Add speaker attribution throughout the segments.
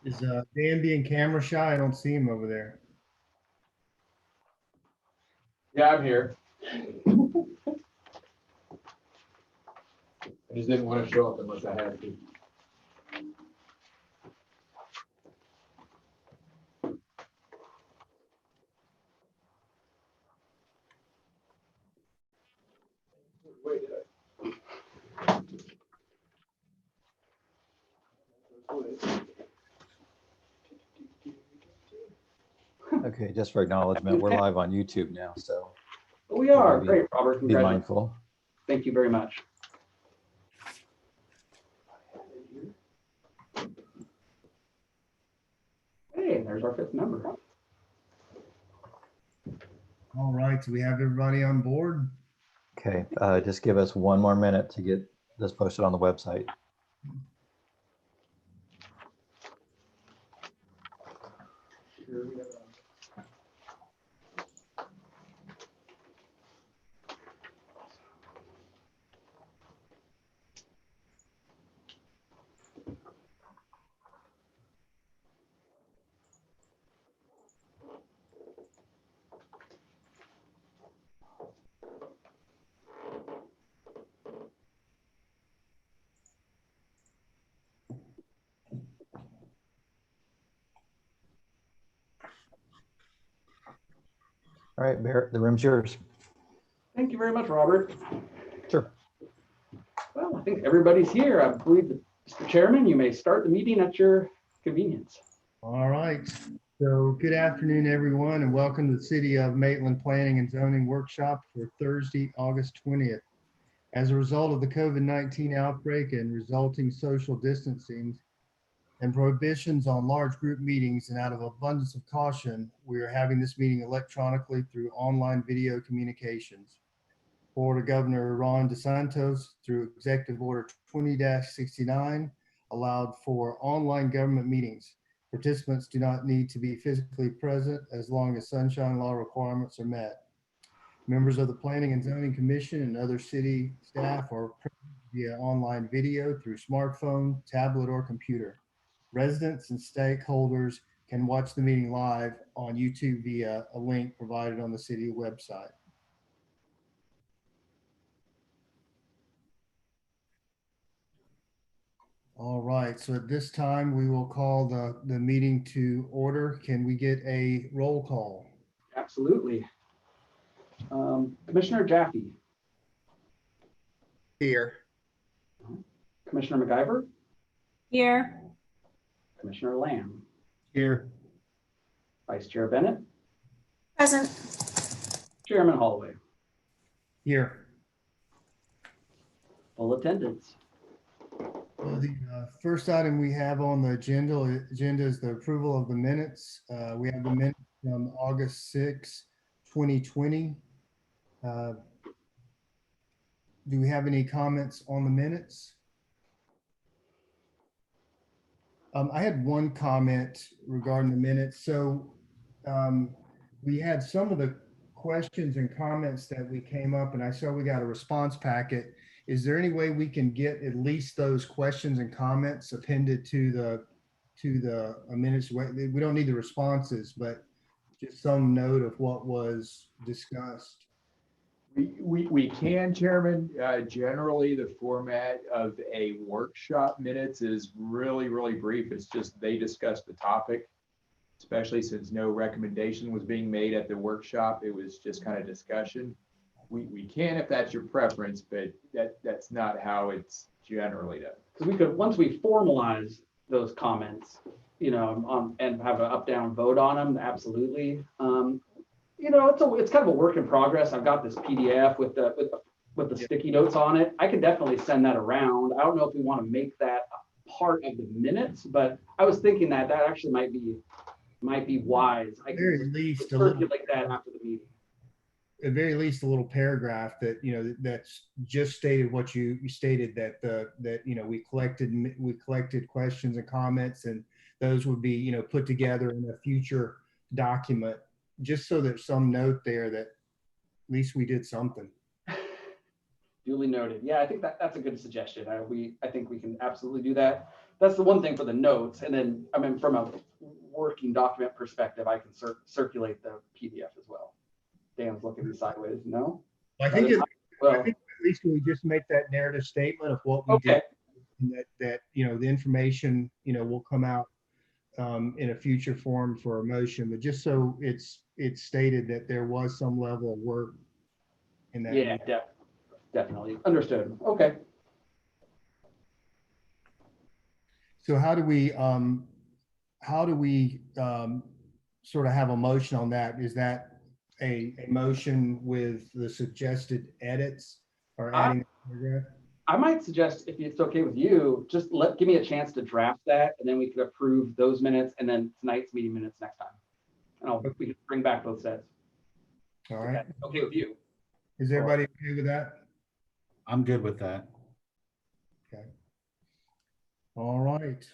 Speaker 1: Is Dan being camera shy? I don't see him over there.
Speaker 2: Yeah, I'm here. I just didn't want to show up unless I had to. Wait, did
Speaker 3: Okay, just for acknowledgement, we're live on YouTube now, so
Speaker 4: We are.
Speaker 3: Be-
Speaker 4: Great, Robert.
Speaker 3: be
Speaker 4: Congratulations.
Speaker 3: mindful.
Speaker 4: Thank you very much. Hey, there's our fifth member.
Speaker 1: All right, so we have everybody on board.
Speaker 3: Okay, just give us one more minute to get this posted on the website.
Speaker 4: Here we have,
Speaker 3: All right, Barrett, the room's yours.
Speaker 4: Thank you very much, Robert.
Speaker 3: Sure.
Speaker 4: Well, I think everybody's here. I believe, Mr. Chairman, you may start the meeting at your convenience.
Speaker 1: All right, so good afternoon, everyone, and welcome to the City of Maitland Planning and Zoning Workshop for Thursday, August 20th. As a result of the COVID-19 outbreak and resulting social distancing and prohibitions on large group meetings, and out of abundance of caution, we are having this meeting electronically through online video communications. Florida Governor Ron DeSantis, through Executive Order 20-69, allowed for online government meetings. Participants do not need to be physically present as long as sunshine law requirements are met. Members of the Planning and Zoning Commission and other city staff are present via online video through smartphone, tablet, or computer. Residents and stakeholders can watch the meeting live on YouTube via a link provided on the city website. All right, so at this time, we will call the meeting to order. Can we get a roll call?
Speaker 4: Absolutely. Commissioner Jaffe,
Speaker 1: Here.
Speaker 4: Commissioner McIver,
Speaker 5: Here.
Speaker 4: Commissioner Lamb,
Speaker 1: Here.
Speaker 4: Vice Chair Bennett,
Speaker 5: Present.
Speaker 4: Chairman Holloway.
Speaker 1: Here.
Speaker 4: Full attendance.
Speaker 1: Well, the first item we have on the agenda is the approval of the minutes. We have the minutes from August 6, 2020. Do we have any comments on the minutes? I had one comment regarding the minutes. So we had some of the questions and comments that we came up, and I saw we got a response packet. Is there any way we can get at least those questions and comments appended to the minutes? We don't need the responses, but just some note of what was discussed.
Speaker 2: We can, Chairman. Generally, the format of a workshop minutes is really brief. It's just they discuss the topic, especially since no recommendation was being made at the workshop. It was just kind of discussion. We can if that's your preference, but that's not how it's generally done.
Speaker 4: Because we could, once we formalize those comments, you know, and have an up-down vote on them, absolutely. You know, it's kind of a work in progress. I've got this PDF with the sticky notes on it. I could definitely send that around. I don't know if we want to make that a part of the minutes, but I was thinking that actually might be wise. I
Speaker 1: Very
Speaker 4: could
Speaker 1: least a little,
Speaker 4: circulate that after the meeting.
Speaker 1: at very least a little paragraph that, you know, that's just stated what you stated, that you know, we collected questions and comments, and those would be, you know, put together in a future document, just so there's some note there that at least we did something.
Speaker 4: Duly noted. Yeah, I think that's a good suggestion. I think we can absolutely do that. that's the one thing for the notes. And then, I mean, from a working document perspective, I can circulate the PDF as well. Dan's looking at me sideways. No?
Speaker 1: I think I
Speaker 4: Well,
Speaker 1: think at least we just make that narrative statement of what we did,
Speaker 4: okay.
Speaker 1: and that the information will come out in a future form for a motion, but just so it's stated that there was some level of work in that.
Speaker 4: Yeah, definitely. Understood. Okay.
Speaker 1: So how do we sort of have a motion on that? Is that a motion with the suggested edits or adding a paragraph?
Speaker 4: I might suggest, if it's okay with you, just give me a chance to draft that, and then we could approve those minutes and then tonight's meeting minutes next time. And we can bring back both sets.
Speaker 1: All right.
Speaker 4: Okay with you?
Speaker 1: Is everybody okay with that?
Speaker 6: I'm good with that.
Speaker 1: Okay. All right.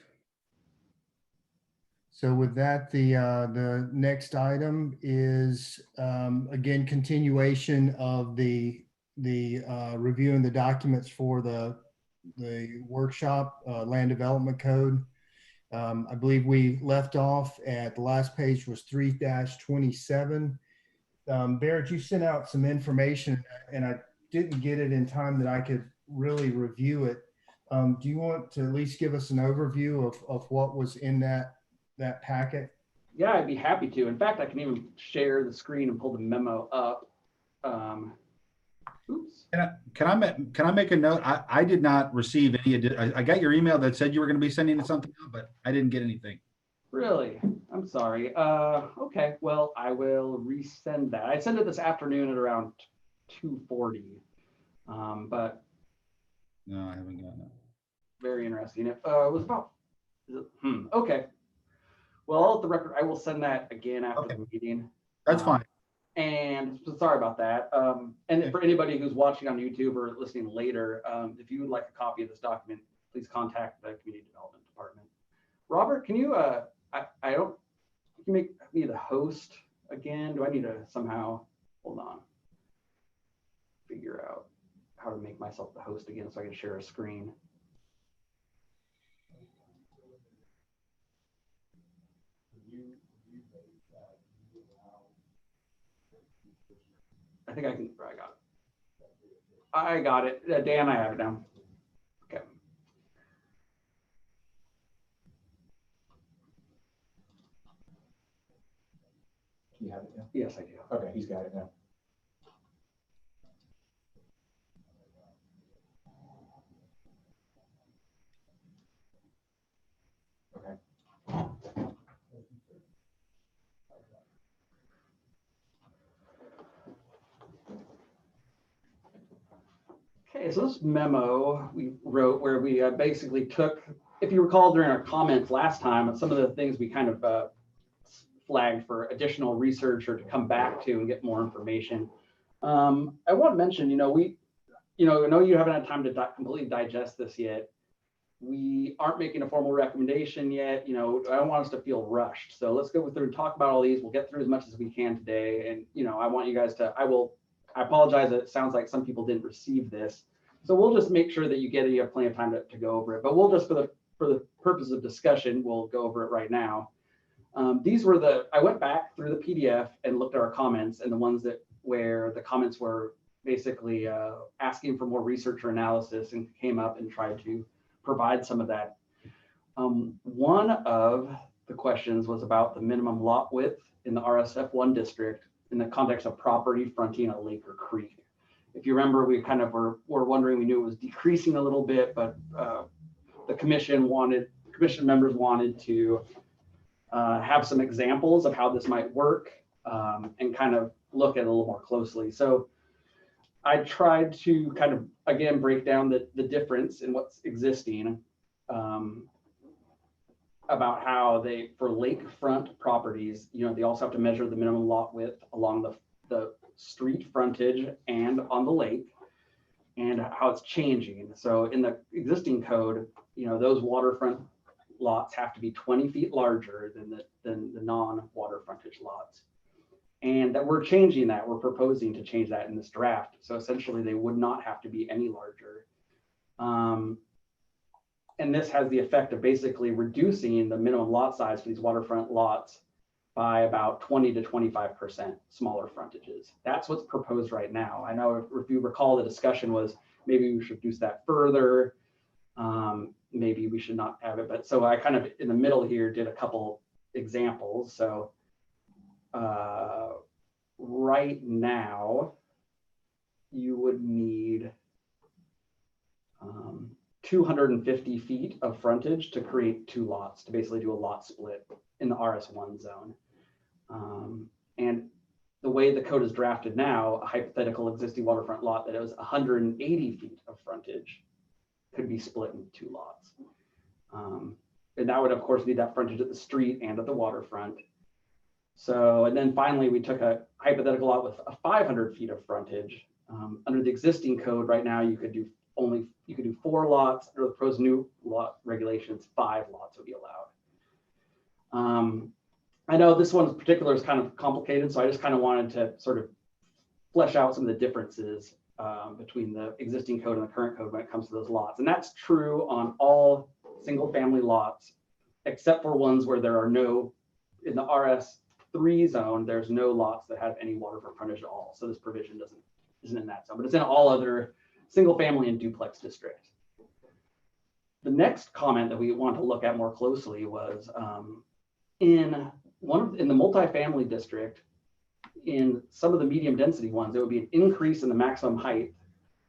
Speaker 1: So with that, the next item is again continuation of the reviewing the documents for the workshop, land development code. I believe we left off at the last page was 3-27. Barrett, you sent out some information and I didn't get it in time that I could really review it. Do you want to at least give us an overview of what was in that packet?
Speaker 4: Yeah, I'd be happy to. In fact, I can even share the screen and pull the memo up. Oops.
Speaker 6: Can I make a note? I did not receive any. I got your email that said you were going to be sending something out, but I didn't get anything.
Speaker 4: Really? I'm sorry. Okay, well, I will resend that. I sent it this afternoon at around 2:40. But
Speaker 6: No, I haven't gotten it.
Speaker 4: very interesting. It was about, okay. Well, I'll let the record, I will send that again after the meeting.
Speaker 6: That's fine.
Speaker 4: And so sorry about that. And for anybody who's watching on YouTube or listening later, if you would like a copy of this document, please contact the Community Development Department. Robert, can you, I don't, you can make me the host again? Do I need to somehow, hold on, figure out how to make myself the host again so I can share a screen? I think I can, I got it. Dan, I have it now. Okay.
Speaker 2: Do you have it now?
Speaker 4: Yes, I do.
Speaker 2: Okay, he's got it now. Okay.
Speaker 4: Okay, so this memo we wrote where we basically took, if you recall during our comments last time, some of the things we kind of flagged for additional research or to come back to and get more information. I want to mention, I know you haven't had time to completely digest this yet. We aren't making a formal recommendation yet. I don't want us to feel rushed. So let's go through and talk about all these. We'll get through as much as we can today. And, I want you guys to, I apologize that it sounds like some people didn't receive this. So we'll just make sure that you have plenty of time to go over it. But we'll just, for the purpose of discussion, we'll go over it right now. These were I went back through the PDF and looked at our comments, and the ones where the comments were basically asking for more research or analysis, and came up and tried to provide some of that. One of the questions was about the minimum lot width in the RSF1 district in the context of property fronting a lake or creek. If you remember, we kind of were wondering, we knew it was decreasing a little bit, but the commission members wanted to have some examples of how this might work and kind of look at it a little more closely. So I tried to kind of, again, break down the difference in what's existing about how for lakefront properties, they also have to measure the minimum lot width along the street frontage and on the lake, and how it's changing. So in the existing code, those waterfront lots have to be 20 feet larger than the non-water frontage lots. And that we're changing that. We're proposing to change that in this draft. So essentially they would not have to be any larger. And this has the effect of basically reducing the minimum lot size for these waterfront lots by about 20 to 25% smaller frontages. That's what's proposed right now. I know if you recall, the discussion was maybe we should reduce that further. Maybe we should not have it, but so I kind of in the middle here did a couple examples. So right now you would need 250 feet of frontage to create 2 lots, to basically do a lot split in the RS1 zone. And the way the code is drafted now, a hypothetical existing waterfront lot that was 180 feet of frontage could be split into 2 lots. And that would of course need that frontage at the street and at the waterfront. So, and then finally we took a hypothetical lot with a 500 feet of frontage. Under the existing code right now, you could do 4 lots. Under the proposed new lot regulations, 5 lots would be allowed. I know this one in particular is kind of complicated, so I just kind of wanted to sort of flesh out some of the differences between the existing code and the current code when it comes to those lots. And that's true on all single family lots, except for ones where there are no, in the RS3 zone, there's no lots that have any waterfront frontage at all. So this provision isn't in that zone, but it's in all other single family and duplex districts. The next comment that we want to look at more closely was in the multifamily district, in some of the medium density ones, there would be an increase in the maximum height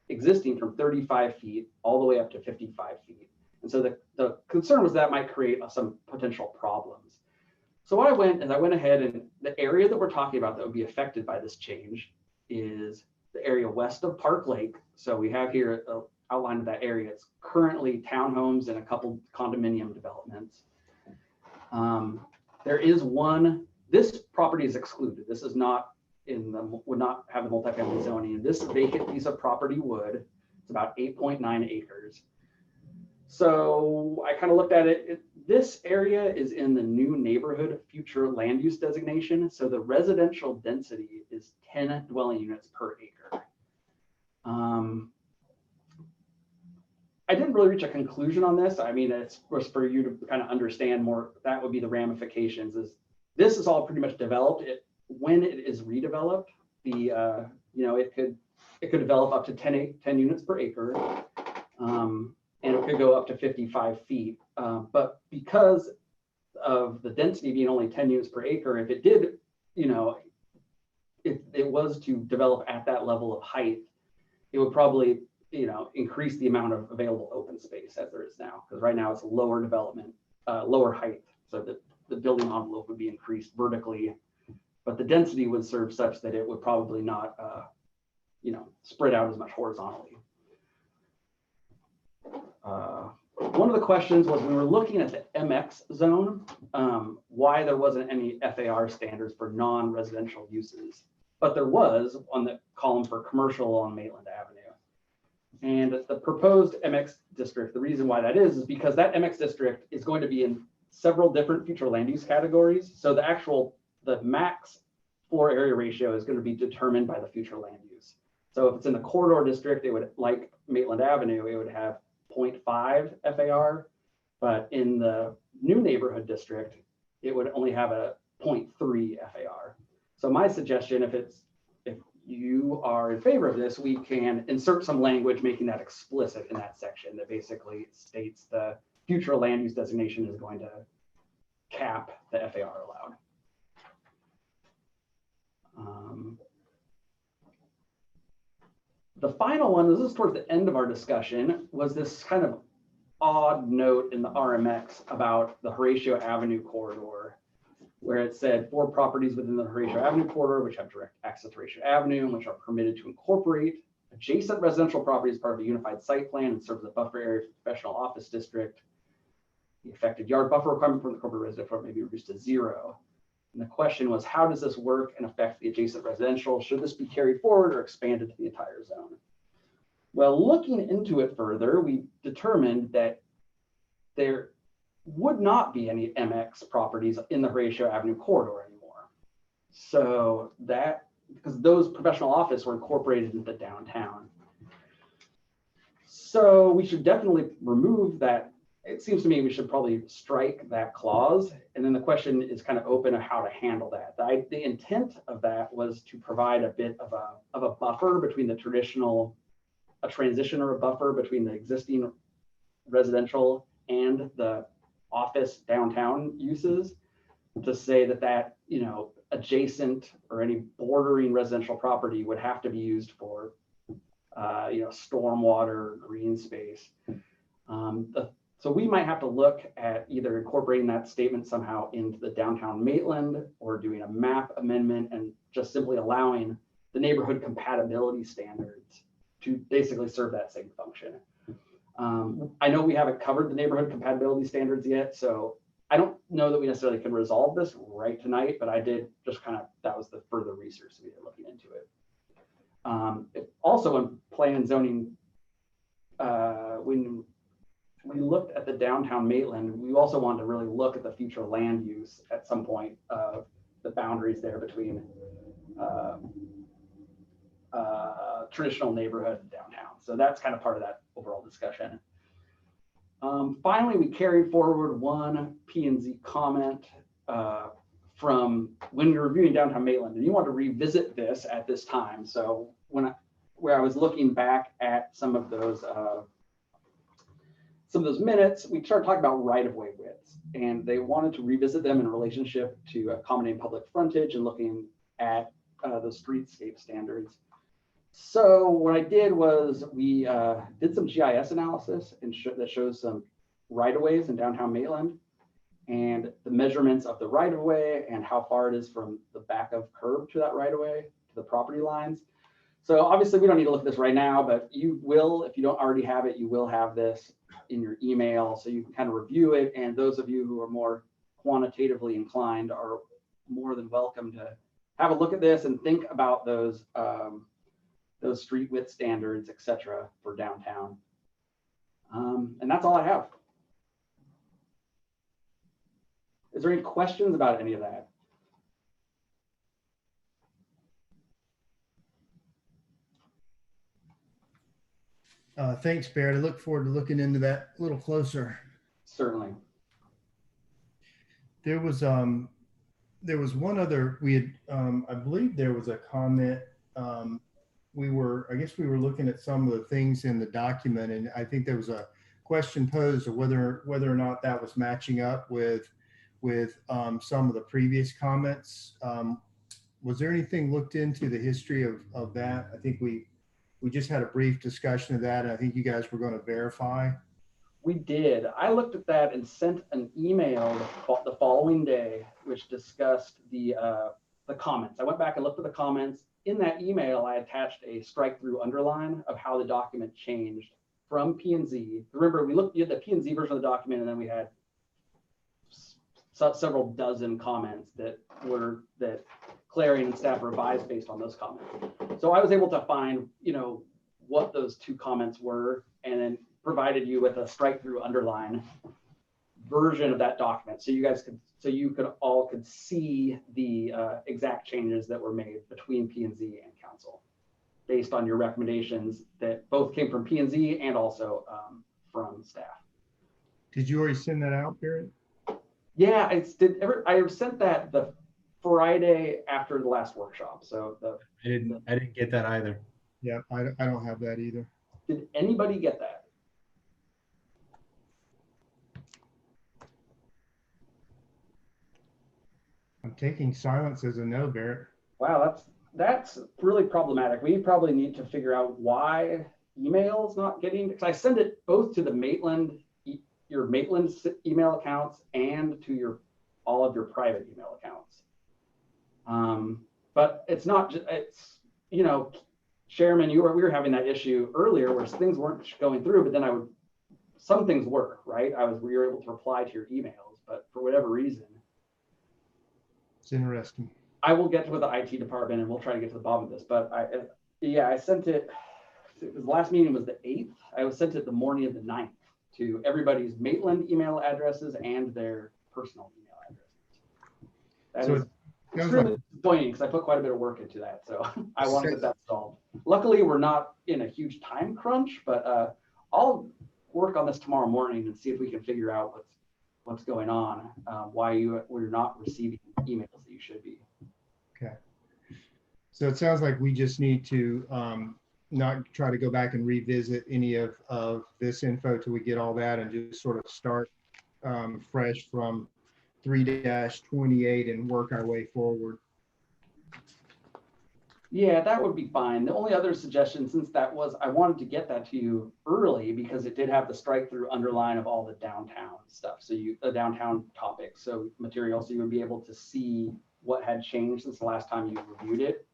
Speaker 4: existing from 35 feet all the way up to 55 feet. And so the concern was that might create some potential problems. So what I went ahead, and the area that we're talking about that would be affected by this change is the area west of Park Lake. So we have here an outline of that area. It's currently townhomes and a couple condominium developments. There is one, this property is excluded. This is not would not have the multifamily zoning. And this vacant piece of property would. It's about 8.9 acres. So I kind of looked at it. This area is in the new neighborhood future land use designation. So the residential density is 10 dwelling units per acre. I didn't really reach a conclusion on this. I mean, it's just for you to kind of understand more, that would be the ramifications. This is all pretty much developed. When it is redeveloped, it could develop up to 10 units per acre. And it could go up to 55 feet. But because of the density being only 10 units per acre, if it did, if it was to develop at that level of height, it would probably, increase the amount of available open space as there is now. Because right now it's lower development, lower height. So that the building envelope would be increased vertically, but the density would serve such that it would probably not, spread out as much horizontally. One of the questions was when we were looking at the MX zone, why there wasn't any FAR standards for non-residential uses, but there was on the column for commercial on Maitland Avenue. And the proposed MX district, the reason why that is because that MX district is going to be in several different future land use categories. So the max floor area ratio is going to be determined by the future land use. So if it's in the corridor district, it would, like Maitland Avenue, it would have 0.5 FAR, but in the new neighborhood district, it would only have a 0.3 FAR. So my suggestion, if you are in favor of this, we can insert some language making that explicit in that section that basically states the future land use designation is going to cap the FAR allowed. The final one, this is towards the end of our discussion, was this kind of odd note in the RMX about the Horatio Avenue corridor, where it said 4 properties within the Horatio Avenue corridor, which have direct access to Horatio Avenue and which are permitted to incorporate adjacent residential properties as part of a unified site plan and serve as a buffer area for professional office district. The affected yard buffer requirement for the corporate residential may be reduced to 0. And the question was, how does this work and affect the adjacent residential? Should this be carried forward or expanded to the entire zone? Well, looking into it further, we determined that there would not be any MX properties in the Horatio Avenue corridor anymore. So because those professional offices were incorporated into downtown. So we should definitely remove that it seems to me we should probably strike that clause. And then the question is kind of open of how to handle that. The intent of that was to provide a bit of a buffer between the traditional, a transition or a buffer between the existing residential and the office downtown uses, to say that, you know, adjacent or any bordering residential property would have to be used for, you know, stormwater, green space. So we might have to look at either incorporating that statement somehow into the downtown Maitland, or doing a map amendment and just simply allowing the neighborhood compatibility standards to basically serve that same function. I know we haven't covered the neighborhood compatibility standards yet, so I don't know that we necessarily can resolve this right tonight, but I did just kind of, that was the further research we were looking into it. Also in plan and zoning, when we looked at the downtown Maitland, we also wanted to really look at the future land use at some point of the boundaries there between traditional neighborhood and downtown. So that's kind of part of that overall discussion. Finally, we carried forward one P&Z comment from when we were reviewing downtown Maitland, and you want to revisit this at this time. So where I was looking back at some of those minutes, we started talking about right-of-way widths, and they wanted to revisit them in relationship to accommodating public frontage and looking at the streetscape standards. So what I did was we did some GIS analysis and that shows some right-of-ways in downtown Maitland, and the measurements of the right-of-way and how far it is from the back of curb to that right-of-way to the property lines. So obviously we don't need to look at this right now, but you will, if you don't already have it, you will have this in your email, so you can kind of review it. And those of you who are more quantitatively inclined are more than welcome to have a look at this and think about those street width standards, etc., for downtown. And that's all I have. Is there any questions about any of that?
Speaker 1: Thanks, Barrett. I look forward to looking into that a little closer.
Speaker 4: Certainly.
Speaker 1: There was one other, we had, I believe there was a comment. I guess we were looking at some of the things in the document, and I think there was a question posed of whether or not that was matching up with some of the previous comments. Was there anything looked into the history of that? I think we just had a brief discussion of that, and I think you guys were going to verify.
Speaker 4: We did. I looked at that and sent an email the following day, which discussed the comments. I went back and looked at the comments. In that email, I attached a strike-through underline of how the document changed from P&Z. Remember, you had the P&Z version of the document, and then we had several dozen comments that Clarion and staff revised based on those comments. So I was able to find, you know, what those two comments were, and then provided you with a strike-through underline version of that document, so you all could see the exact changes that were made between P&Z and council, based on your recommendations that both came from P&Z and also from staff.
Speaker 1: Did you already send that out, Barrett?
Speaker 4: Yeah, I sent that the Friday after the last workshop. So
Speaker 6: I didn't get that either.
Speaker 1: Yeah, I don't have that either.
Speaker 4: Did anybody get that?
Speaker 1: I'm taking silence as a no, Barrett.
Speaker 4: Wow, that's really problematic. We probably need to figure out why email's not getting, because I send it both to the Maitland, your Maitland email accounts, and to all of your private email accounts. But it's not just, it's, you know, Chairman, we were having that issue earlier where things weren't going through, but then some things were, right? We were able to reply to your emails, but for whatever reason.
Speaker 1: It's interesting.
Speaker 4: I will get with the IT department and we'll try to get to the bottom of this, but I sent it, the last meeting was the 8th. I sent it the morning of the 9th to everybody's Maitland email addresses and their personal email addresses. That is extremely disappointing because I put quite a bit of work into that. So I want to get that solved. Luckily, we're not in a huge time crunch, but work on this tomorrow morning and see if we can figure out what's going on, why we're not receiving emails that you should be.
Speaker 1: Okay. So it sounds like we just need to not try to go back and revisit any of this info till we get all that and just sort of start fresh from 3-28 and work our way forward.
Speaker 4: Yeah, that would be fine. The only other suggestion, since I wanted to get that to you early because it did have the strike through underline of all the downtown stuff. So the downtown topics, so material, so you would be able to see what had changed since the last time you reviewed it.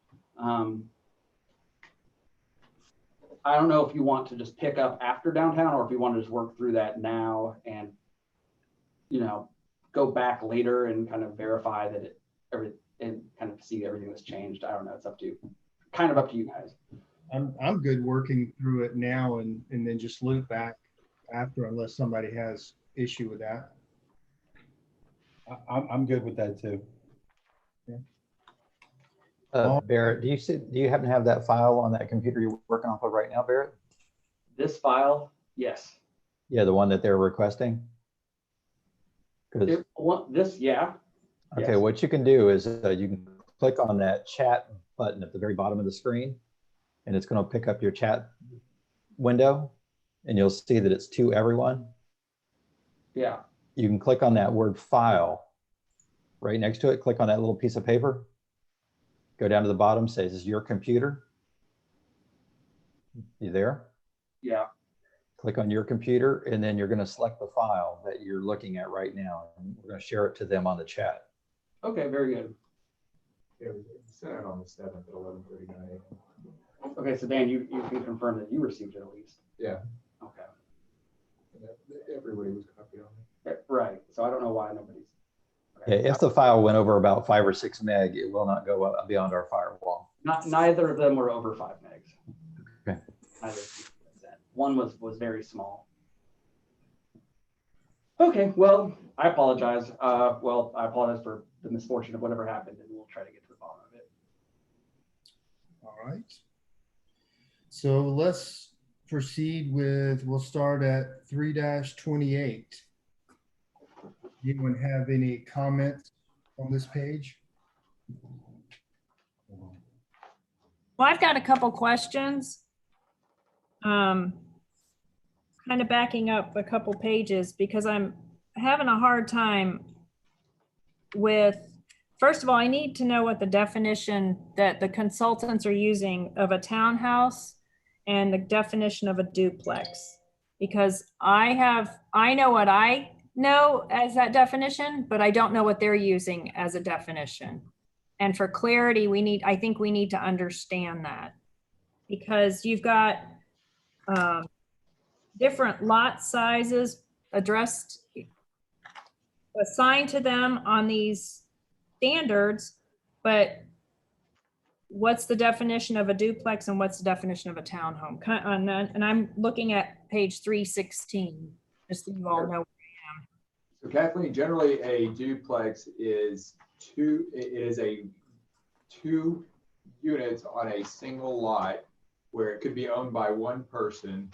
Speaker 4: I don't know if you want to just pick up after downtown or if you want to just work through that now and, go back later and kind of verify that and kind of see everything that's changed. I don't know. It's up to you. Kind of up to you guys.
Speaker 1: I'm good working through it now and then just loop back after unless somebody has issue with that.
Speaker 6: I'm good with that too.
Speaker 3: Barrett, do you happen to have that file on that computer you're working off of right now, Barrett?
Speaker 4: This file, yes.
Speaker 3: Yeah, the one that they're requesting?
Speaker 4: Yeah.
Speaker 3: Okay,
Speaker 4: Yes.
Speaker 3: what you can do is you can click on that chat button at the very bottom of the screen, and it's going to pick up your chat window, and you'll see that it's to everyone.
Speaker 4: Yeah.
Speaker 3: You can click on that word file right next to it, click on that little piece of paper, go down to the bottom, says, "Is your computer?" You there?
Speaker 4: Yeah.
Speaker 3: Click on your computer, and then you're going to select the file that you're looking at right now, and we're going to share it to them on the chat.
Speaker 4: Okay, very good.
Speaker 2: Yeah, we sent it on the 7th at 11:39 a.m.
Speaker 4: Okay, so Dan, you can confirm that you received it at least.
Speaker 2: Yeah.
Speaker 4: Okay.
Speaker 2: Everybody was copied on it.
Speaker 4: Right. So I don't know why nobody's.
Speaker 3: Yeah, if the file went over about 5 or 6 meg, it will not go up beyond our firewall.
Speaker 4: Neither of them were over 5 megs.
Speaker 3: Okay.
Speaker 4: Neither. One was very small. Okay, well, I apologize. I apologize for the misfortune of whatever happened, and we'll try to get to the bottom of it.
Speaker 1: All right. So let's proceed we'll start at 3-28. Anyone have any comments on this page?
Speaker 5: Well, I've got a couple questions. Kind of backing up a couple pages because I'm having a hard time with, first of all, I need to know what the definition that the consultants are using of a townhouse and the definition of a duplex. Because I know what I know as that definition, but I don't know what they're using as a definition. And for clarity, I think we need to understand that because you've got different lot sizes assigned to them on these standards, but what's the definition of a duplex and what's the definition of a townhome? And I'm looking at page 316, just so you all know.
Speaker 2: So Kathleen, generally a duplex is two units on a single lot where it could be owned by one person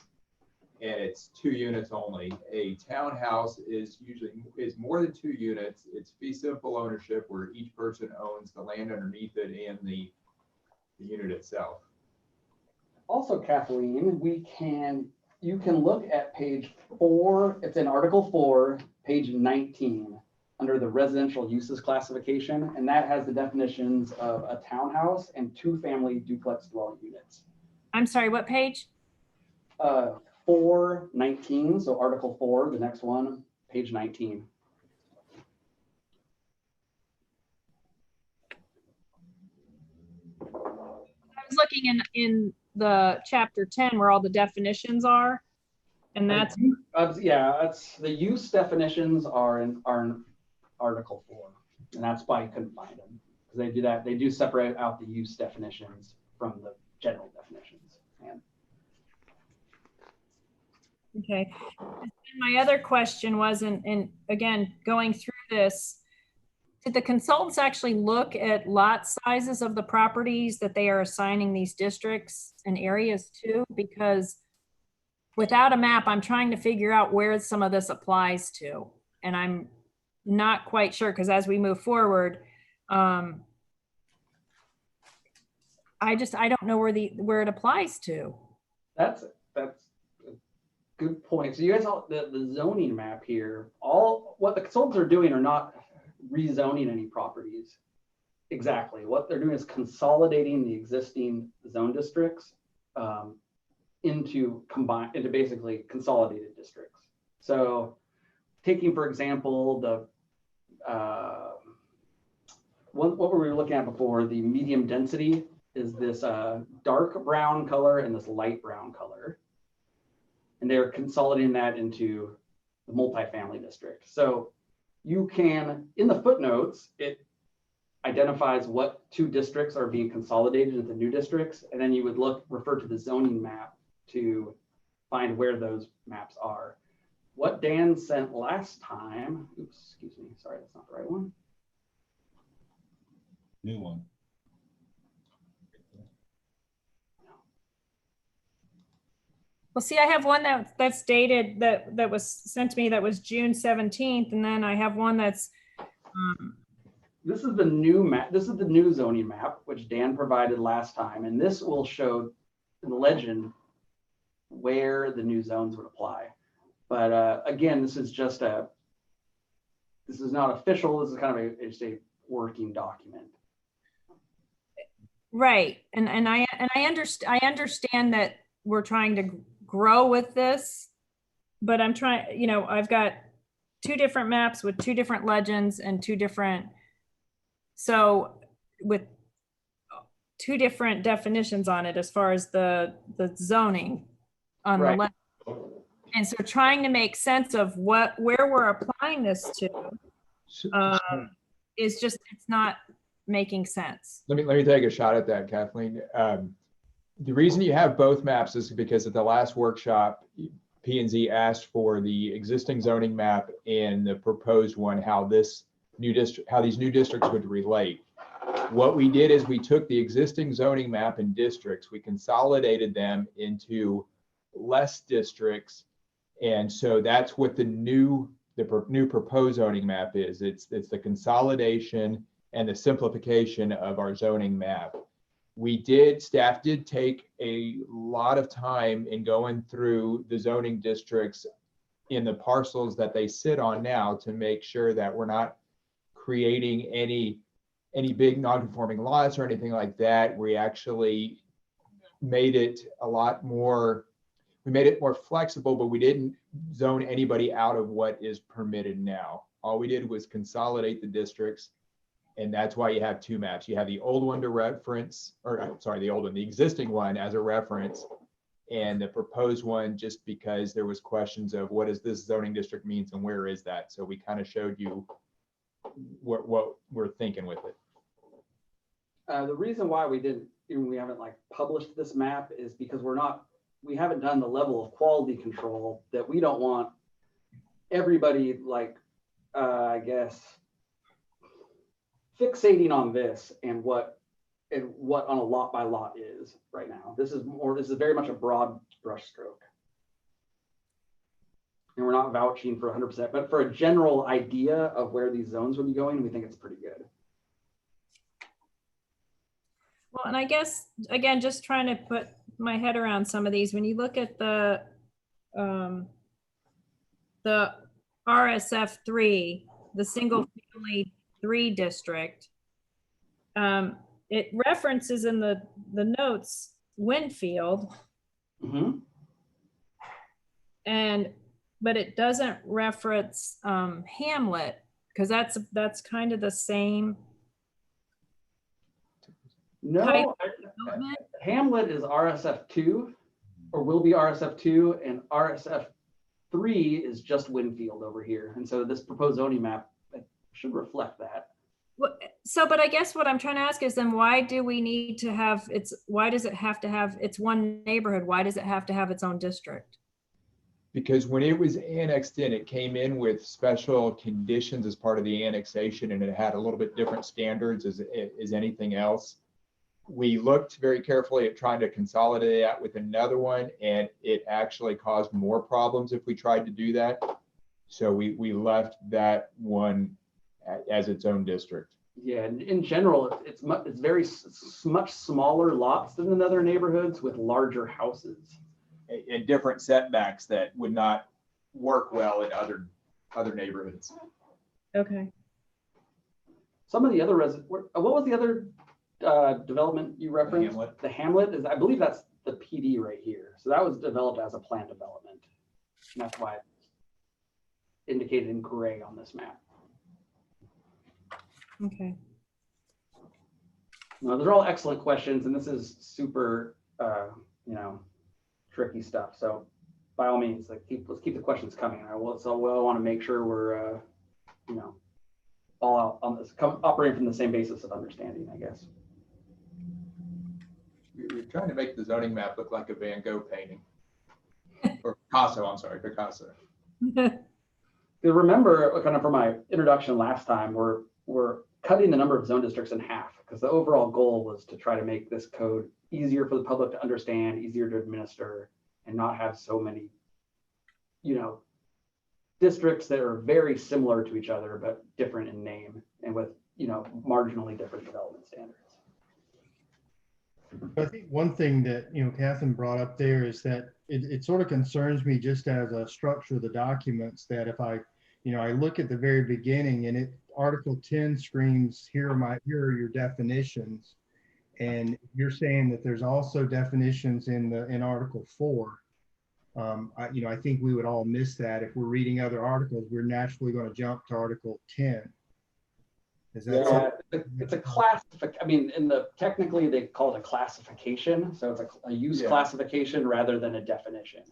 Speaker 2: and it's 2 units only. A townhouse is more than 2 units. It's fee simple ownership where each person owns the land underneath it and the unit itself.
Speaker 4: Also, Kathleen, you can look at page 4. It's in Article 4, page 19, under the residential uses classification, and that has the definitions of a townhouse and 2-family duplex dwelling units.
Speaker 5: I'm sorry, what page?
Speaker 4: 419, so Article 4, the next one, page 19.
Speaker 5: I was looking in the chapter 10 where all the definitions are, and that's
Speaker 4: that's the use definitions are in Article 4, and that's why you couldn't find them, because they do that. They do separate out the use definitions from the general definitions. And
Speaker 5: okay. And my other question was, and again, going through this, did the consultants actually look at lot sizes of the properties that they are assigning these districts and areas to? Because without a map, I'm trying to figure out where some of this applies to. And I'm not quite sure, because as we move forward, I don't know where it applies to.
Speaker 4: That's a good point. So you guys, all the zoning map here, all what the consultants are doing are not rezoning any properties. Exactly. What they're doing is consolidating the existing zone districts into basically consolidated districts. So taking, for example, the what were we looking at before? The medium density is this dark brown color and this light brown color. And they're consolidating that into the multifamily district. So you can, in the footnotes, it identifies what two districts are being consolidated into new districts. And then you would refer to the zoning map to find where those maps are. What Dan sent last time, oops, excuse me, sorry, that's not the right one.
Speaker 6: New one.
Speaker 5: Well, see, I have one that's dated that was sent to me that was June 17th, and then I have one that's
Speaker 4: this is the new map. This is the new zoning map, which Dan provided last time, and this will show in the legend where the new zones would apply. But again, this is not official. This is kind of it's a working document.
Speaker 5: right, and I understand that we're trying to grow with this, but I'm trying, I've got two different maps with two different legends and so with two different definitions on it as far as the zoning on the legend. And so trying to make sense of where we're applying this to is just, it's not making sense.
Speaker 2: Let me take a shot at that, Kathleen. The reason you have both maps is because at the last workshop, P&Z asked for the existing zoning map and the proposed one, how these new districts would relate. What we did is we took the existing zoning map and districts, we consolidated them into less districts. And so that's what the new proposed zoning map is. It's the consolidation and the simplification of our zoning map. Staff did take a lot of time in going through the zoning districts in the parcels that they sit on now to make sure that we're not creating any big non-conforming lots or anything like that. We actually made it more flexible, but we didn't zone anybody out of what is permitted now. All we did was consolidate the districts. And that's why you have two maps. You have the old one to reference, the existing one as a reference, and the proposed one just because there was questions of what does this zoning district means and where is that? So we kind of showed you what we're thinking with it.
Speaker 4: The reason why we haven't published this map is because we haven't done the level of quality control that we don't want everybody I guess fixating on this and what on a lot by lot is right now. This is very much a broad brushstroke. And we're not vouching for 100%, but for a general idea of where these zones would be going, we think it's pretty good.
Speaker 5: Well, and I guess, again, just trying to put my head around some of these, when you look at the RSF3, the single family 3 district, it references in the notes Winfield, but it doesn't reference Hamlet, because that's kind of the same.
Speaker 4: No, Hamlet is RSF2 or will be RSF2, and RSF3 is just Winfield over here. And so this proposed zoning map should reflect that.
Speaker 5: But I guess what I'm trying to ask is then why do we need to have why does it have to have its one neighborhood? Why does it have to have its own district?
Speaker 2: Because when it was annexed in, it came in with special conditions as part of the annexation, and it had a little bit different standards as anything else. we looked very carefully at trying to consolidate that with another one, and it actually caused more problems if we tried to do that. So we left that one as its own district.
Speaker 4: Yeah, in general, it's very much smaller lots than in other neighborhoods with larger houses.
Speaker 2: And different setbacks that would not work well in other neighborhoods.
Speaker 5: Okay.
Speaker 4: Some of the other what was the other development you referenced?
Speaker 2: Hamlet.
Speaker 4: The Hamlet is, I believe that's the PD right here. So that was developed as a planned development. And that's why it's indicated in gray on this map.
Speaker 5: Okay.
Speaker 4: Well, those are all excellent questions, and this is super, tricky stuff. So by all means, let's keep the questions coming. I want to make sure we're, all out on this, operating from the same basis of understanding, I guess.
Speaker 2: We're trying to make the zoning map look like a Van Gogh painting. Or Picasso, I'm sorry, Picasso.
Speaker 4: Remember, kind of from my introduction last time, we're cutting the number of zone districts in half because the overall goal was to try to make this code easier for the public to understand, easier to administer, and not have so many, districts that are very similar to each other but different in name and with, marginally different development standards.
Speaker 1: I think one thing that, Catherine brought up there is that it sort of concerns me just as a structure of the documents that if I look at the very beginning and Article 10 screams, here are your definitions. And you're saying that there's also definitions in Article 4. I think we would all miss that. If we're reading other articles, we're naturally going to jump to Article 10. Is that
Speaker 4: it's a classification. I mean, technically they call it a classification. So it's a use classification rather than a definition.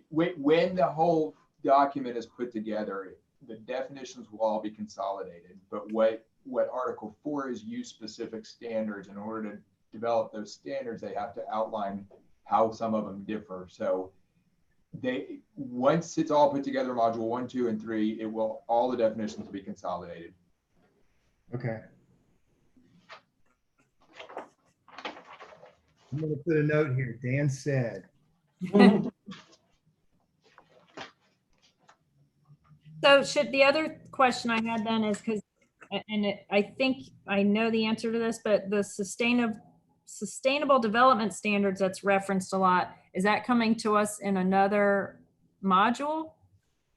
Speaker 2: When the whole document is put together, the definitions will all be consolidated. But what Article 4 is use specific standards. In order to develop those standards, they have to outline how some of them differ. So once it's all put together, module 1, 2, and 3, all the definitions will be consolidated.
Speaker 1: Okay. I'm going to put a note here. Dan said.
Speaker 5: So the other question I had then is I think I know the answer to this, but the sustainable development standards that's referenced a lot, is that coming to us in another module?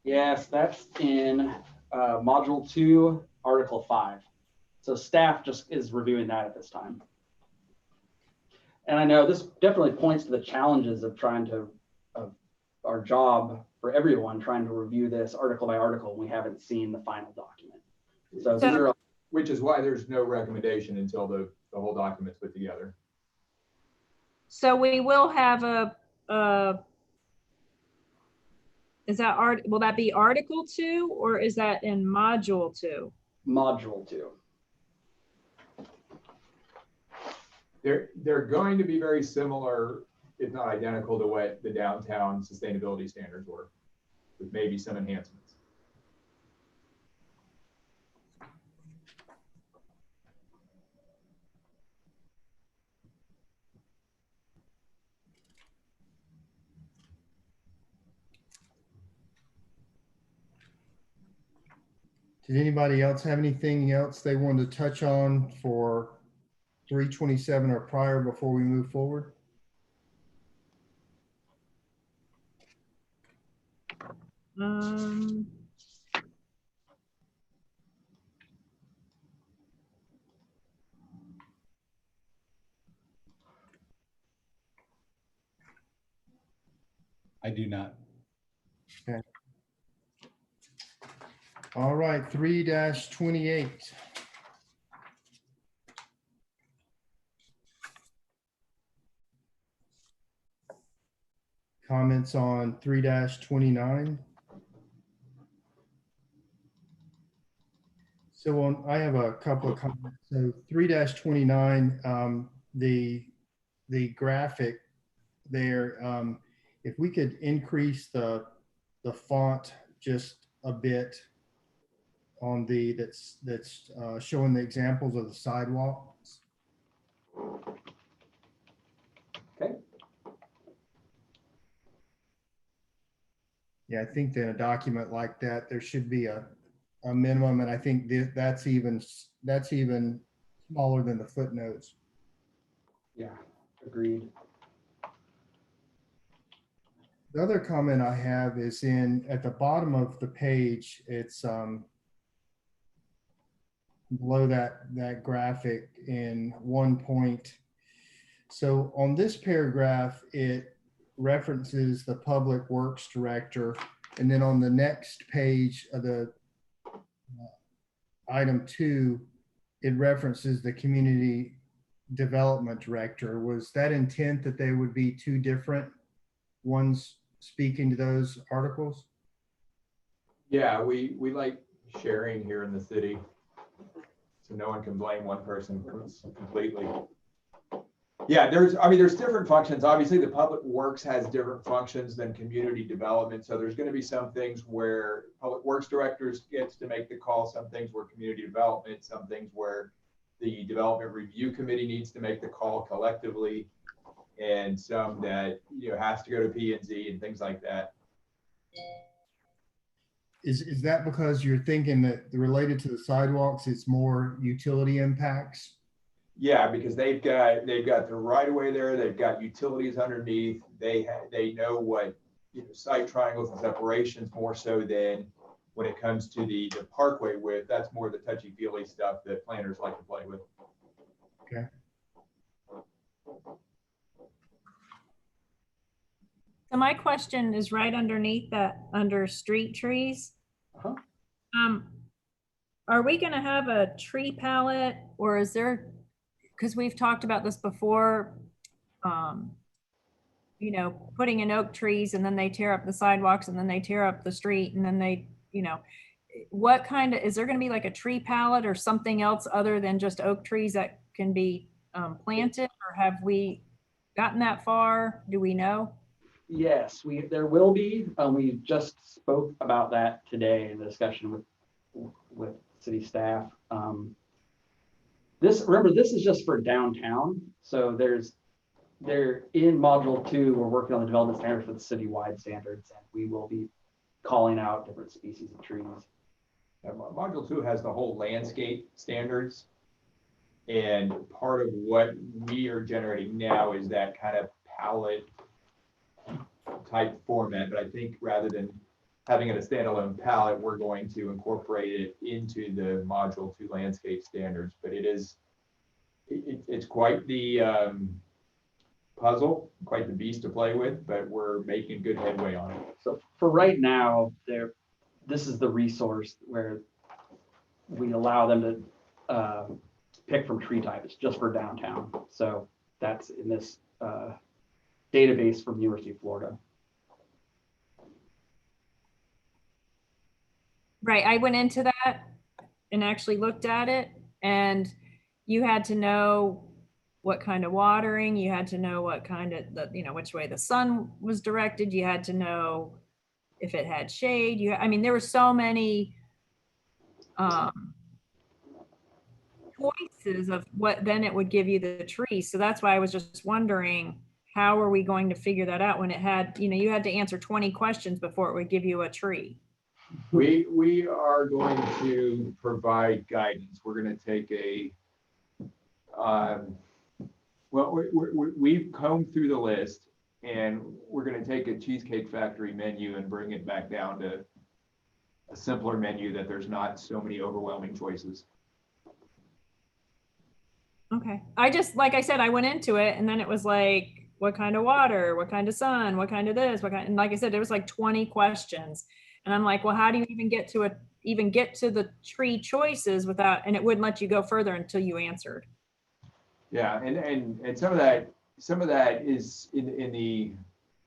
Speaker 4: Yes, that's in module 2, article 5. So staff just is reviewing that at this time. And I know this definitely points to the challenges of our job for everyone trying to review this article by article. We haven't seen the final document. So
Speaker 2: which is why there's no recommendation until the whole document's put together.
Speaker 5: So we will have will that be Article 2 or is that in Module 2?
Speaker 4: Module 2.
Speaker 2: They're going to be very similar, if not identical, to what the downtown sustainability standards were, with maybe some enhancements.
Speaker 1: Did anybody else have anything else they wanted to touch on for 327 or prior before we move forward?
Speaker 6: I do not.
Speaker 1: Okay. All right, 3-28. Comments on 3-29. So I have a couple of comments. So 3-29, the graphic there, if we could increase the font just a bit on that's showing the examples of the sidewalks. Yeah, I think that a document like that, there should be a minimum, and I think that's even smaller than the footnotes.
Speaker 4: Yeah, agreed.
Speaker 1: The other comment I have is at the bottom of the page, it's below that graphic in 1 point. So on this paragraph, it references the Public Works Director, and then on the next page of the item 2, it references the Community Development Director. Was that intent that they would be two different ones speaking to those articles?
Speaker 2: Yeah, we like sharing here in the city, so no one can blame one person completely. Yeah, there's different functions. Obviously, the Public Works has different functions than community development. So there's going to be some things where Public Works directors gets to make the call, some things where community development, some things where the Development Review Committee needs to make the call collectively, and some that has to go to P&Z and things like that.
Speaker 1: Is that because you're thinking that related to the sidewalks, it's more utility impacts?
Speaker 2: Yeah, because they've got the right of way there. They've got utilities underneath. They know what site triangles and separations more so than when it comes to the parkway width. That's more the touchy feely stuff that planners like to play with.
Speaker 1: Okay.
Speaker 5: So my question is right underneath that, under street trees.
Speaker 2: Uh-huh.
Speaker 5: Are we gonna have a tree palette, or is there, because we've talked about this before, putting in oak trees and then they tear up the sidewalks and then they tear up the street and then they, what kind of, is there gonna be like a tree palette or something else other than just oak trees that can be planted, or have we gotten that far? Do we know?
Speaker 4: Yes, there will be. We just spoke about that today in the discussion with city staff. Remember, this is just for downtown. So they're in module 2, we're working on the development standards for the citywide standards, and we will be calling out different species of trees.
Speaker 2: And module 2 has the whole landscape standards. And part of what we are generating now is that kind of palette type format, but I think rather than having it a standalone palette, we're going to incorporate it into the module 2 landscape standards. But it's quite the puzzle, quite the beast to play with, but we're making good headway on it.
Speaker 4: So for right now, this is the resource where we allow them to pick from tree types just for downtown. So that's in this database from University of Florida.
Speaker 5: Right, I went into that and actually looked at it, and you had to know what kind of watering, you had to know what kind of, which way the sun was directed, you had to know if it had shade. There were so many choices of what then it would give you the tree. So that's why I was just wondering, how are we going to figure that out when it had, you had to answer 20 questions before it would give you a tree?
Speaker 2: We are going to provide guidance. We're going to take we've combed through the list, and we're going to take a Cheesecake Factory menu and bring it back down to a simpler menu that there's not so many overwhelming choices.
Speaker 5: Okay. Like I said, I went into it and then it was like, what kind of water, what kind of sun, what kind of this, and like I said, there was like 20 questions. And I'm like, well, how do you even get to the tree choices without, and it wouldn't let you go further until you answered.
Speaker 2: Yeah, and some of that is in the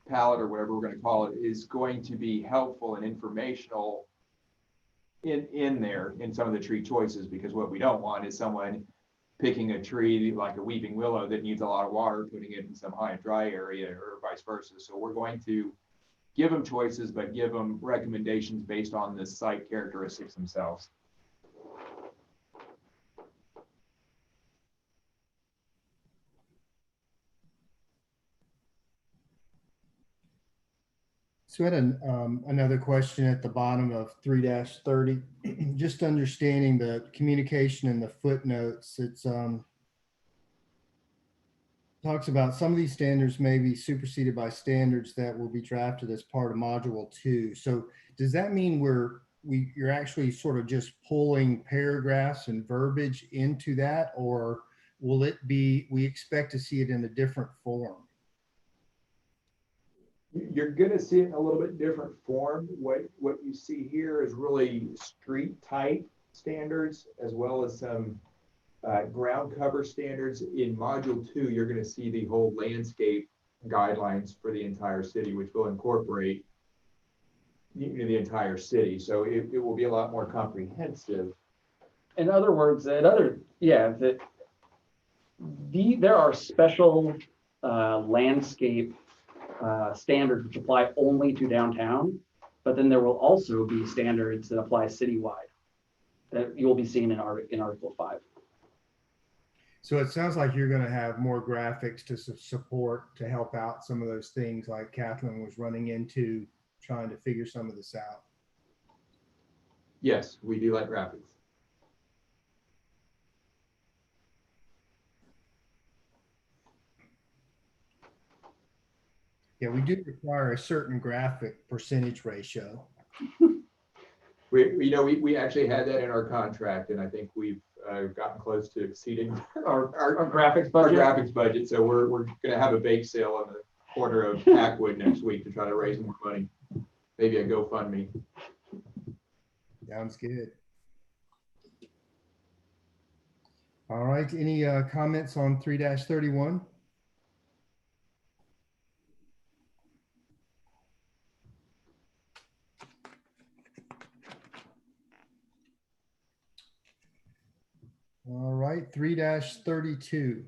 Speaker 2: palette, or whatever we're going to call it, is going to be helpful and informational in there in some of the tree choices, because what we don't want is someone picking a tree like a weeping willow that needs a lot of water, putting it in some high and dry area, or vice versa. So we're going to give them choices, but give them recommendations based on the site characteristics themselves.
Speaker 1: So I had another question at the bottom of 3-30, just understanding the communication in the footnotes. It's talks about some of these standards may be superseded by standards that will be drafted as part of module 2. So does that mean you're actually sort of just pulling paragraphs and verbiage into that, or will it be, we expect to see it in a different form?
Speaker 2: You're gonna see it in a little bit different form. What you see here is really street type standards as well as some ground cover standards. In module 2, you're gonna see the whole landscape guidelines for the entire city, which will incorporate the entire city. So it will be a lot more comprehensive.
Speaker 4: In other words, there are special landscape standards which apply only to downtown, but then there will also be standards that apply citywide that you'll be seeing in Article 5.
Speaker 1: So it sounds like you're going to have more graphics to support, to help out some of those things like Kathleen was running into, trying to figure some of this out.
Speaker 2: Yes, we do like graphics.
Speaker 1: Yeah, we do require a certain graphic percentage ratio.
Speaker 2: We actually had that in our contract, and I think we've gotten close to exceeding
Speaker 4: Our graphics budget.
Speaker 2: So we're going to have a bake sale on the corner of Packwood next week to try to raise more money. Maybe a GoFundMe.
Speaker 1: Sounds good. All right, any comments on 3-31? All right, 3-32.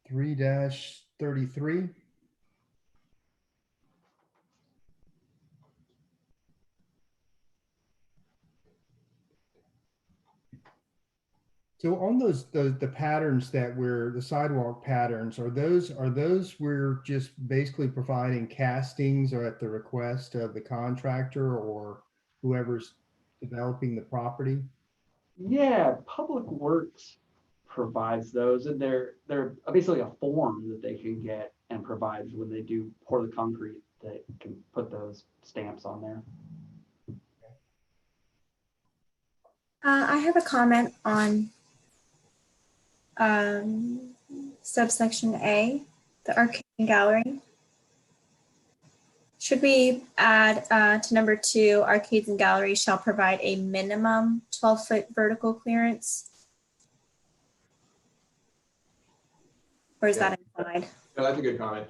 Speaker 1: Three 33. So on the patterns that the sidewalk patterns, are those we're just basically providing castings or at the request of the contractor or whoever's developing the property?
Speaker 4: Yeah, Public Works provides those, and they're basically a form that they can get and provides when they do pour the concrete. They can put those stamps on there.
Speaker 7: I have a comment on subsection A, the arcade and gallery. Should we add to number 2, arcades and galleries shall provide a minimum 12-foot vertical clearance? Or is that implied?
Speaker 2: No, that's a good comment.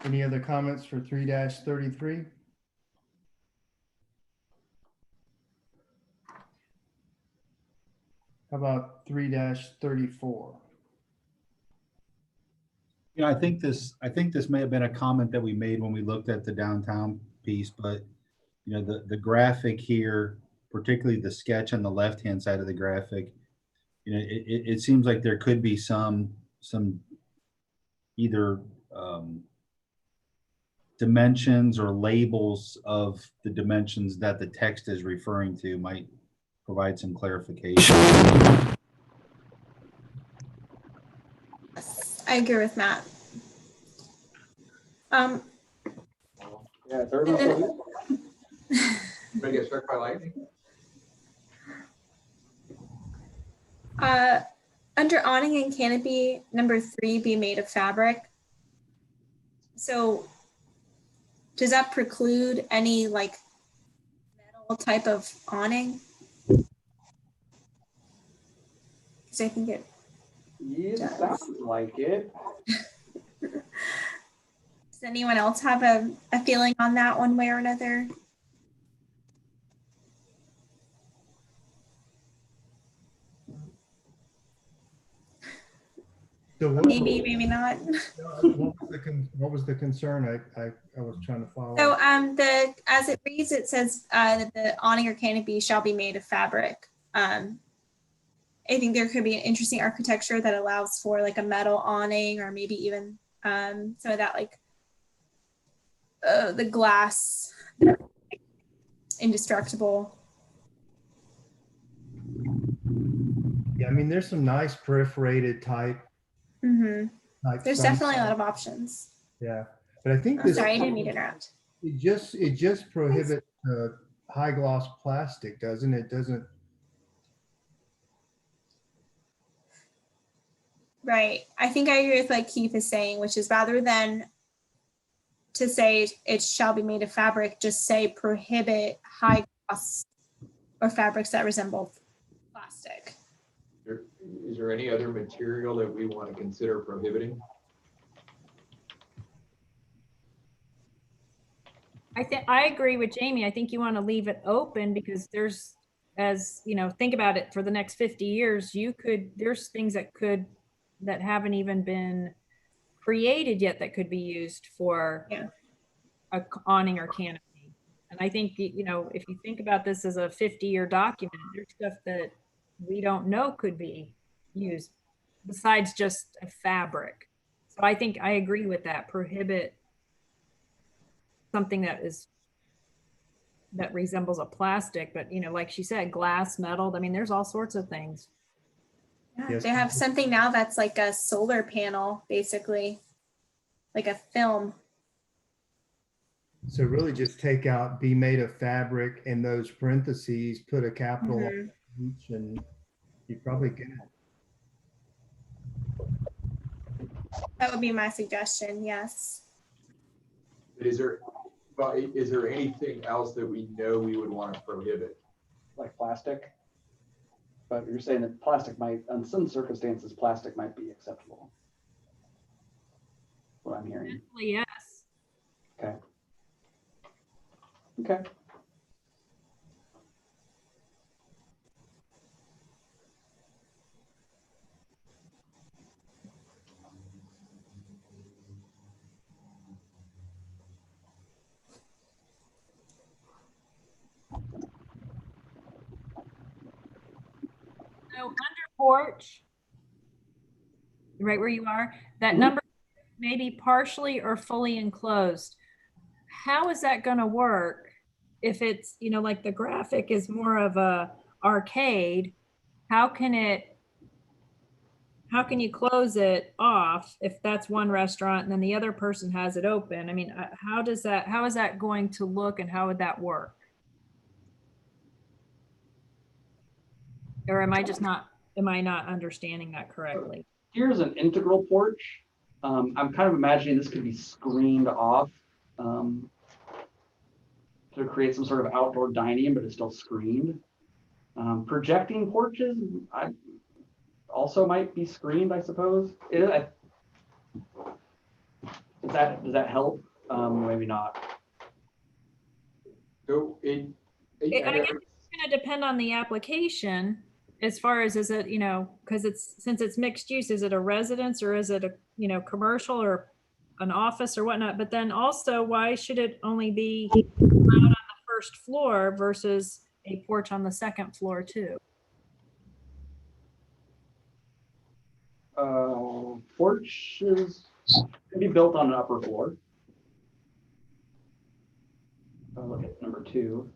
Speaker 1: Any other comments for 3-33? How about 3-34?
Speaker 6: I think this may have been a comment that we made when we looked at the downtown piece, but the graphic here, particularly the sketch on the left-hand side of the graphic, it seems like there could be some either dimensions or labels of the dimensions that the text is referring to might provide some clarification.
Speaker 7: I agree with Matt.
Speaker 2: Yeah, third. Anybody get struck by lightning?
Speaker 7: Under awning and canopy, number 3, be made of fabric. So does that preclude any like metal type of awning? 'Cause I think it,
Speaker 4: It
Speaker 7: Does.
Speaker 4: sounds like it.
Speaker 7: does anyone else have a feeling on that one way or another?
Speaker 1: So what,
Speaker 7: Maybe, maybe not.
Speaker 1: what was the concern? I was trying to follow.
Speaker 7: So as it reads, it says that the awning or canopy shall be made of fabric. I think there could be an interesting architecture that allows for like a metal awning, or maybe even some of that like the glass, indestructible.
Speaker 1: Yeah, I mean, there's some nice perforated type.
Speaker 7: Mm-hmm. There's
Speaker 1: stuff.
Speaker 7: definitely a lot of options.
Speaker 1: Yeah, but I think
Speaker 7: I'm
Speaker 1: this,
Speaker 7: sorry, I didn't mean to interrupt.
Speaker 1: it just prohibits high gloss plastic, doesn't it? Doesn't.
Speaker 7: Right. I think I agree with what Keith is saying, which is rather than to say it shall be made of fabric, just say prohibit high gloss or fabrics that resemble plastic.
Speaker 2: Is there any other material that we want to consider prohibiting?
Speaker 5: I agree with Jamie. I think you want to leave it open because there's, as you know, think about it for the next 50 years, there's things that haven't even been created yet that could be used for
Speaker 7: Yeah.
Speaker 5: a awning or canopy. And I think, you know, if you think about this as a 50-year document, there's stuff that we don't know could be used besides just a fabric. So I think I agree with that. Prohibit something that resembles a plastic, but you know, like she said, glass, metal. I mean, there's all sorts of things.
Speaker 7: Yeah,
Speaker 1: Yes.
Speaker 7: they have something now that's like a solar panel, basically, like a film.
Speaker 1: So really just take out be made of fabric in those parentheses, put a capital
Speaker 7: Mhm.
Speaker 1: each, and you probably get it.
Speaker 7: That would be my suggestion, yes.
Speaker 2: Is there anything else that we know we would want to prohibit?
Speaker 4: Like plastic. But you're saying that plastic might, in some circumstances, plastic might be acceptable. What I'm hearing.
Speaker 5: Yes.
Speaker 4: Okay. Okay.
Speaker 5: So under porch, right where you are, that
Speaker 4: Mhm.
Speaker 5: number may be partially or fully enclosed. How is that going to work if it's, you know, like the graphic is more of a arcade? How can you close it off if that's one restaurant and then the other person has it open? I mean, how is that going to look and how would that work? Or am I not understanding that correctly?
Speaker 4: Here's an integral porch. I'm kind of imagining this could be screened off to create some sort of outdoor dining, but it's still screened. Projecting porches also might be screened, I suppose. Does that help? Maybe not.
Speaker 2: So
Speaker 5: I guess it's going to depend on the application as far as is it, you know, because since it's mixed use, is it a residence or is it a, you know, commercial or an office or whatnot? But then also, why should it only be allowed on the first floor versus a porch on the second floor too?
Speaker 4: Porches can be built on an upper floor. I'll look at number 2.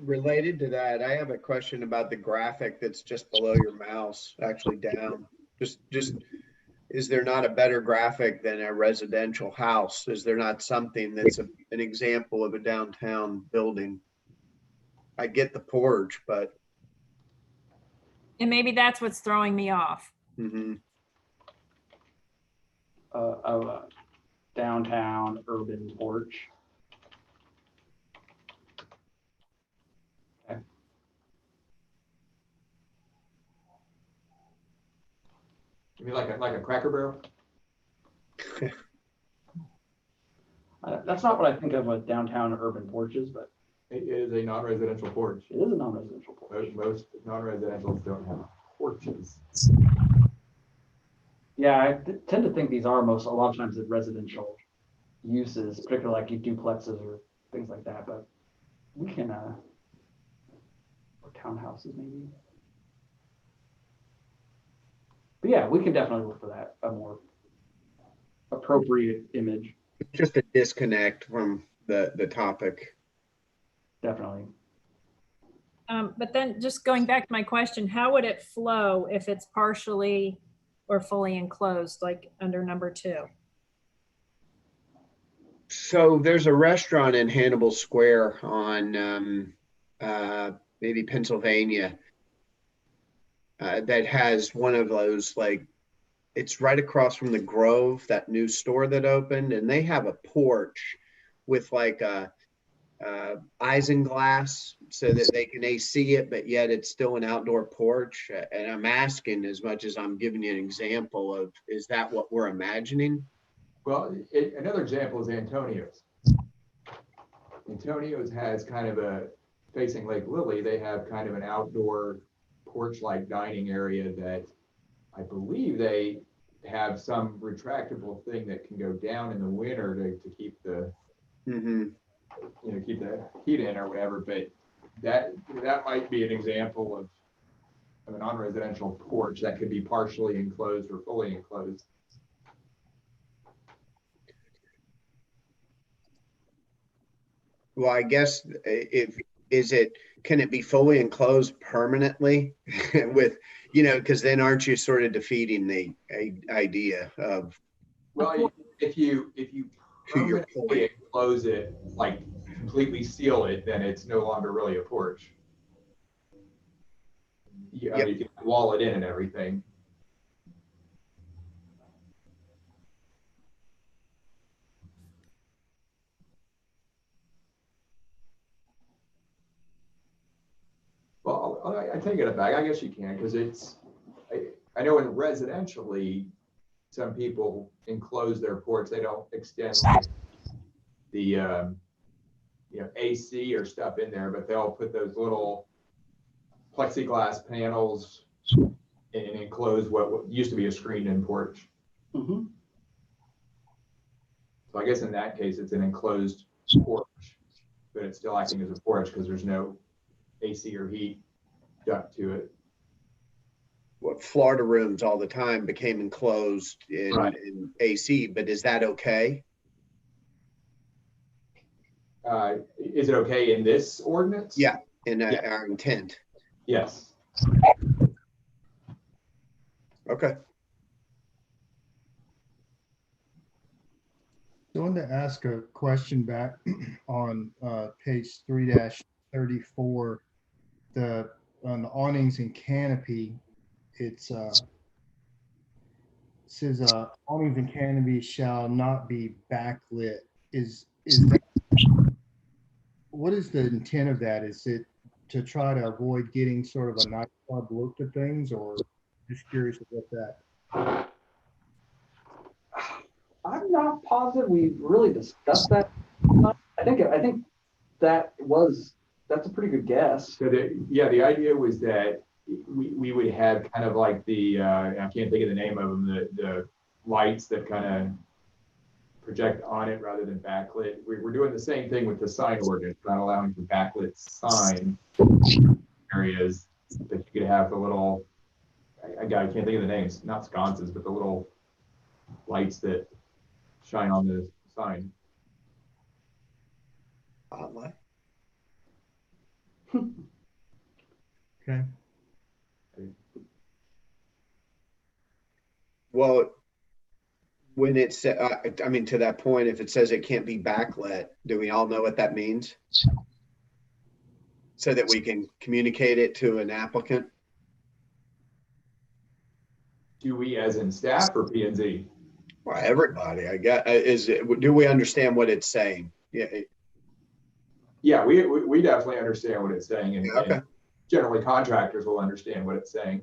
Speaker 8: Related to that, I have a question about the graphic that's just below your mouse, actually down. Just, is there not a better graphic than a residential house? Is there not something that's an example of a downtown building? I get the porch, but
Speaker 5: And maybe that's what's throwing me off.
Speaker 8: mhm.
Speaker 4: a downtown urban porch. Okay.
Speaker 2: You mean like a Cracker Barrel?
Speaker 4: That's not what I think of with downtown urban porches, but
Speaker 2: It is a non-residential porch.
Speaker 4: it is a non-residential porch.
Speaker 2: Most non-residentials don't have porches.
Speaker 4: Yeah, I tend to think these are a lot of times the residential uses, particularly like duplexes or things like that, but we can, or townhouses maybe. But yeah, we can definitely look for that, a more appropriate image,
Speaker 8: Just a disconnect from the topic.
Speaker 4: definitely.
Speaker 5: But then just going back to my question, how would it flow if it's partially or fully enclosed, like under number 2?
Speaker 8: So there's a restaurant in Hannibal Square on maybe Pennsylvania that has one of those, like, it's right across from the Grove, that new store that opened, and they have a porch with like a isinglass so that they can AC it, but yet it's still an outdoor porch. And I'm asking, as much as I'm giving you an example of, is that what we're imagining?
Speaker 2: Well, another example is Antonio's. Antonio's has kind of facing Lake Lily, they have kind of an outdoor porch-like dining area that I believe they have some retractable thing that can go down in the winter to keep the,
Speaker 8: Mm-hmm.
Speaker 2: keep the heat in or whatever. But that might be an example of a non-residential porch that could be partially enclosed or fully enclosed.
Speaker 8: Well, I guess can it be fully enclosed permanently with, because then aren't you sort of defeating the idea of,
Speaker 2: Well, if you
Speaker 8: to your
Speaker 2: permanently
Speaker 8: point,
Speaker 2: enclose it, like completely seal it, then it's no longer really a porch. You can wall it in and everything. Well, I take it back. I guess you can, because I know in residentially, some people enclose their porch. They don't extend like the AC or stuff in there, but they'll put those little plexiglass panels and enclose what used to be a screened-in porch.
Speaker 4: Mm-hmm.
Speaker 2: So I guess in that case, it's an enclosed porch, but it's still acting as a porch because there's no AC or heat duct to it.
Speaker 8: what Florida rooms all the time became enclosed
Speaker 2: Right.
Speaker 8: in AC, but is that okay?
Speaker 2: Is it okay in this ordinance?
Speaker 8: Yeah, in
Speaker 2: Yeah.
Speaker 8: our intent.
Speaker 2: Yes.
Speaker 8: Okay.
Speaker 1: I wanted to ask a question back on page 3-34, on the awnings and canopy. It says awnings and canopy shall not be backlit. Is that, what is the intent of that? Is it to try to avoid getting sort of a nightclub look to things, or just curious about that?
Speaker 4: I'm not positive we really discussed that. I think that's a pretty good guess.
Speaker 2: So the idea was that we would have kind of like I can't think of the name of them, the lights that kind of project on it rather than backlit. We're doing the same thing with the sign ordinance, not allowing for backlit sign areas, that you could have the little, I can't think of the names, not sconces, but the little lights that shine on the sign.
Speaker 1: Okay.
Speaker 8: Well, when it's, to that point, if it says it can't be backlit, do we all know what that means? So that we can communicate it to an applicant?
Speaker 2: Do we as in staff or P&Z?
Speaker 8: Well, everybody, I guess, do we understand what it's saying? Yeah,
Speaker 2: Yeah, we definitely understand what it's saying, and,
Speaker 8: okay.
Speaker 2: and generally contractors will understand what it's saying.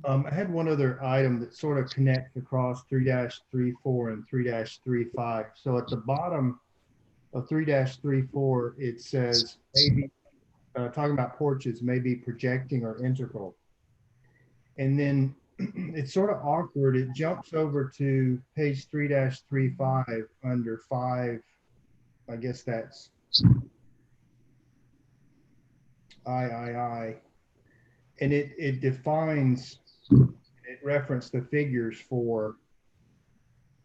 Speaker 1: I had one other item that sort of connects across 3-34 and 3-35. So at the bottom of 3-34, it says maybe talking about porches, maybe projecting or integral. And then it's sort of awkward. It jumps over to page 3-35 under 5. I guess that's I. And it defines, it referenced the figures for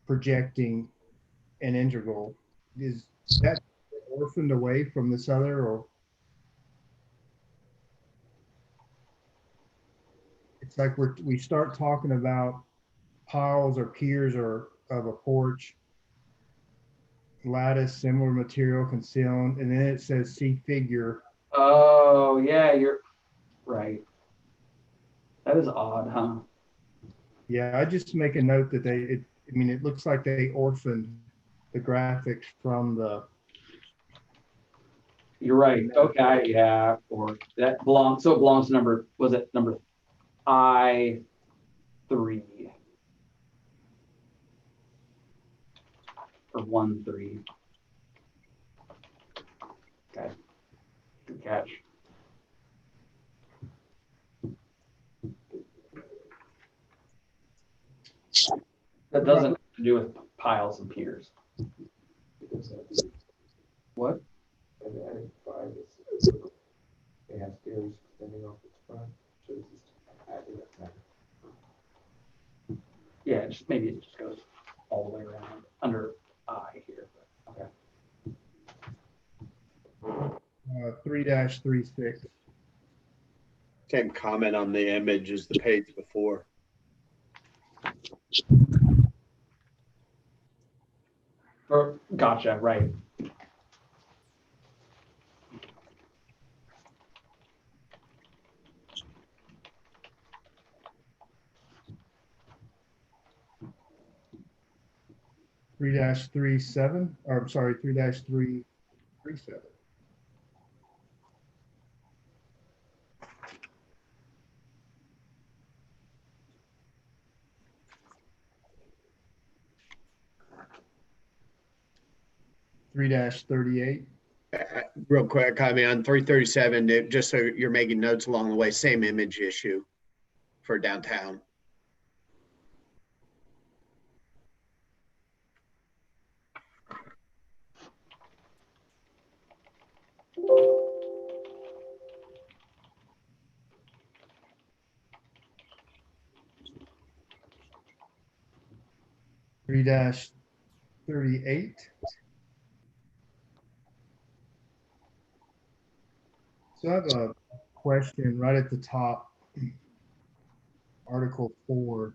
Speaker 1: projecting and integral. Is that orphaned away from this other, or it's like we start talking about piles or piers or of a porch, lattice, similar material concealed, and then it says see figure.
Speaker 4: Oh, yeah, you're right. That is odd, huh?
Speaker 1: Yeah, I just make a note that I mean, it looks like they orphaned the graphics from the.
Speaker 4: You're right. Okay, yeah, or that belongs, so it belongs to number, was it number I3? Or 1-3. Okay, good catch. That doesn't have to do with piles and piers. What?
Speaker 2: They have stairs extending off its front.
Speaker 4: Yeah, just maybe it just goes all the way around under I here. But okay.
Speaker 1: 3-36.
Speaker 8: Same comment on the image as the page before.
Speaker 4: Or, gotcha, right.
Speaker 1: Three dash 37, or I'm sorry, 3-337. 3-38.
Speaker 8: Real quick, I mean, on 337, just so you're making notes along the way, same image issue for downtown.
Speaker 1: Three dash 38. So I have a question right at the top, Article 4.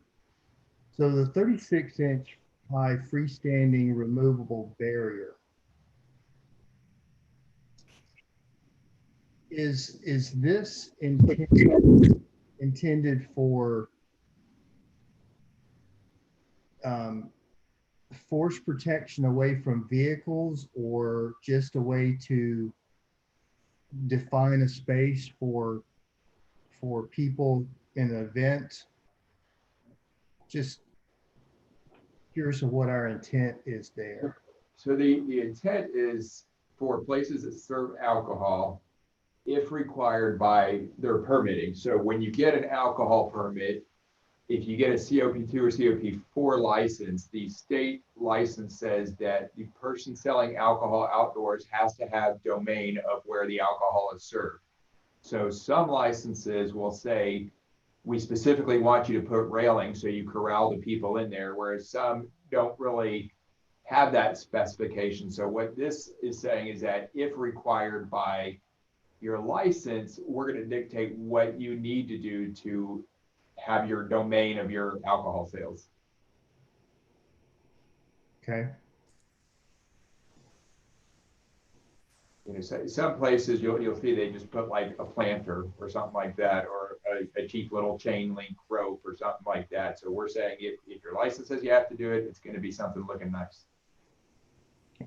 Speaker 1: So the 36-inch high freestanding removable barrier, is this intended for force protection away from vehicles, or just a way to define a space for people in an event? Just curious of what our intent is there.
Speaker 2: So the intent is for places that serve alcohol, if required by their permitting. So when you get an alcohol permit, if you get a COP2 or COP4 license, the state license says that the person selling alcohol outdoors has to have domain of where the alcohol is served. So some licenses will say, we specifically want you to put railing so you corral the people in there, whereas some don't really have that specification. So what this is saying is that if required by your license, we're going to dictate what you need to do to have your domain of your alcohol sales.
Speaker 1: Okay.
Speaker 2: You know, some places you'll see they just put like a planter or something like that, or a cheap little chain link rope or something like that. So we're saying if your license says you have to do it, it's going to be something looking nice.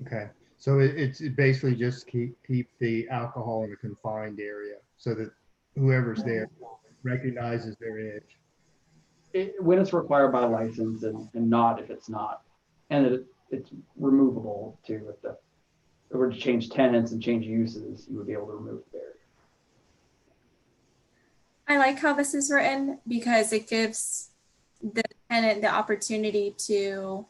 Speaker 1: Okay, so it's basically just keep the alcohol in a confined area so that whoever's there recognizes their edge.
Speaker 4: When it's required by license and not if it's not. And it's removable too. If it were to change tenants and change uses, you would be able to remove the barrier.
Speaker 7: I like how this is written because it gives the tenant the opportunity to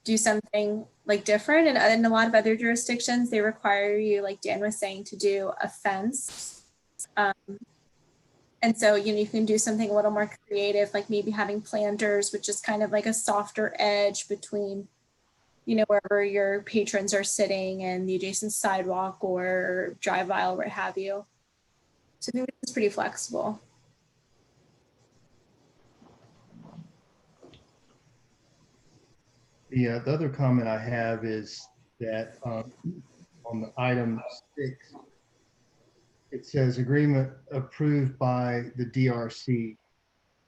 Speaker 7: do something like different. And in a lot of other jurisdictions, they require you, like Dan was saying, to do a fence. And so, you can do something a little more creative, like maybe having planters, which is kind of like a softer edge between, wherever your patrons are sitting and the adjacent sidewalk or drive aisle, what have you. So I think it's pretty flexible.
Speaker 1: The other comment I have is that on the item 6, it says agreement approved by the DRC.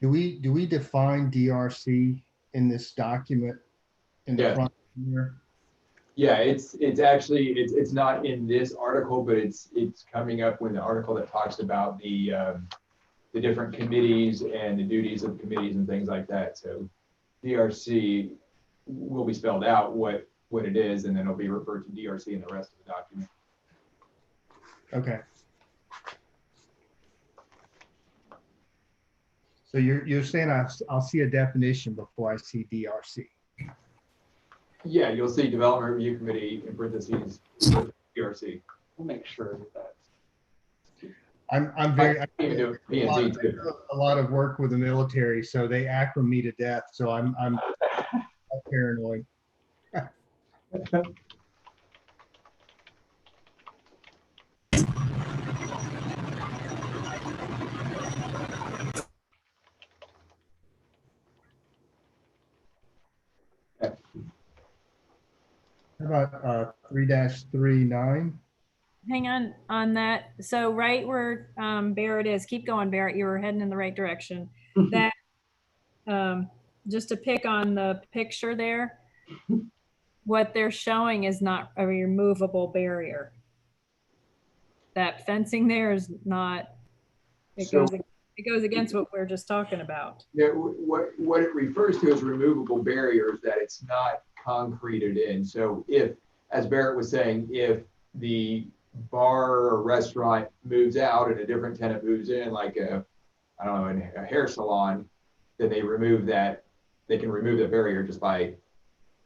Speaker 1: Do we define DRC in this document in the front here?
Speaker 2: Yeah, it's actually it's not in this article, but it's coming up with the article that talks about the different committees and the duties of committees and things like that. So DRC will be spelled out what it is, and then it'll be referred to DRC in the rest of the document.
Speaker 1: Okay. So you're saying I'll see a definition before I see DRC.
Speaker 2: Yeah, you'll see Development Review Committee in parentheses DRC.
Speaker 4: We'll make sure that
Speaker 1: I'm very I
Speaker 2: even do P&Z too.
Speaker 1: a lot of work with the military, so they acronym me to death. So I'm paranoid. How about 3-39?
Speaker 5: Hang on that. So right where Barrett is, keep going, Barrett. You were heading in the right direction. That just to pick on the picture there, what they're showing is not a removable barrier. That fencing there is not. It goes against what we're just talking about.
Speaker 2: Yeah, what it refers to as removable barriers, that it's not concreted in. So if, as Barrett was saying, if the bar or restaurant moves out and a different tenant moves in, like a hair salon, then they remove that. They can remove the barrier just by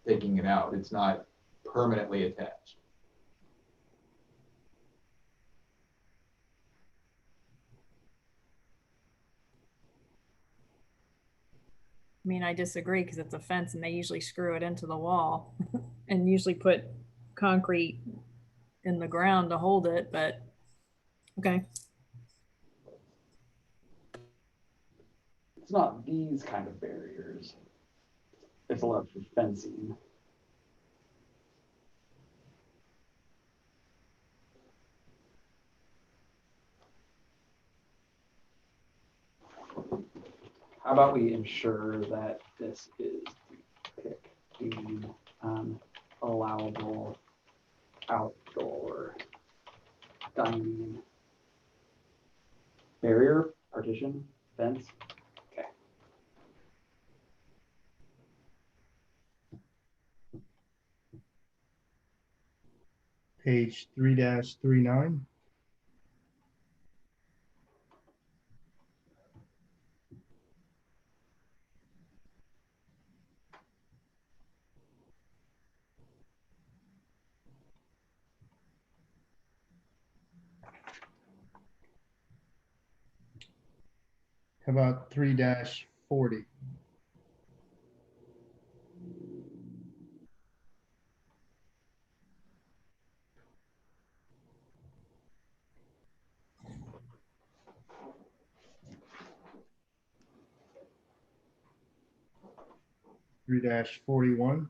Speaker 2: taking it out. It's not permanently attached.
Speaker 5: I mean, I disagree because it's a fence and they usually screw it into the wall and usually put concrete in the ground to hold it, but okay.
Speaker 4: it's not these kind of barriers. It's allowed for fencing. How about we ensure that this is the allowable outdoor dining barrier, partition, fence? Okay.
Speaker 1: Page 3-39. How about 3-40? Three dash 41.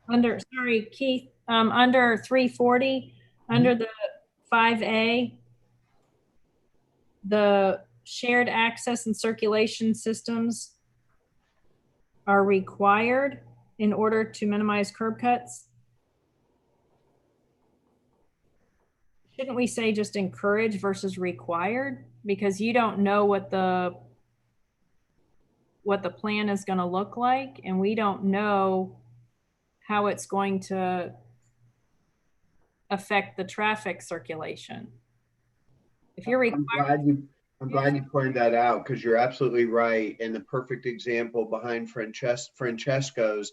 Speaker 5: Under, sorry, Keith, under 340, under the 5A, the shared access and circulation systems are required in order to minimize curb cuts. Shouldn't we say just encourage versus required? Because you don't know what the plan is going to look like, and we don't know how it's going to affect the traffic circulation. If you're required,
Speaker 8: I'm glad you pointed that out, because you're absolutely right. And the perfect example behind Francesco's,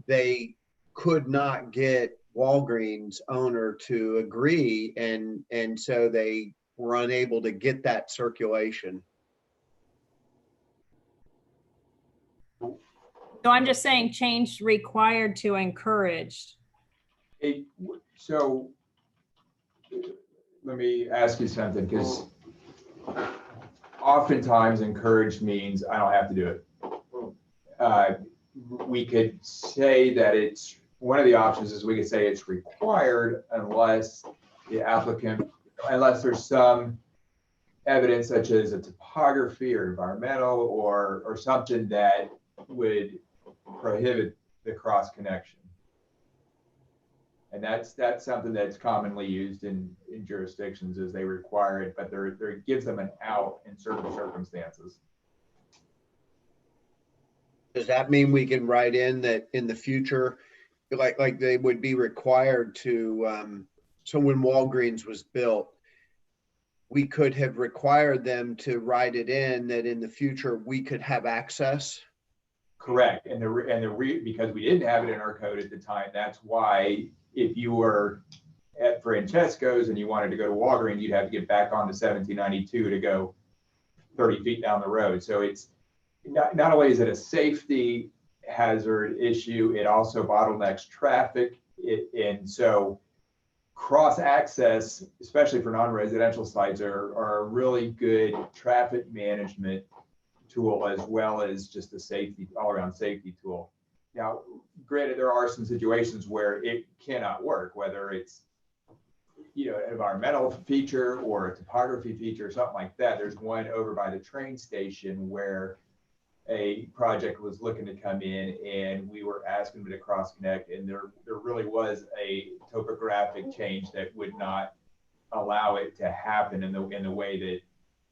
Speaker 8: they could not get Walgreens owner to agree, and so they were unable to get that circulation.
Speaker 5: so I'm just saying change required to encouraged.
Speaker 2: So let me ask you something, because oftentimes encouraged means I don't have to do it. We could say that it's, one of the options is we could say it's required unless the applicant, unless there's some evidence such as a topography or environmental or something that would prohibit the cross connection. And that's something that's commonly used in jurisdictions, is they require it, but there gives them an out in certain circumstances.
Speaker 8: Does that mean we can write in that in the future, like they would be required to, so when Walgreens was built, we could have required them to write it in that in the future we could have access?
Speaker 2: Correct. And because we didn't have it in our code at the time, that's why if you were at Francesco's and you wanted to go to Walgreens, you'd have to get back onto 1792 to go 30 feet down the road. So it's not only is it a safety hazard issue, it also bottlenecks traffic. And so cross access, especially for non-residential sites, are a really good traffic management tool, as well as just a safety, all-around safety tool. Now, granted, there are some situations where it cannot work, whether it's, you know, an environmental feature or a topography feature or something like that. There's one over by the train station where a project was looking to come in, and we were asking them to cross connect, and there really was a topographic change that would not allow it to happen in the way that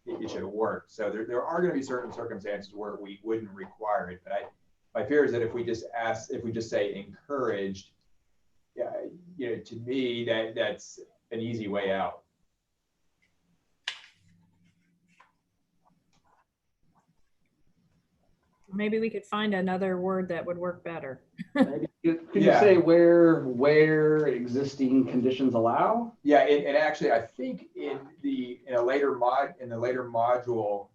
Speaker 2: it should have worked. So there are going to be certain circumstances where we wouldn't require it, but my fear is that if we just say encouraged, you know, to me that's an easy way out.
Speaker 5: Maybe we could find another word that would work better.
Speaker 4: Maybe could you say where existing conditions allow?
Speaker 2: Yeah, and actually, I think in the later module,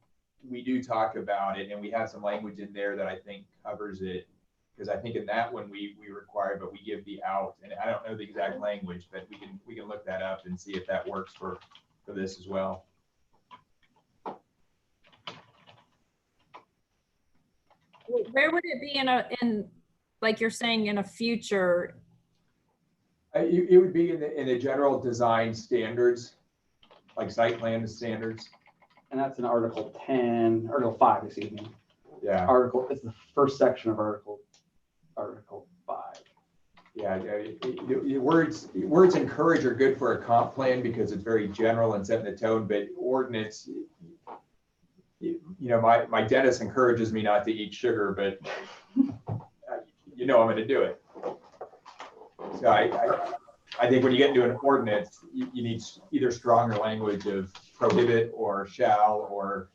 Speaker 2: we do talk about it, and we have some language in there that I think covers it, because I think in that one we require, but we give the out, and I don't know the exact language, but we can look that up and see if that works for this as well.
Speaker 5: Where would it be in like you're saying, in a future?
Speaker 2: It would be in the general design standards, like site plan standards.
Speaker 4: And that's in Article 5, excuse me.
Speaker 2: Yeah.
Speaker 4: It's the first section of Article 5.
Speaker 2: Yeah, the words encourage are good for a comp plan because it's very general and setting the tone, but ordinance, you know, my dentist encourages me not to eat sugar, but you know I'm going to do it. So I think when you get into an ordinance, you need either stronger language of prohibit or shall or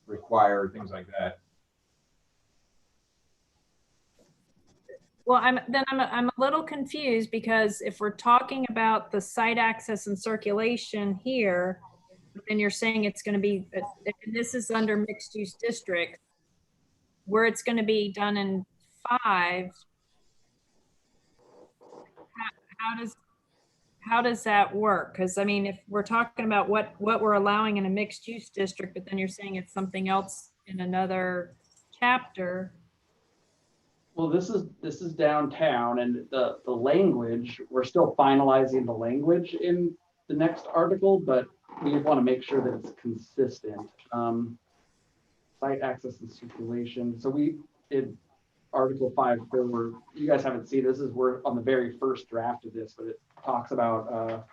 Speaker 2: require, things like that.
Speaker 5: Well, I'm a little confused, because if we're talking about the site access and circulation here, then you're saying it's going to be, and this is under mixed use district, where it's going to be done in 5. How does that work? Because I mean, if we're talking about what we're allowing in a mixed use district, but then you're saying it's something else in another chapter.
Speaker 4: Well, this is downtown, and the language, we're still finalizing the language in the next article, but we want to make sure that it's consistent. Site access and circulation. So we did Article 5 for, you guys haven't seen this, we're on the very first draft of this, but it talks about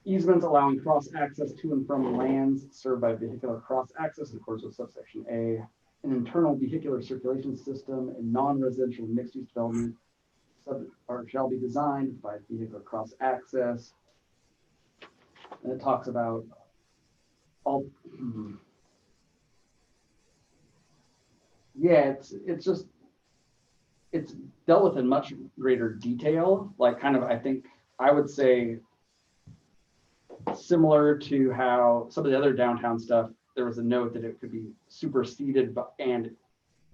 Speaker 4: easements allowing cross access to and from lands served by vehicular cross access in accordance with subsection A, an internal vehicular circulation system and non-residential mixed-use development shall be designed by vehicular cross access. And it talks about all. Yeah, it's dealt with in much greater detail, like kind of, I think I would say similar to how some of the other downtown stuff, there was a note that it could be superseded and,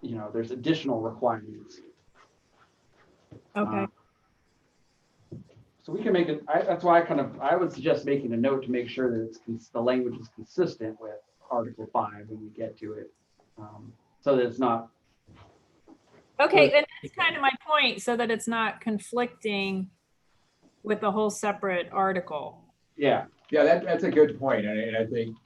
Speaker 4: you know, there's additional requirements.
Speaker 5: Okay.
Speaker 4: So we can make it, that's why I would suggest making a note to make sure that the language is consistent with Article 5 when we get to it. So that it's not.
Speaker 5: Okay, and that's kind of my point, so that it's not conflicting with the whole separate article.
Speaker 2: Yeah, that's a good point. And I think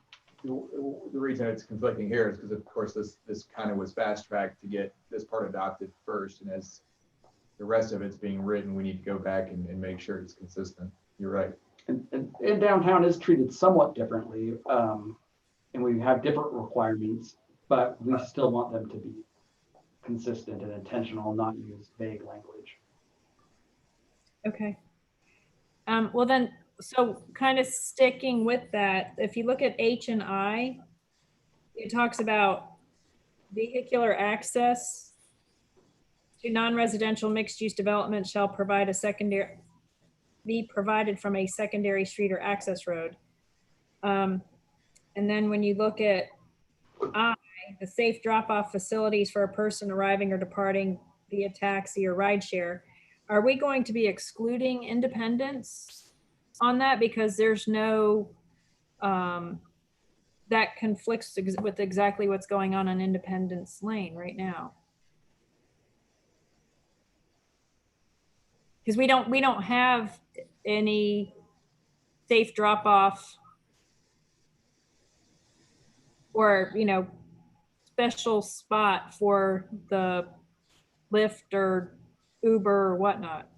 Speaker 2: the reason it's conflicting here is because, of course, this kind of was fast tracked to get this part adopted first. And as the rest of it's being written, we need to go back and make sure it's consistent. You're right.
Speaker 4: And downtown is treated somewhat differently. And we have different requirements, but we still want them to be consistent and intentional, not use vague language.
Speaker 5: Okay. Well then, so kind of sticking with that, if you look at H and I, it talks about vehicular access to non-residential mixed-use development shall be provided from a secondary street or access road. And then when you look at I, the safe drop-off facilities for a person arriving or departing via taxi or rideshare, are we going to be excluding independence on that? Because there's no, that conflicts with exactly what's going on Independence Lane right now. Because we don't have any safe drop-off or, you know, special spot for the Lyft or Uber or whatnot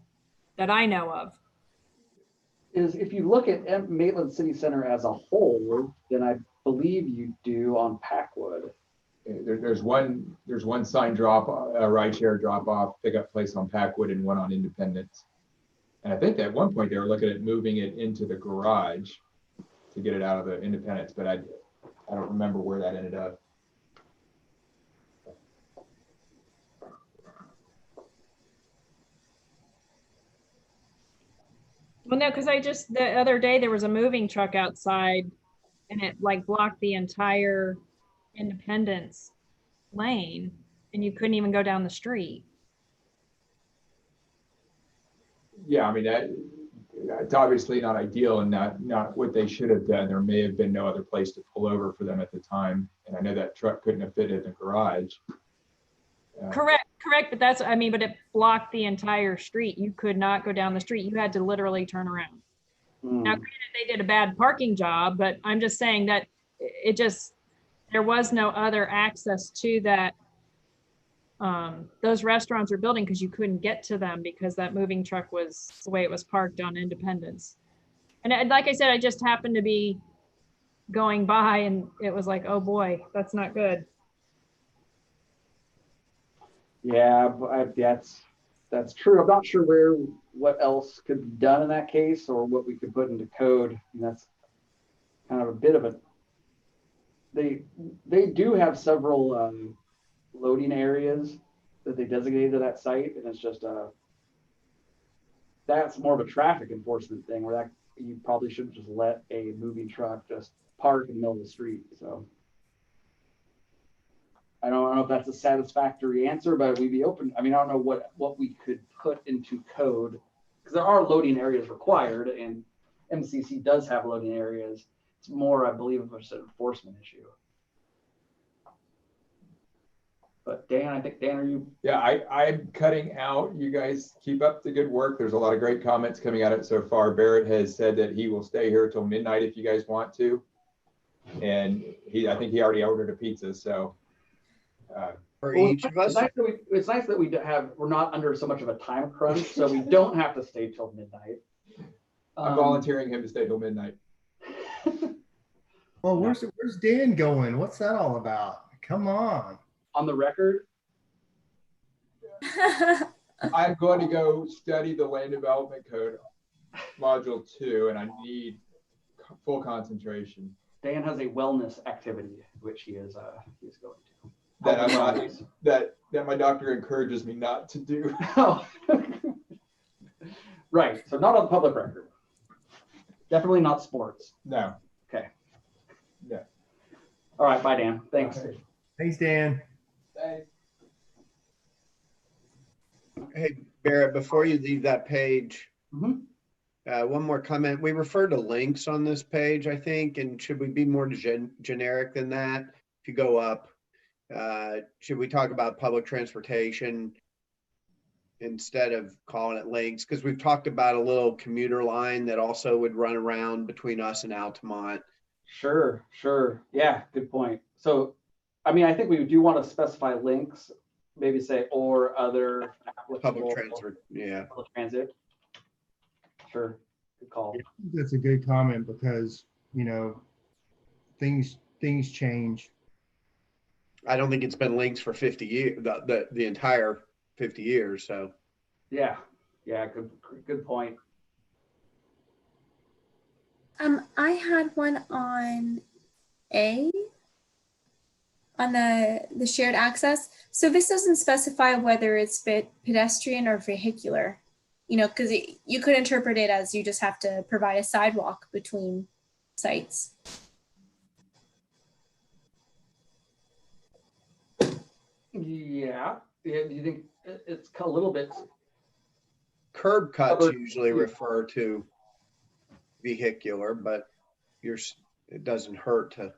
Speaker 5: that I know of.
Speaker 4: Is if you look at Maitland City Center as a whole, then I believe you do on Packwood.
Speaker 2: There's one sign drop, a rideshare drop off pickup place on Packwood and one on Independence. And I think at one point they were looking at moving it into the garage to get it out of the Independence, but I don't remember where that ended up.
Speaker 5: Well, no, because the other day there was a moving truck outside and it like blocked the entire Independence Lane and you couldn't even go down the street.
Speaker 2: Yeah, I mean, it's obviously not ideal and not what they should have done. There may have been no other place to pull over for them at the time. And I know that truck couldn't have fit in the garage.
Speaker 5: Correct. But but it blocked the entire street. You could not go down the street. You had to literally turn around. Now, granted, they did a bad parking job, but I'm just saying that there was no other access to that. Those restaurants are building because you couldn't get to them because that moving truck was the way it was parked on Independence. And like I said, I just happened to be going by and it was like, oh boy, that's not good.
Speaker 4: Yeah, but that's true. I'm not sure what else could be done in that case or what we could put into code. And that's kind of a bit of a. They do have several loading areas that they designated to that site, and it's just that's more of a traffic enforcement thing where that you probably shouldn't just let a moving truck just park in the middle of the street. So. I don't know if that's a satisfactory answer, but we'd be open. I mean, I don't know what we could put into code because there are loading areas required and MCC does have loading areas. It's more, I believe, of an enforcement issue. But Dan, I think, Dan, are you?
Speaker 2: Yeah, I'm cutting out. You guys keep up the good work. There's a lot of great comments coming at it so far. Barrett has said that he will stay here till midnight if you guys want to. And I think he already ordered a pizza, so.
Speaker 8: For
Speaker 4: Well,
Speaker 8: each of us?
Speaker 4: It's nice that we're not under so much of a time crunch, so we don't have to stay till midnight.
Speaker 2: I'm volunteering him to stay till midnight.
Speaker 1: Well, where's Dan going? What's that all about? Come on.
Speaker 4: On the record,
Speaker 2: I'm going to go study the land development code, module 2, and I need full concentration.
Speaker 4: Dan has a wellness activity, which he is going to.
Speaker 2: That I'm not, that my doctor encourages me not to do.
Speaker 4: Oh. Right, so not on public record. Definitely not sports.
Speaker 2: No.
Speaker 4: Okay.
Speaker 2: No.
Speaker 4: All right, bye, Dan. Thanks.
Speaker 1: Thanks, Dan.
Speaker 2: Thanks.
Speaker 8: Hey, Barrett, before you leave that page,
Speaker 4: Mhm.
Speaker 8: One more comment. We refer to links on this page, I think, and should we be more generic than that? If you go up, should we talk about public transportation instead of calling it links? Because we've talked about a little commuter line that also would run around between us and Altamont.
Speaker 4: Sure. Yeah, good point. So, I mean, I think we do want to specify links, maybe say, or other
Speaker 8: Public transport, yeah.
Speaker 4: public transit. Sure, good call.
Speaker 1: That's a good comment because, things change.
Speaker 8: I don't think it's been links for 50 years, the entire 50 years, so.
Speaker 4: Yeah, good point.
Speaker 7: I had one on the shared access. So this doesn't specify whether it's pedestrian or vehicular, because you could interpret it as you just have to provide a sidewalk between sites.
Speaker 4: Yeah, do you think it's a little bit?
Speaker 8: Curb cuts usually refer to vehicular, but it doesn't hurt to.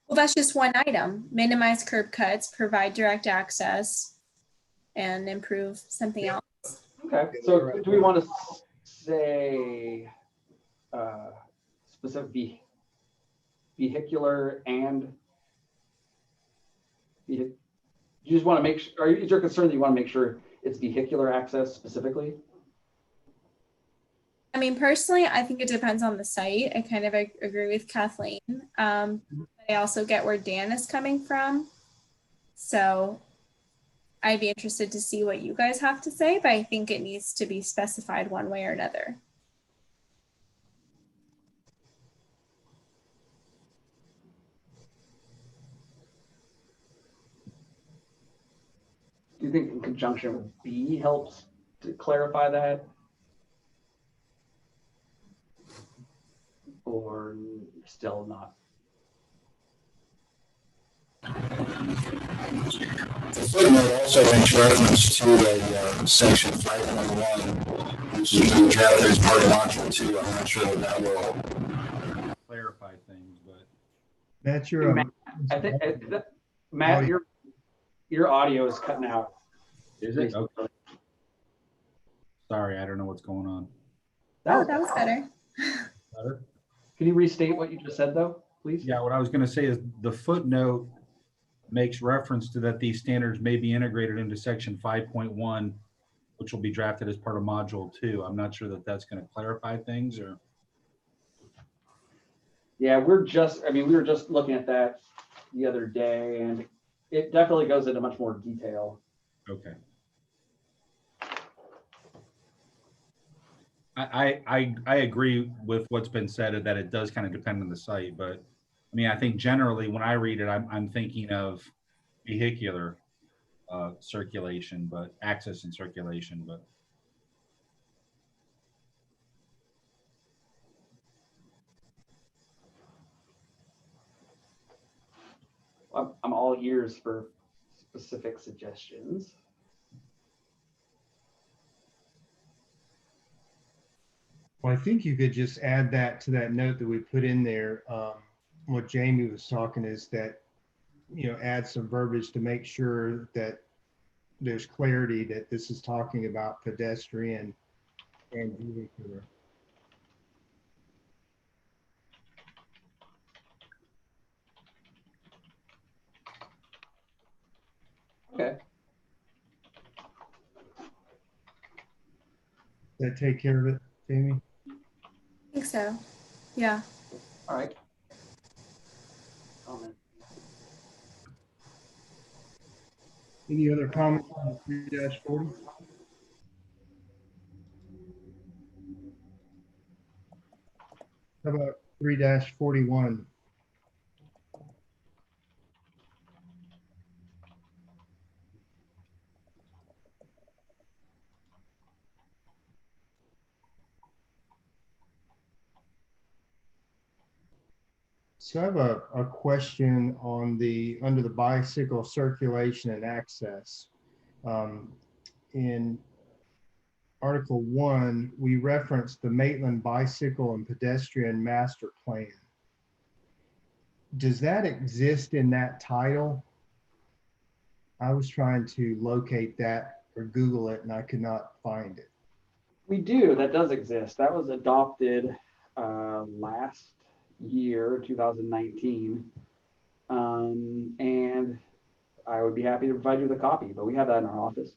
Speaker 7: Well, that's just one item. Minimize curb cuts, provide direct access, and improve something else.
Speaker 4: Okay, so do we want to say specific vehicular and you just want to make sure, is your concern that you want to make sure it's vehicular access specifically?
Speaker 7: I mean, personally, I think it depends on the site. I kind of agree with Kathleen. I also get where Dan is coming from. So I'd be interested to see what you guys have to say, but I think it needs to be specified one way or another.
Speaker 4: Do you think in conjunction with B helps to clarify that? Or still not?
Speaker 9: The footnote also makes reference to a section 5.1, which is being drafted as part of module 2. I'm not sure that will
Speaker 6: Clarify things, but.
Speaker 1: That's your.
Speaker 4: I think Matt, your audio is cutting out.
Speaker 6: Is it? Okay. Sorry, I don't know what's going on.
Speaker 7: That was better.
Speaker 6: Better?
Speaker 4: Can you restate what you just said though, please?
Speaker 6: Yeah, what I was going to say is the footnote makes reference to that these standards may be integrated into section 5.1, which will be drafted as part of module 2. I'm not sure that that's going to clarify things or.
Speaker 4: Yeah, we were just looking at that the other day and it definitely goes into much more detail.
Speaker 6: Okay. I agree with what's been said that it does kind of depend on the site, but I mean, I think generally when I read it, I'm thinking of vehicular circulation, but access and circulation, but.
Speaker 4: I'm all ears for specific suggestions.
Speaker 1: Well, I think you could just add that to that note that we put in there. What Jamie was talking is that add some verbiage to make sure that there's clarity that this is talking about pedestrian and vehicular.
Speaker 4: Okay.
Speaker 1: Does that take care of it, Jamie?
Speaker 7: I think so. Yeah.
Speaker 4: All right. Comment.
Speaker 1: Any other comments on 3-40? How about 3-41? So I have a question on under the bicycle circulation and access. In Article 1, we referenced the Maitland Bicycle and Pedestrian Master Plan. Does that exist in that title? I was trying to locate that or Google it and I could not find it.
Speaker 4: We do. That does exist. That was adopted last year, 2019. And I would be happy to provide you with a copy, but we have that in our office.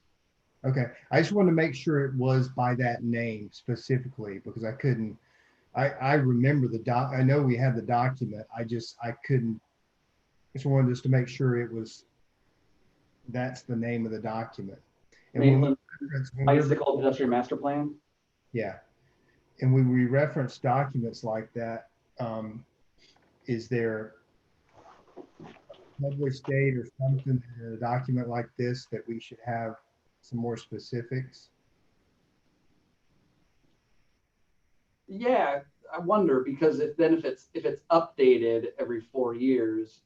Speaker 1: Okay. I just wanted to make sure it was by that name specifically because I couldn't, I remember I know we had the document. I couldn't, just wanted us to make sure it was, that's the name of the document. And
Speaker 4: Maitland Bicycle Pedestrian Master Plan.
Speaker 1: Yeah. And when we reference documents like that, is there a published date or something in a document like this that we should have some more specifics?
Speaker 4: Yeah, I wonder because if it's updated every 4 years,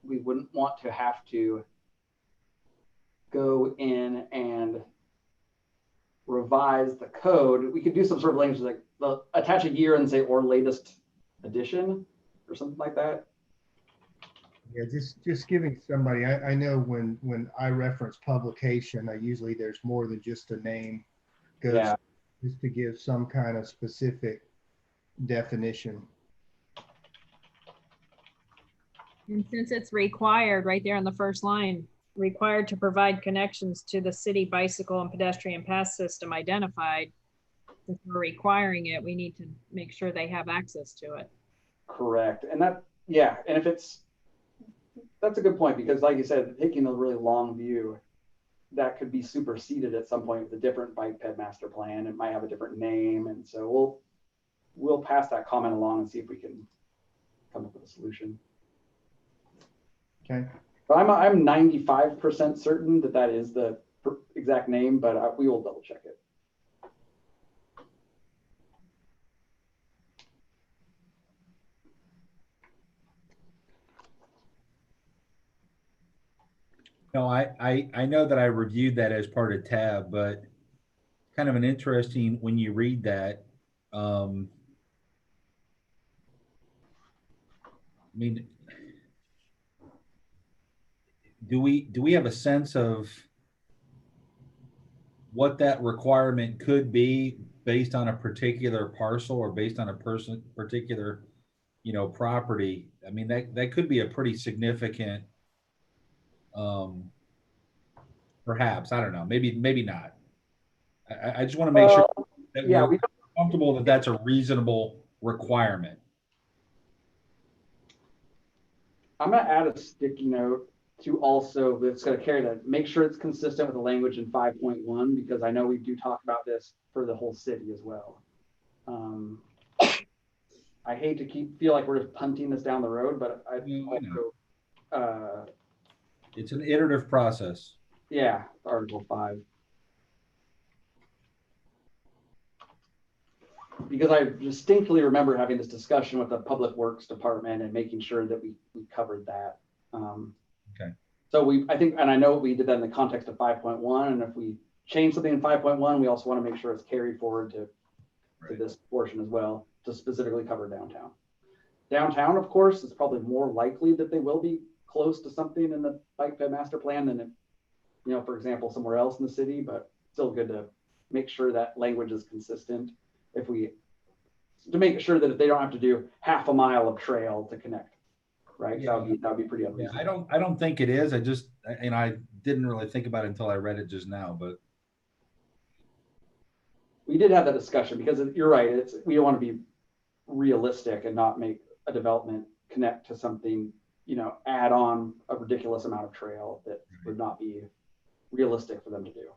Speaker 4: we wouldn't want to have to go in and revise the code. We could do some sort of language like attach a year and say or latest edition or something like that.
Speaker 1: Yeah, just giving somebody, I know when I reference publication, there's more than just a name.
Speaker 4: Yeah.
Speaker 1: Just to give some kind of specific definition.
Speaker 5: And since it's required right there on the first line, required to provide connections to the city bicycle and pedestrian pass system identified, since we're requiring it, we need to make sure they have access to it.
Speaker 4: Correct. And that, yeah. And if that's a good point because like you said, taking a really long view, that could be superseded at some point with a different bike ped master plan. It might have a different name. And so we'll pass that comment along and see if we can come up with a solution.
Speaker 1: Okay.
Speaker 4: But I'm 95% certain that is the exact name, but we will double check it.
Speaker 6: No, I know that I reviewed that as part of tab, but kind of an interesting when you read that. I mean, do we have a sense of what that requirement could be based on a particular parcel or based on a particular, property? I mean, that could be a pretty significant. Perhaps, I don't know, maybe not. I just want to make sure that we're comfortable that that's a reasonable requirement.
Speaker 4: I'm going to add a sticky note to also that's going to carry that. Make sure it's consistent with the language in 5.1 because I know we do talk about this for the whole city as well. I hate to feel like we're just punting this down the road, but
Speaker 6: It's an iterative process.
Speaker 4: Yeah, Article 5. Because I distinctly remember having this discussion with the Public Works Department and making sure that we covered that.
Speaker 6: Okay.
Speaker 4: So I think, and I know we did that in the context of 5.1, and if we change something in 5.1, we also want to make sure it's carried forward to this portion as well, to specifically cover downtown. Downtown, of course, it's probably more likely that they will be close to something in the bike ped master plan than, for example, somewhere else in the city, but still good to make sure that language is consistent. To make sure that if they don't have to do half a mile of trail to connect, right?
Speaker 6: Yeah.
Speaker 4: That would be pretty
Speaker 6: Yeah,
Speaker 4: unreasonable.
Speaker 6: I don't think it is. I didn't really think about it until I read it just now, but
Speaker 4: We did have that discussion because you're right. We don't want to be realistic and not make a development connect to something, add on a ridiculous amount of trail that would not be realistic for them to do.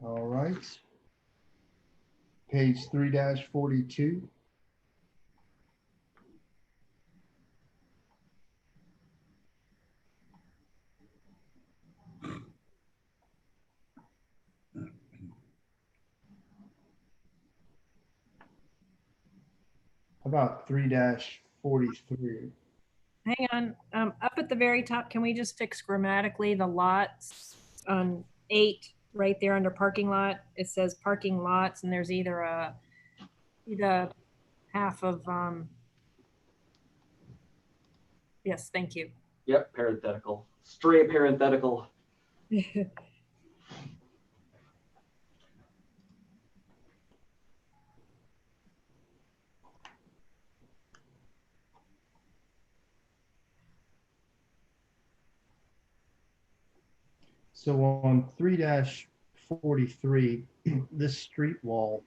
Speaker 1: All right. Page 3-42. How about 3-43?
Speaker 5: Hang on, up at the very top, can we just fix grammatically the lots on 8, right there under parking lot? It says parking lots and there's either half of, yes, thank you.
Speaker 4: Yep, parenthetical, stray parenthetical.
Speaker 1: So on 3-43, this street wall,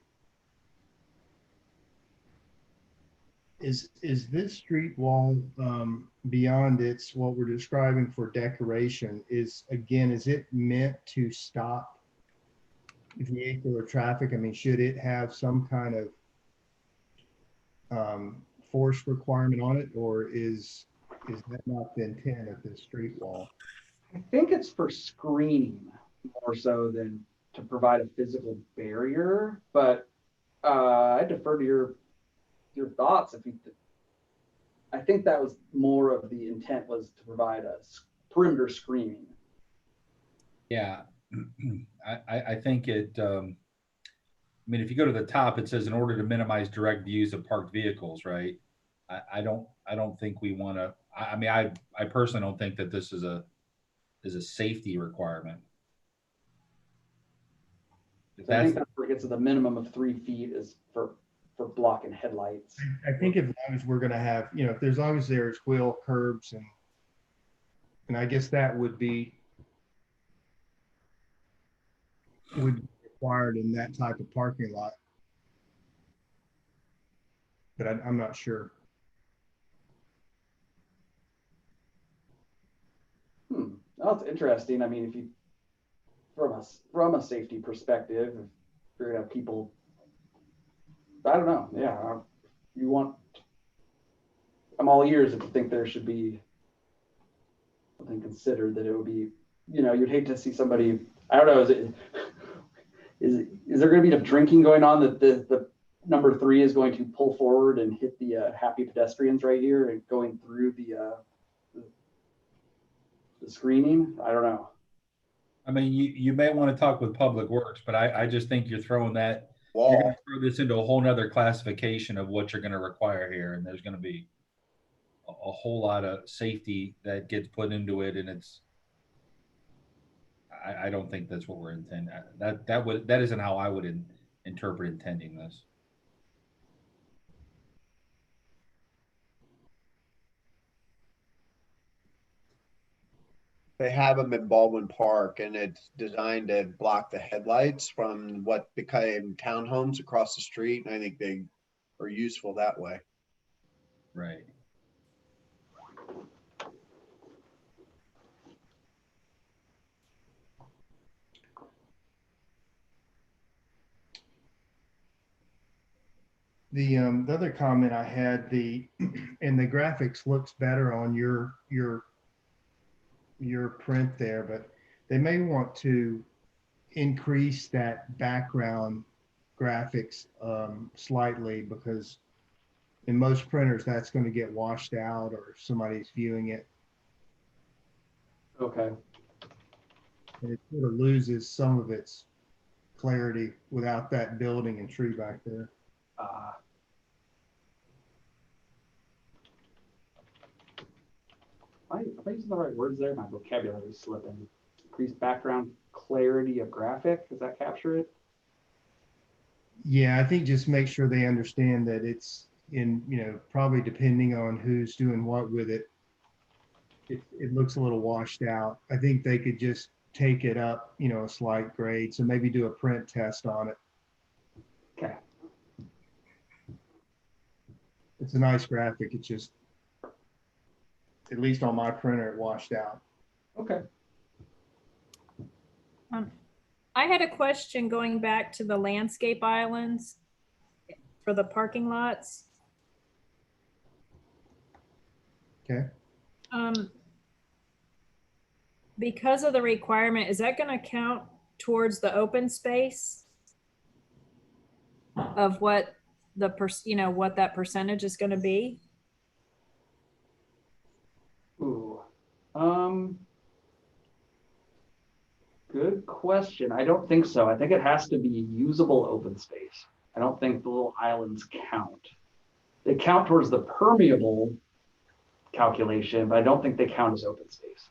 Speaker 1: is this street wall beyond what we're describing for decoration is it meant to stop vehicular traffic? I mean, should it have some kind of force requirement on it, or is that not the intent of this street wall?
Speaker 4: I think it's for screening more so than to provide a physical barrier, but I defer to your thoughts. I think that was more of the intent, was to provide a perimeter screening.
Speaker 6: yeah, I think it, I mean, if you go to the top, it says in order to minimize direct views of parked vehicles, right? I don't think we want to, I personally don't think that this is a safety requirement.
Speaker 4: So I think that's where it gets to the minimum of 3 feet is for blocking headlights.
Speaker 1: I think as long as we're going to have, as long as there's wheel curbs and I guess that would be required in that type of parking lot. But I'm not sure.
Speaker 4: That's interesting. I mean, if you, from a safety perspective, if you're gonna have people, I don't know. Yeah, I'm all ears if you think there should be something considered, that it would be, you'd hate to see somebody, I don't know, is there going to be enough drinking going on that the number 3 is going to pull forward and hit the happy pedestrians right here and going through the screening? I don't know.
Speaker 6: I mean, you may want to talk with Public Works, but I just think you're throwing that, you're going to throw this into a whole nother classification of what you're going to require here. And there's going to be a whole lot of safety that gets put into it. And I don't think that's what we're intending. That isn't how I would interpret intending this.
Speaker 8: They have them in Baldwin Park and it's designed to block the headlights from what became townhomes across the street. And I think they are useful that way.
Speaker 6: Right.
Speaker 1: The other comment I had, and the graphics looks better on your print there, but they may want to increase that background graphics slightly, because in most printers that's going to get washed out or somebody's viewing it.
Speaker 4: Okay.
Speaker 1: And it sort of loses some of its clarity without that building and tree back there.
Speaker 4: Am I using the right words there? My vocabulary is slipping. Increase background clarity of graphic. Does that capture it?
Speaker 1: Yeah, I think just make sure they understand that it's in, probably depending on who's doing what with it, it looks a little washed out. I think they could just take it up, a slight grade. So maybe do a print test on it.
Speaker 4: Okay.
Speaker 1: It's a nice graphic. It's just, at least on my printer, it washed out.
Speaker 4: Okay.
Speaker 5: I had a question going back to the landscape islands for the parking lots.
Speaker 1: Okay.
Speaker 5: Because of the requirement, is that going to count towards the open space of what the what that percentage is going to be?
Speaker 4: Ooh. Good question. I don't think so. I think it has to be usable open space. I don't think the little islands count. They count towards the permeable calculation, but I don't think they count as open space.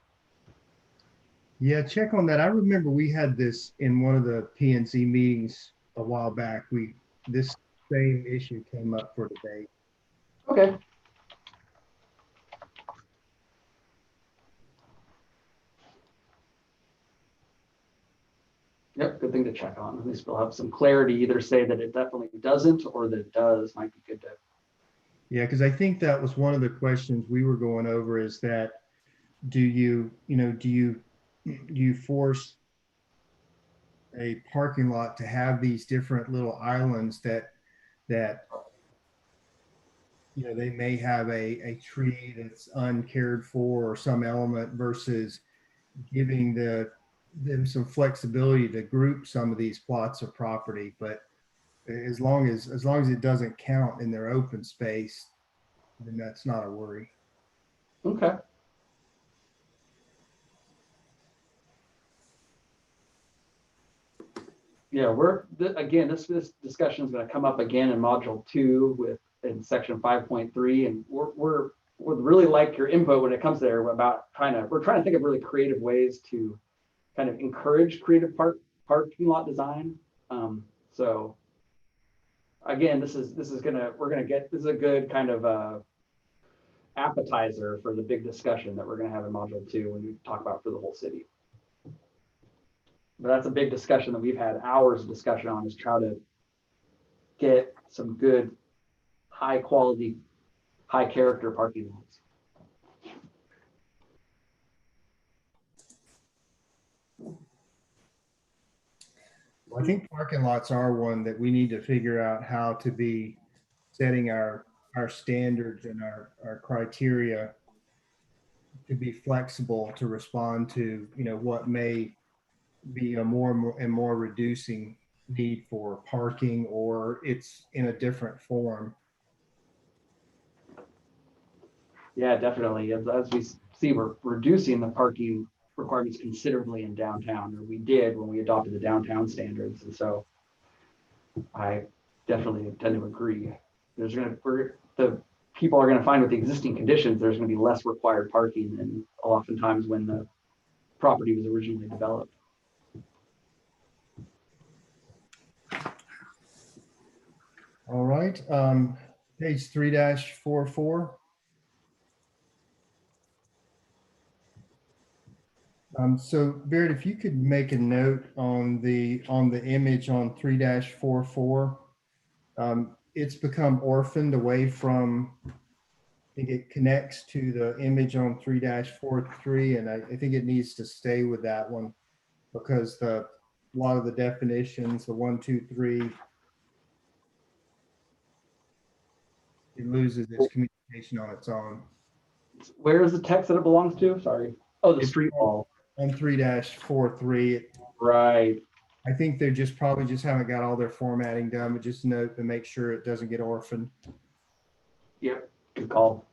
Speaker 1: Yeah, check on that. I remember we had this in one of the PNC meetings a while back. This same issue came up for debate.
Speaker 4: Okay. Yep, good thing to check on. At least we'll have some clarity, either say that it definitely doesn't or that it does. Might be good to.
Speaker 1: Yeah, because I think that was one of the questions we were going over, is that do you force a parking lot to have these different little islands that they may have a tree that's uncared for or some element, versus giving them some flexibility to group some of these plots of property. But as long as it doesn't count in their open space, then that's not a worry.
Speaker 4: Okay. Yeah, again, this discussion is going to come up again in module 2 in section 5.3, and we're would really like your input when it comes there about we're trying to think of really creative ways to kind of encourage creative parking lot design. So again, this is a good kind of appetizer for the big discussion that we're going to have in module 2 when we talk about for the whole city. But that's a big discussion that we've had hours of discussion on, is try to get some good, high quality, high character parking lots.
Speaker 1: Well, I think parking lots are one that we need to figure out how to be setting our standards and our criteria to be flexible to respond to, what may be a more and more reducing need for parking, or it's in a different form.
Speaker 4: Yeah, definitely. As we see, we're reducing the parking requirements considerably in downtown, or we did when we adopted the downtown standards. And so I definitely tend to agree. The people are going to find with the existing conditions, there's going to be less required parking than oftentimes when the property was originally developed.
Speaker 1: All right, page 3-44. So Barrett, if you could make a note on the image on 3-44, it's become orphaned away from, I think it connects to the image on 3-43, and I think it needs to stay with that one, because a lot of the definitions, the 1, 2, 3, it loses its communication on its own.
Speaker 4: Where is the text that it belongs to? Sorry. Oh, the street wall.
Speaker 1: On 3-43.
Speaker 4: Right.
Speaker 1: I think they probably just haven't got all their formatting done, but just note to make sure it doesn't get orphaned.
Speaker 4: Yep, good call.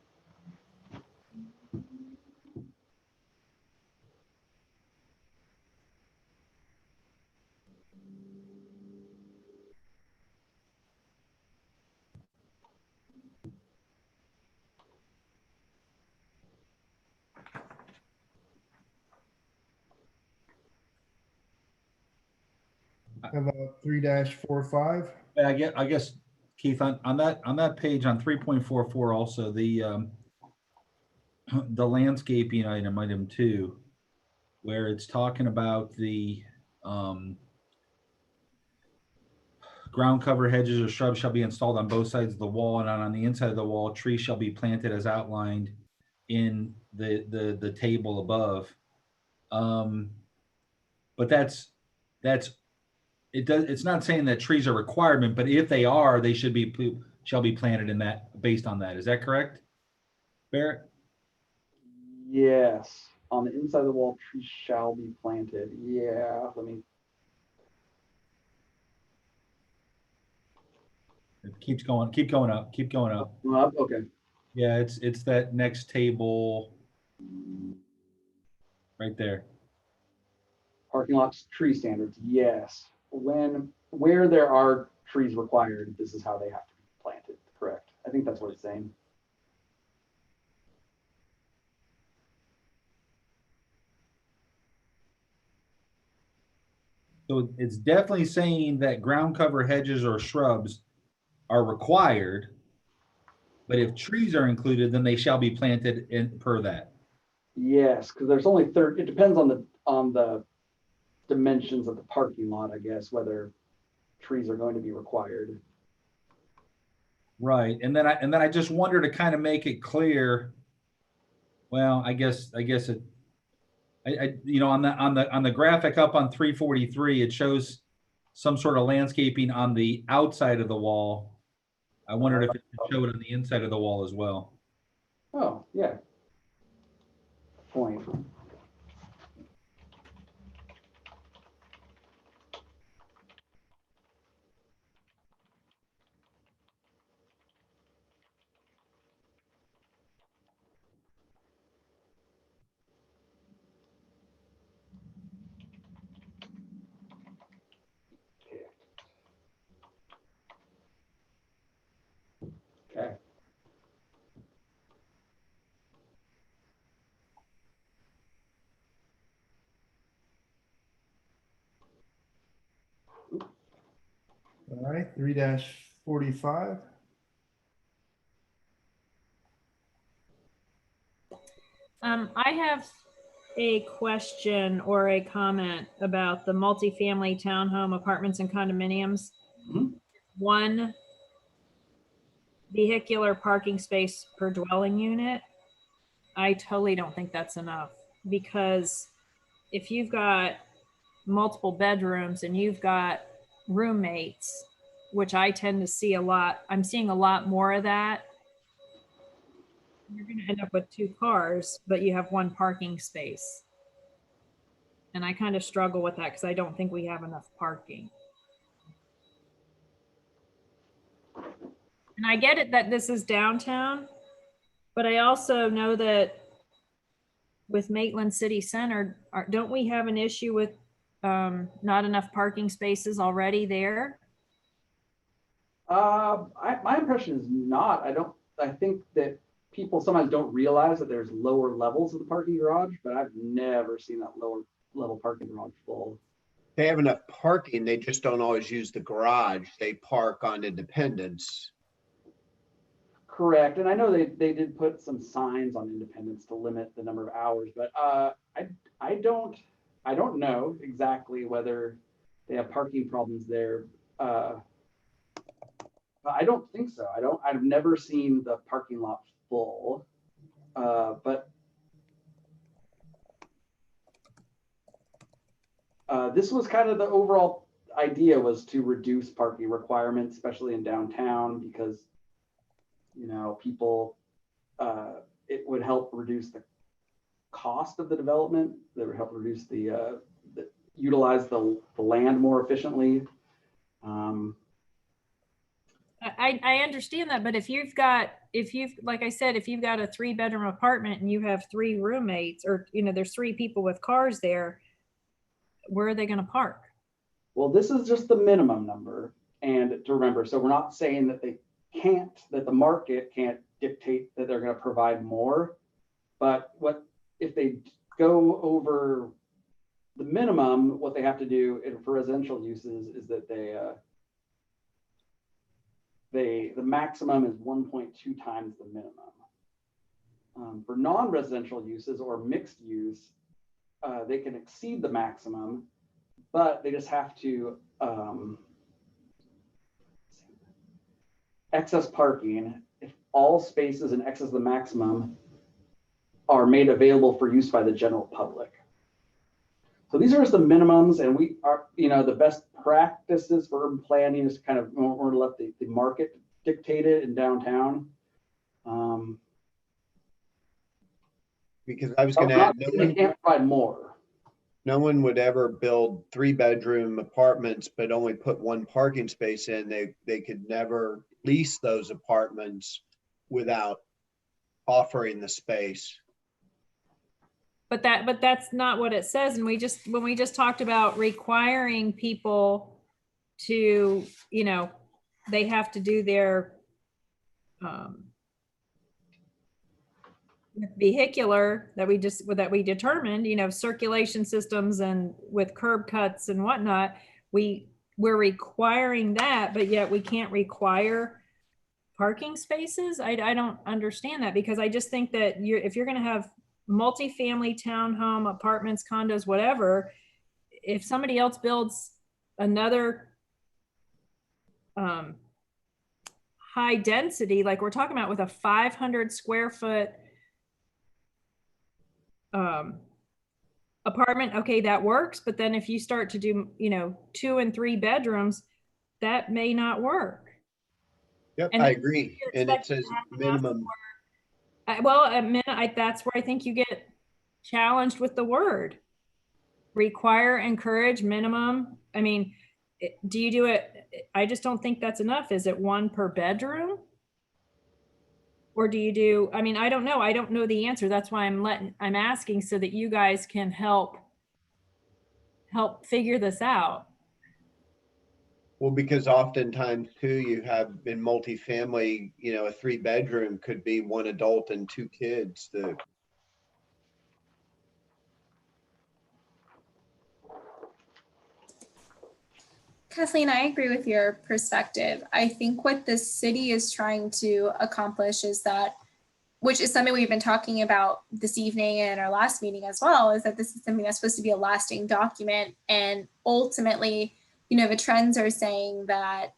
Speaker 1: How about 3-45?
Speaker 6: I guess, Keith, on that page on 3.44 also, the landscaping item 2, where it's talking about the ground cover hedges or shrubs shall be installed on both sides of the wall, and on the inside of the wall, trees shall be planted as outlined in the table above. But it's not saying that trees are a requirement, but if they are, they shall be planted in that, based on that. Is that correct, Barrett?
Speaker 4: Yes, on the inside of the wall, trees shall be planted. Yeah, let me.
Speaker 6: It keeps going up, keep going up.
Speaker 4: Okay.
Speaker 6: Yeah, it's that next table right there.
Speaker 4: Parking lots, tree standards. Yes, where there are trees required, this is how they have to be planted. Correct. I think that's what it's saying.
Speaker 6: So it's definitely saying that ground cover hedges or shrubs are required, but if trees are included, then they shall be planted in per that.
Speaker 4: Yes, because there's only it depends on the dimensions of the parking lot, I guess, whether trees are going to be required.
Speaker 6: Right. And then I just wonder, to kind of make it clear. Well, I guess it, on the graphic up on 343, it shows some sort of landscaping on the outside of the wall. I wondered if it showed on the inside of the wall as well.
Speaker 4: Oh, yeah. Point. Okay.
Speaker 1: All right, 3-45.
Speaker 5: I have a question or a comment about the multifamily townhome apartments and condominiums.
Speaker 4: Mhm.
Speaker 5: One vehicular parking space per dwelling unit. I totally don't think that's enough, because if you've got multiple bedrooms and you've got roommates, which I tend to see a lot, I'm seeing a lot more of that. You're going to end up with 2 cars, but you have 1 parking space. And I kind of struggle with that because I don't think we have enough parking. And I get it that this is downtown, but I also know that with Maitland City Center, don't we have an issue with not enough parking spaces already there?
Speaker 4: My impression is not. I think that people sometimes don't realize that there's lower levels of the parking garage, but I've never seen that lower level parking garage full.
Speaker 8: They have enough parking, they just don't always use the garage. They park on Independence.
Speaker 4: Correct. And I know they did put some signs on Independence to limit the number of hours, but I don't know exactly whether they have parking problems there. But I don't think so. I've never seen the parking lot full. But this was kind of the overall idea, was to reduce parking requirements, especially in downtown, because people, it would help reduce the cost of the development. That would help reduce utilize the land more efficiently.
Speaker 5: I understand that, but if you've like I said, if you've got a 3-bedroom apartment and you have 3 roommates, or there's 3 people with cars there, where are they going to park?
Speaker 4: Well, this is just the minimum number, and to remember, so we're not saying that that the market can't dictate that they're going to provide more, but what if they go over the minimum, what they have to do for residential uses is that the maximum is 1.2 times the minimum. For non-residential uses or mixed use, they can exceed the maximum, but they just have to excess parking, if all spaces in excess of the maximum are made available for use by the general public. So these are just the minimums, and we are, the best practices for urban planning is kind of more to let the market dictate it in downtown.
Speaker 8: Because I was going to add,
Speaker 4: they can't provide more.
Speaker 8: no one would ever build 3-bedroom apartments, but only put 1 parking space in. They could never lease those apartments without offering the space.
Speaker 5: But that's not what it says. And when we just talked about requiring people to, they have to do their vehicular that we determined, circulation systems and with curb cuts and whatnot, we're requiring that, but yet we can't require parking spaces. I don't understand that, because I just think that if you're going to have multifamily townhome apartments, condos, whatever, if somebody else builds another high density, like we're talking about with a 500 square foot apartment, okay, that works. But then if you start to do, 2 and 3 bedrooms, that may not work.
Speaker 8: Yep,
Speaker 5: And
Speaker 8: I agree. And it says minimum.
Speaker 5: That's where I think you get challenged with the word require, encourage, minimum. I mean, do you do it? I just don't think that's enough. Is it 1 per bedroom? Or do you do, I mean, I don't know. I don't know the answer. That's why I'm asking so that you guys can help figure this out.
Speaker 8: Well, because oftentimes too, you have in multifamily, a 3-bedroom could be 1 adult and 2 kids.
Speaker 7: Kathleen, I agree with your perspective. I think what the city is trying to accomplish is that, which is something we've been talking about this evening and in our last meeting as well, is that this is something that's supposed to be a lasting document. And ultimately, the trends are saying that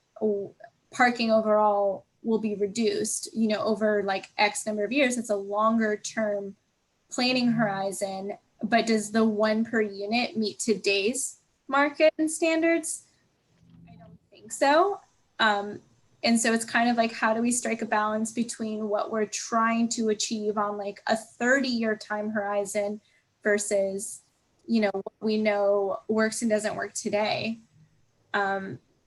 Speaker 7: parking overall will be reduced, over like X number of years. It's a longer term planning horizon, but does the 1 per unit meet today's market and standards? So and so it's kind of like, how do we strike a balance between what we're trying to achieve on like a 30-year time horizon versus what we know works and doesn't work today.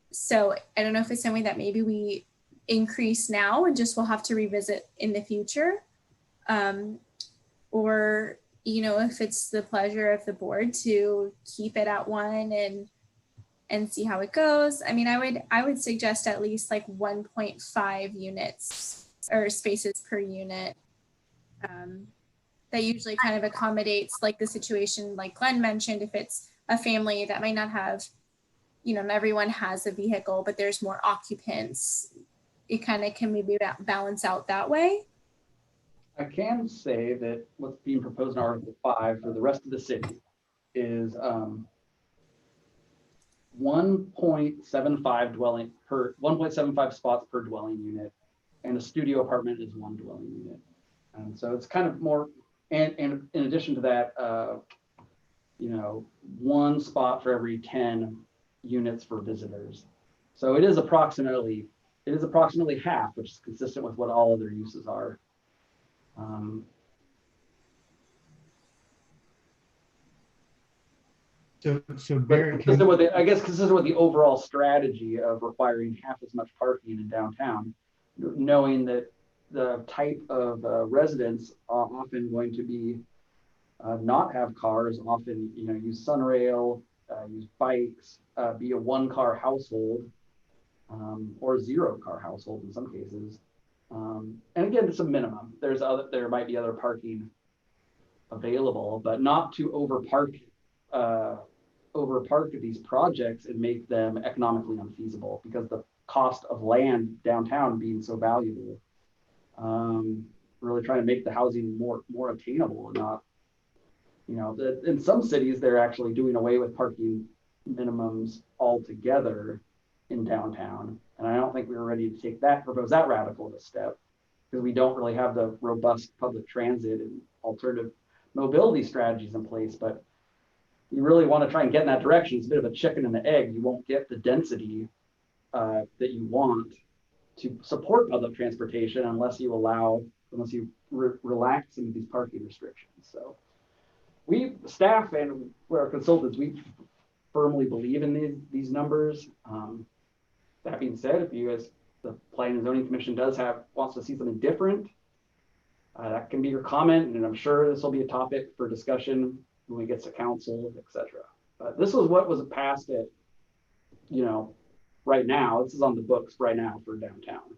Speaker 7: So I don't know if it's something that maybe we increase now and just we'll have to revisit in the future, or if it's the pleasure of the board to keep it at 1 and see how it goes. I mean, I would suggest at least like 1.5 units or spaces per unit. That usually kind of accommodates like the situation like Glenn mentioned, if it's a family that might not have, not everyone has a vehicle, but there's more occupants. It kind of can maybe balance out that way.
Speaker 4: I can say that what's being proposed in Article 5 for the rest of the city is 1.75 spots per dwelling unit, and a studio apartment is 1 dwelling unit. And so it's kind of more, and in addition to that, 1 spot for every 10 units for visitors. So it is approximately half, which is consistent with what all other uses are.
Speaker 1: So Barry,
Speaker 4: consistent with the overall strategy of requiring half as much parking in downtown, knowing that the type of residents are often going to be not have cars, often use Sunrail, use bikes, be a 1-car household, or a 0-car household in some cases. And again, it's a minimum. There might be other parking available, but not to overpark overpark these projects and make them economically unfeasible because the cost of land downtown being so valuable. Really trying to make the housing more attainable and not, in some cities, they're actually doing away with parking minimums altogether in downtown. And I don't think we were ready to propose that radical of a step because we don't really have the robust public transit and alternative mobility strategies in place. But you really want to try and get in that direction. It's a bit of a chicken and the egg. You won't get the density that you want to support public transportation unless you relax some of these parking restrictions. So staff and our consultants, we firmly believe in these numbers. That being said, if you as the Planning and Zoning Commission wants to see something different, that can be your comment, and I'm sure this will be a topic for discussion when we get to council, etc. But this was what was passed at, right now. This is on the books right now for downtown.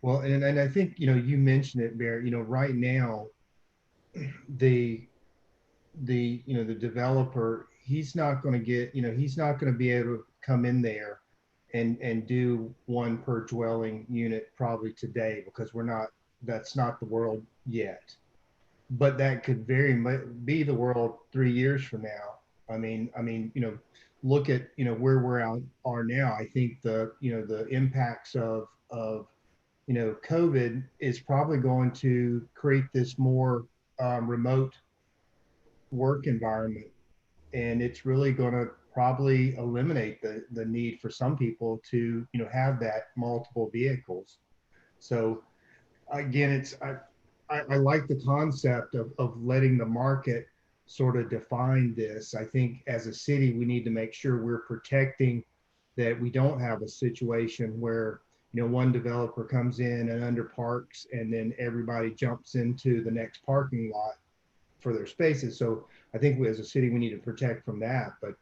Speaker 1: Well, and I think, you mentioned it, Bear, right now, the developer, he's not going to get, he's not going to be able to come in there and do one per dwelling unit probably today because that's not the world yet. But that could very much be the world 3 years from now. I mean, look at, where are now. I think the impacts of COVID is probably going to create this more remote work environment. And it's really going to probably eliminate the need for some people to, have that multiple vehicles. So again, I like the concept of letting the market sort of define this. I think as a city, we need to make sure we're protecting that we don't have a situation where, one developer comes in and underparks and then everybody jumps into the next parking lot for their spaces. So I think we, as a city, we need to protect from that. But,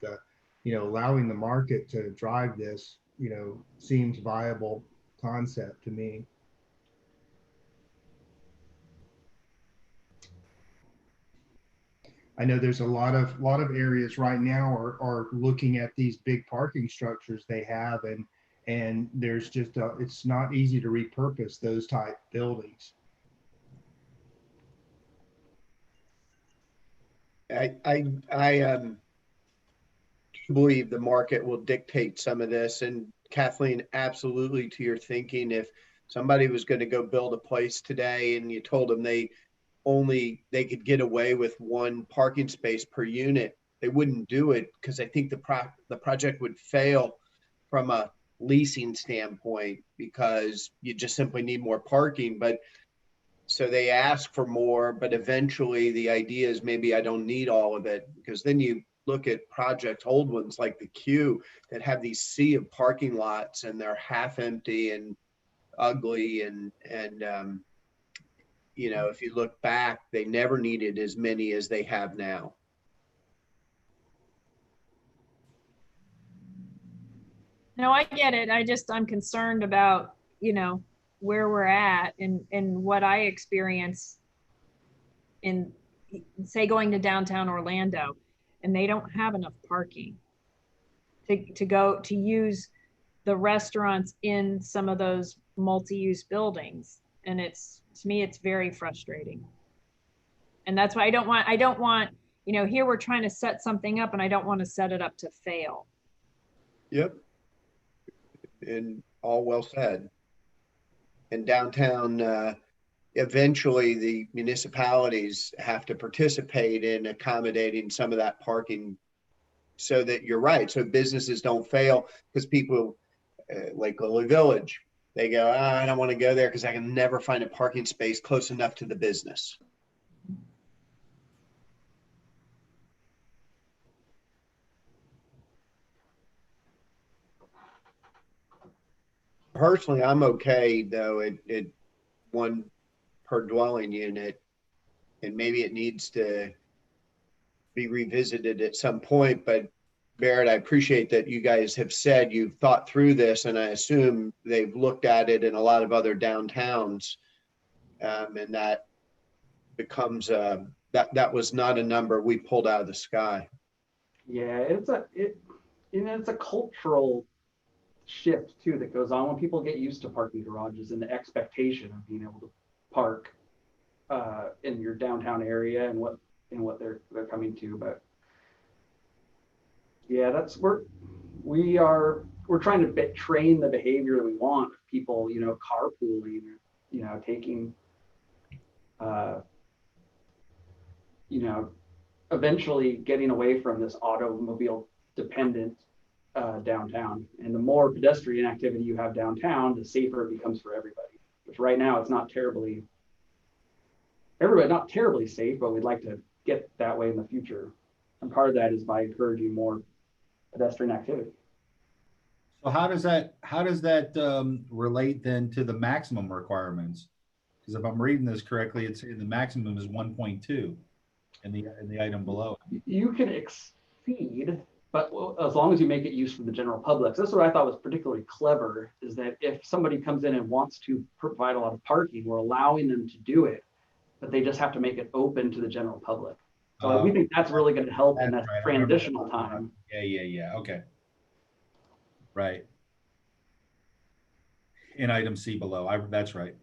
Speaker 1: allowing the market to drive this, seems viable concept to me. I know there's a lot of areas right now are looking at these big parking structures they have, and there's just it's not easy to repurpose those type buildings.
Speaker 8: I believe the market will dictate some of this. And Kathleen, absolutely to your thinking, if somebody was going to go build a place today and you told them they could get away with one parking space per unit, they wouldn't do it because I think the project would fail from a leasing standpoint because you just simply need more parking. But so they ask for more, but eventually the idea is maybe I don't need all of it, because then you look at projects, old ones like the Q, that have these sea of parking lots and they're half empty and ugly. And if you look back, they never needed as many as they have now.
Speaker 5: No, I get it. I'm concerned about, where we're at and what I experience in, say, going to downtown Orlando, and they don't have enough parking to use the restaurants in some of those multi-use buildings. And to me, it's very frustrating. And that's why I don't want, here we're trying to set something up and I don't want to set it up to fail.
Speaker 8: Yep. And all well said. And downtown, eventually the municipalities have to participate in accommodating some of that parking so that you're right. So businesses don't fail, because people like Lily Village, they go, I don't want to go there because I can never find a parking space close enough to the business. Personally, I'm okay though at one per dwelling unit, and maybe it needs to be revisited at some point. But Barrett, I appreciate that you guys have said you've thought through this, and I assume they've looked at it in a lot of other downtowns, and that becomes that was not a number we pulled out of the sky.
Speaker 4: Yeah, it's a cultural shift too that goes on when people get used to parking garages and the expectation of being able to park in your downtown area and what they're coming to. But yeah, we're trying to train the behavior that we want of people, carpooling, taking eventually getting away from this automobile dependent downtown. And the more pedestrian activity you have downtown, the safer it becomes for everybody. Which right now it's not terribly safe, but we'd like to get that way in the future. And part of that is by encouraging more pedestrian activity.
Speaker 6: So how does that relate then to the maximum requirements? Because if I'm reading this correctly, it's saying the maximum is 1.2 in the item below.
Speaker 4: You can exceed, but as long as you make it use for the general public. So that's what I thought was particularly clever, is that if somebody comes in and wants to provide a lot of parking, we're allowing them to do it, but they just have to make it open to the general public. So we think that's really going to help in that transitional time.
Speaker 6: Yeah. Okay. Right. In item C below, that's right.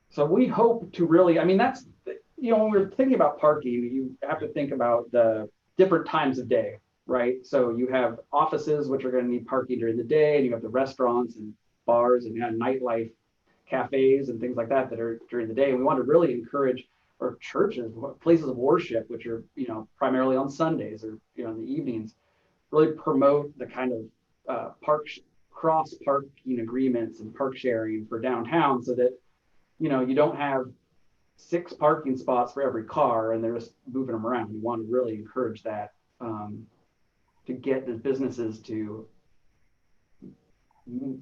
Speaker 4: So we hope to really, that's, when we're thinking about parking, you have to think about the different times of day, right? So you have offices, which are going to need parking during the day, and you have the restaurants and bars and nightlife, cafes and things like that that are during the day. And we want to really encourage our churches, places of worship, which are, primarily on Sundays or, in the evenings, really promote the kind of cross parking agreements and park sharing for downtown, so that you don't have 6 parking spots for every car and they're just moving them around. You want to really encourage that to get the businesses to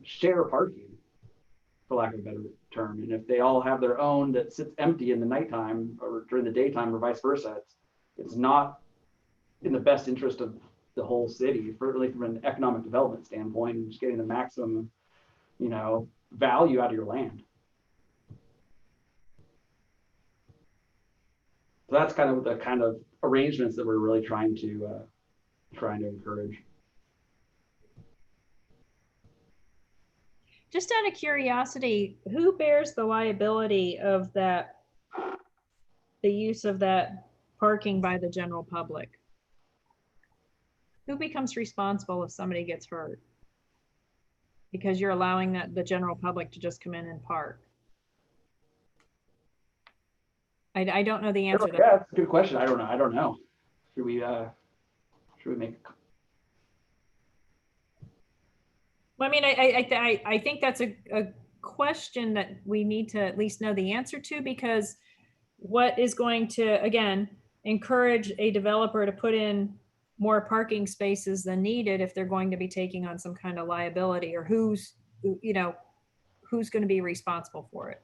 Speaker 4: share parking, for lack of a better term. And if they all have their own that sits empty in the nighttime or during the daytime or vice versa, it's not in the best interest of the whole city, really from an economic development standpoint, and just getting the maximum, value out of your land. So that's kind of the kind of arrangements that we're really trying to encourage.
Speaker 5: Just out of curiosity, who bears the liability of the use of that parking by the general public? Who becomes responsible if somebody gets hurt? Because you're allowing the general public to just come in and park. I don't know the answer to that.
Speaker 4: Yeah, that's a good question. I don't know. Should we make?
Speaker 5: Well, I think that's a question that we need to at least know the answer to, because what is going to, again, encourage a developer to put in more parking spaces than needed if they're going to be taking on some kind of liability, or who's going to be responsible for it?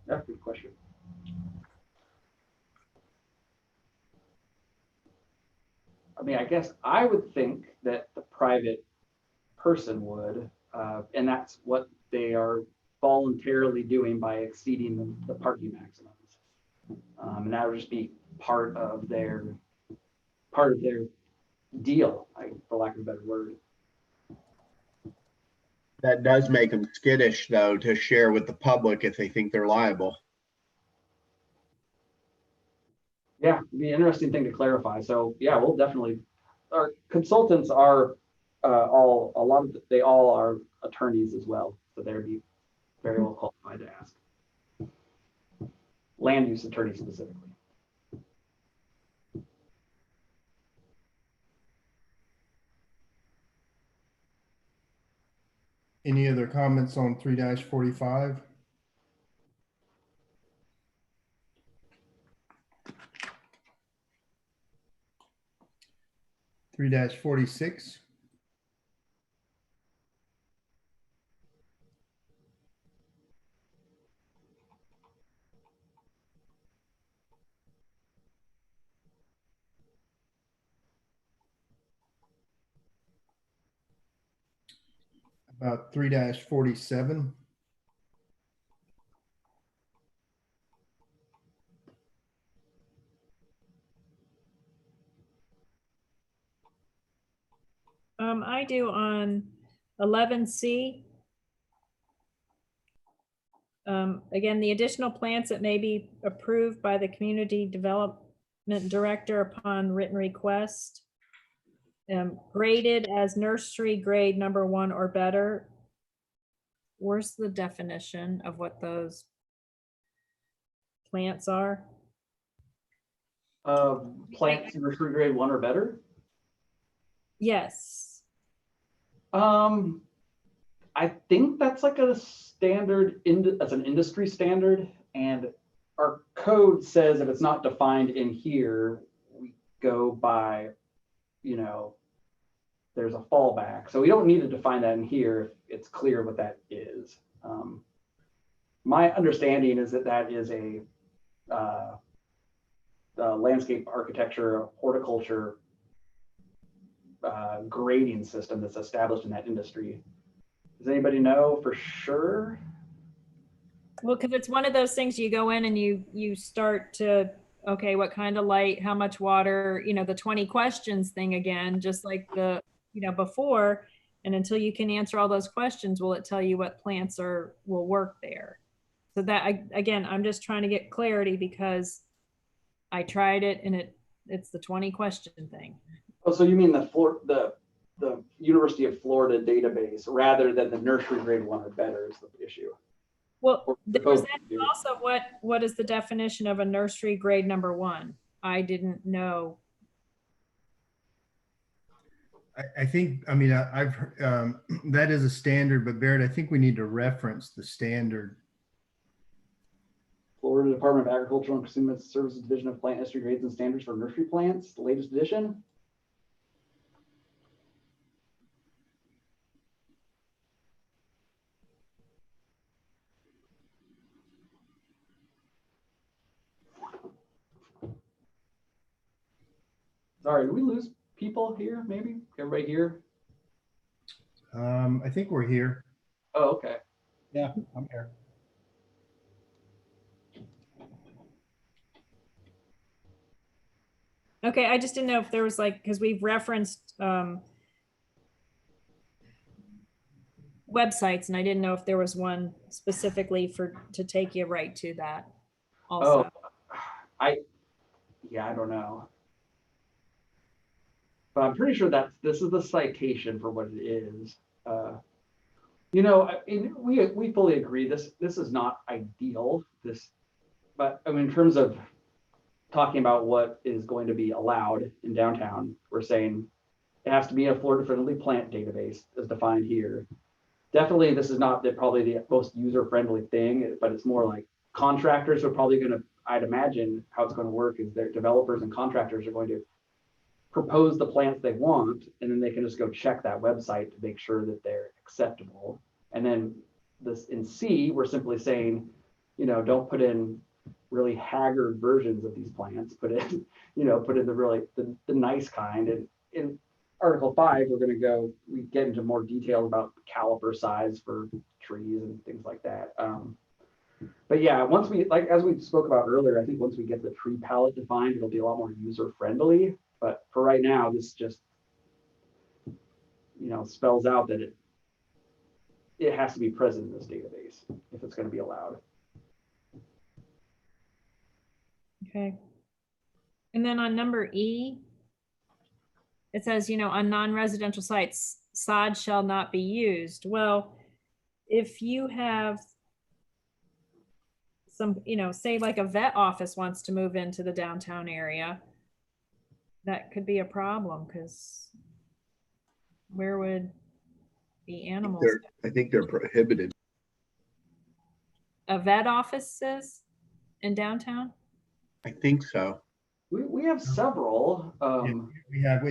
Speaker 4: That's a good question. I guess I would think that the private person would, and that's what they are voluntarily doing by exceeding the parking maximums. And that would just be part of their deal, for lack of a better word.
Speaker 8: That does make them skittish, though, to share with the public if they think they're liable.
Speaker 4: Yeah, it'd be an interesting thing to clarify. So yeah, we'll definitely, our consultants are they all are attorneys as well. So they'd be very well qualified to ask. Land use attorneys specifically.
Speaker 1: Any other comments on 3-45? Three 46. about 3-47.
Speaker 5: I do on 11C. Again, the additional plants that may be approved by the community development director upon written request. Graded as nursery grade #1 or better. Where's the definition of what those plants are?
Speaker 4: Plants nursery grade 1 or better.
Speaker 5: Yes.
Speaker 4: I think that's like a standard, that's an industry standard, and our code says if it's not defined in here, we go by, there's a fallback. So we don't need to define that in here if it's clear what that is. My understanding is that that is a landscape architecture, horticulture grading system that's established in that industry. Does anybody know for sure?
Speaker 5: Well, because it's one of those things you go in and you start to, okay, what kind of light, how much water, the 20 questions thing again, just like the, before. And until you can answer all those questions, will it tell you what plants will work there? So that, again, I'm just trying to get clarity because I tried it and it's the 20 question thing.
Speaker 4: Oh, so you mean the University of Florida database rather than the nursery grade 1 or better is the issue?
Speaker 5: Well, was that also what is the definition of a nursery grade #1? I didn't know.
Speaker 1: I think, I've heard, that is a standard, but Barrett, I think we need to reference the standard.
Speaker 4: Florida Department of Agricultural and Consumer Services Division of Plant History Grades and Standards for Nursery Plants, the latest edition. Sorry, did we lose people here? Maybe everybody here?
Speaker 1: I think we're here.
Speaker 4: Oh, okay.
Speaker 6: Yeah, I'm here.
Speaker 5: Okay, I just didn't know if there was because we've referenced websites, and I didn't know if there was one specifically to take you right to that also.
Speaker 4: Oh, I don't know. But I'm pretty sure this is the citation for what it is. We fully agree this is not ideal. But in terms of talking about what is going to be allowed in downtown, we're saying it has to be a Florida-friendly plant database as defined here. Definitely, this is not probably the most user-friendly thing, but it's more like contractors are probably going to, I'd imagine how it's going to work is their developers and contractors are going to propose the plants they want, and then they can just go check that website to make sure that they're acceptable. And then this in C, we're simply saying, don't put in really haggard versions of these plants, put in the nice kind. And in Article 5, we get into more detail about caliper size for trees and things like that. But yeah, once as we spoke about earlier, I think once we get the tree palette defined, it'll be a lot more user friendly. But for right now, this just, spells out that it has to be present in this database if it's going to be allowed.
Speaker 5: Okay. And then on number E, it says, on non-residential sites, sod shall not be used. Well, if you have some, say like a vet office wants to move into the downtown area, that could be a problem because where would the animals?
Speaker 8: I think they're prohibited.
Speaker 5: A vet offices in downtown?
Speaker 8: I think so.
Speaker 4: We have several.
Speaker 1: We have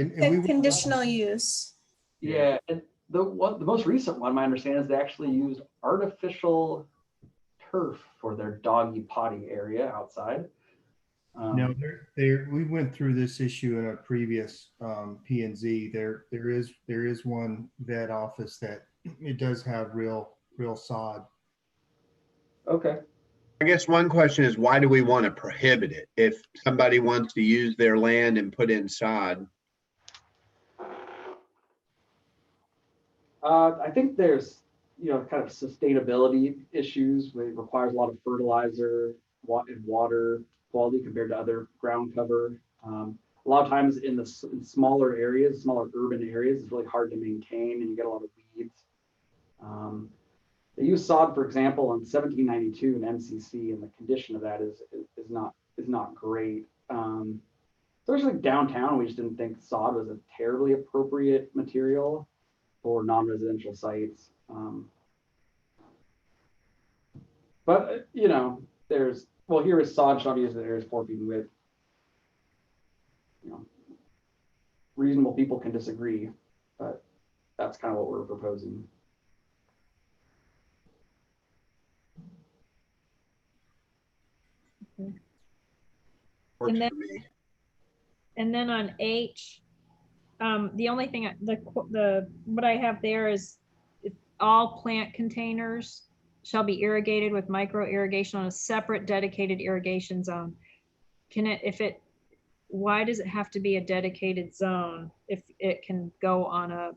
Speaker 7: Conditional use.
Speaker 4: Yeah, and the most recent one, my understanding is they actually used artificial turf for their doggy potty area outside.
Speaker 1: No, we went through this issue in a previous P and Z. There is one vet office that it does have real sod.
Speaker 4: Okay.
Speaker 8: I guess one question is, why do we want to prohibit it? If somebody wants to use their land and put in sod,
Speaker 4: I think there's, kind of sustainability issues. It requires a lot of fertilizer, and water quality compared to other ground cover. A lot of times in smaller areas, smaller urban areas, it's really hard to maintain, and you get a lot of weeds. They use sod, for example, in 1792 in MCC, and the condition of that is not great. Especially downtown, we just didn't think sod was a terribly appropriate material for non-residential sites. But here is sod shall be used in areas 4 feet in width. Reasonable people can disagree, but that's kind of what we're proposing.
Speaker 8: works
Speaker 5: And then-
Speaker 8: for me.
Speaker 5: And then on H, the only thing, what I have there is all plant containers shall be irrigated with micro irrigation on a separate dedicated irrigation zone. Why does it have to be a dedicated zone if it can go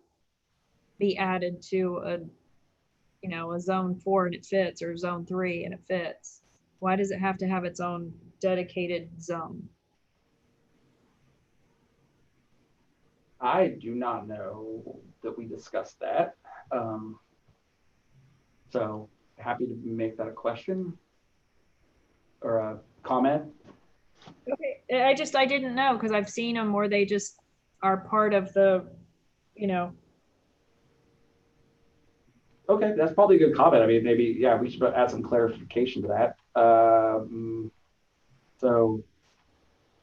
Speaker 5: be added to a zone 4 and it fits, or zone 3 and it fits? Why does it have to have its own dedicated zone?
Speaker 4: I do not know that we discussed that. So happy to make that a question or a comment.
Speaker 5: Okay, I didn't know, because I've seen them where they just are part of the.
Speaker 4: Okay, that's probably a good comment. I mean, maybe, yeah, we should add some clarification to that. So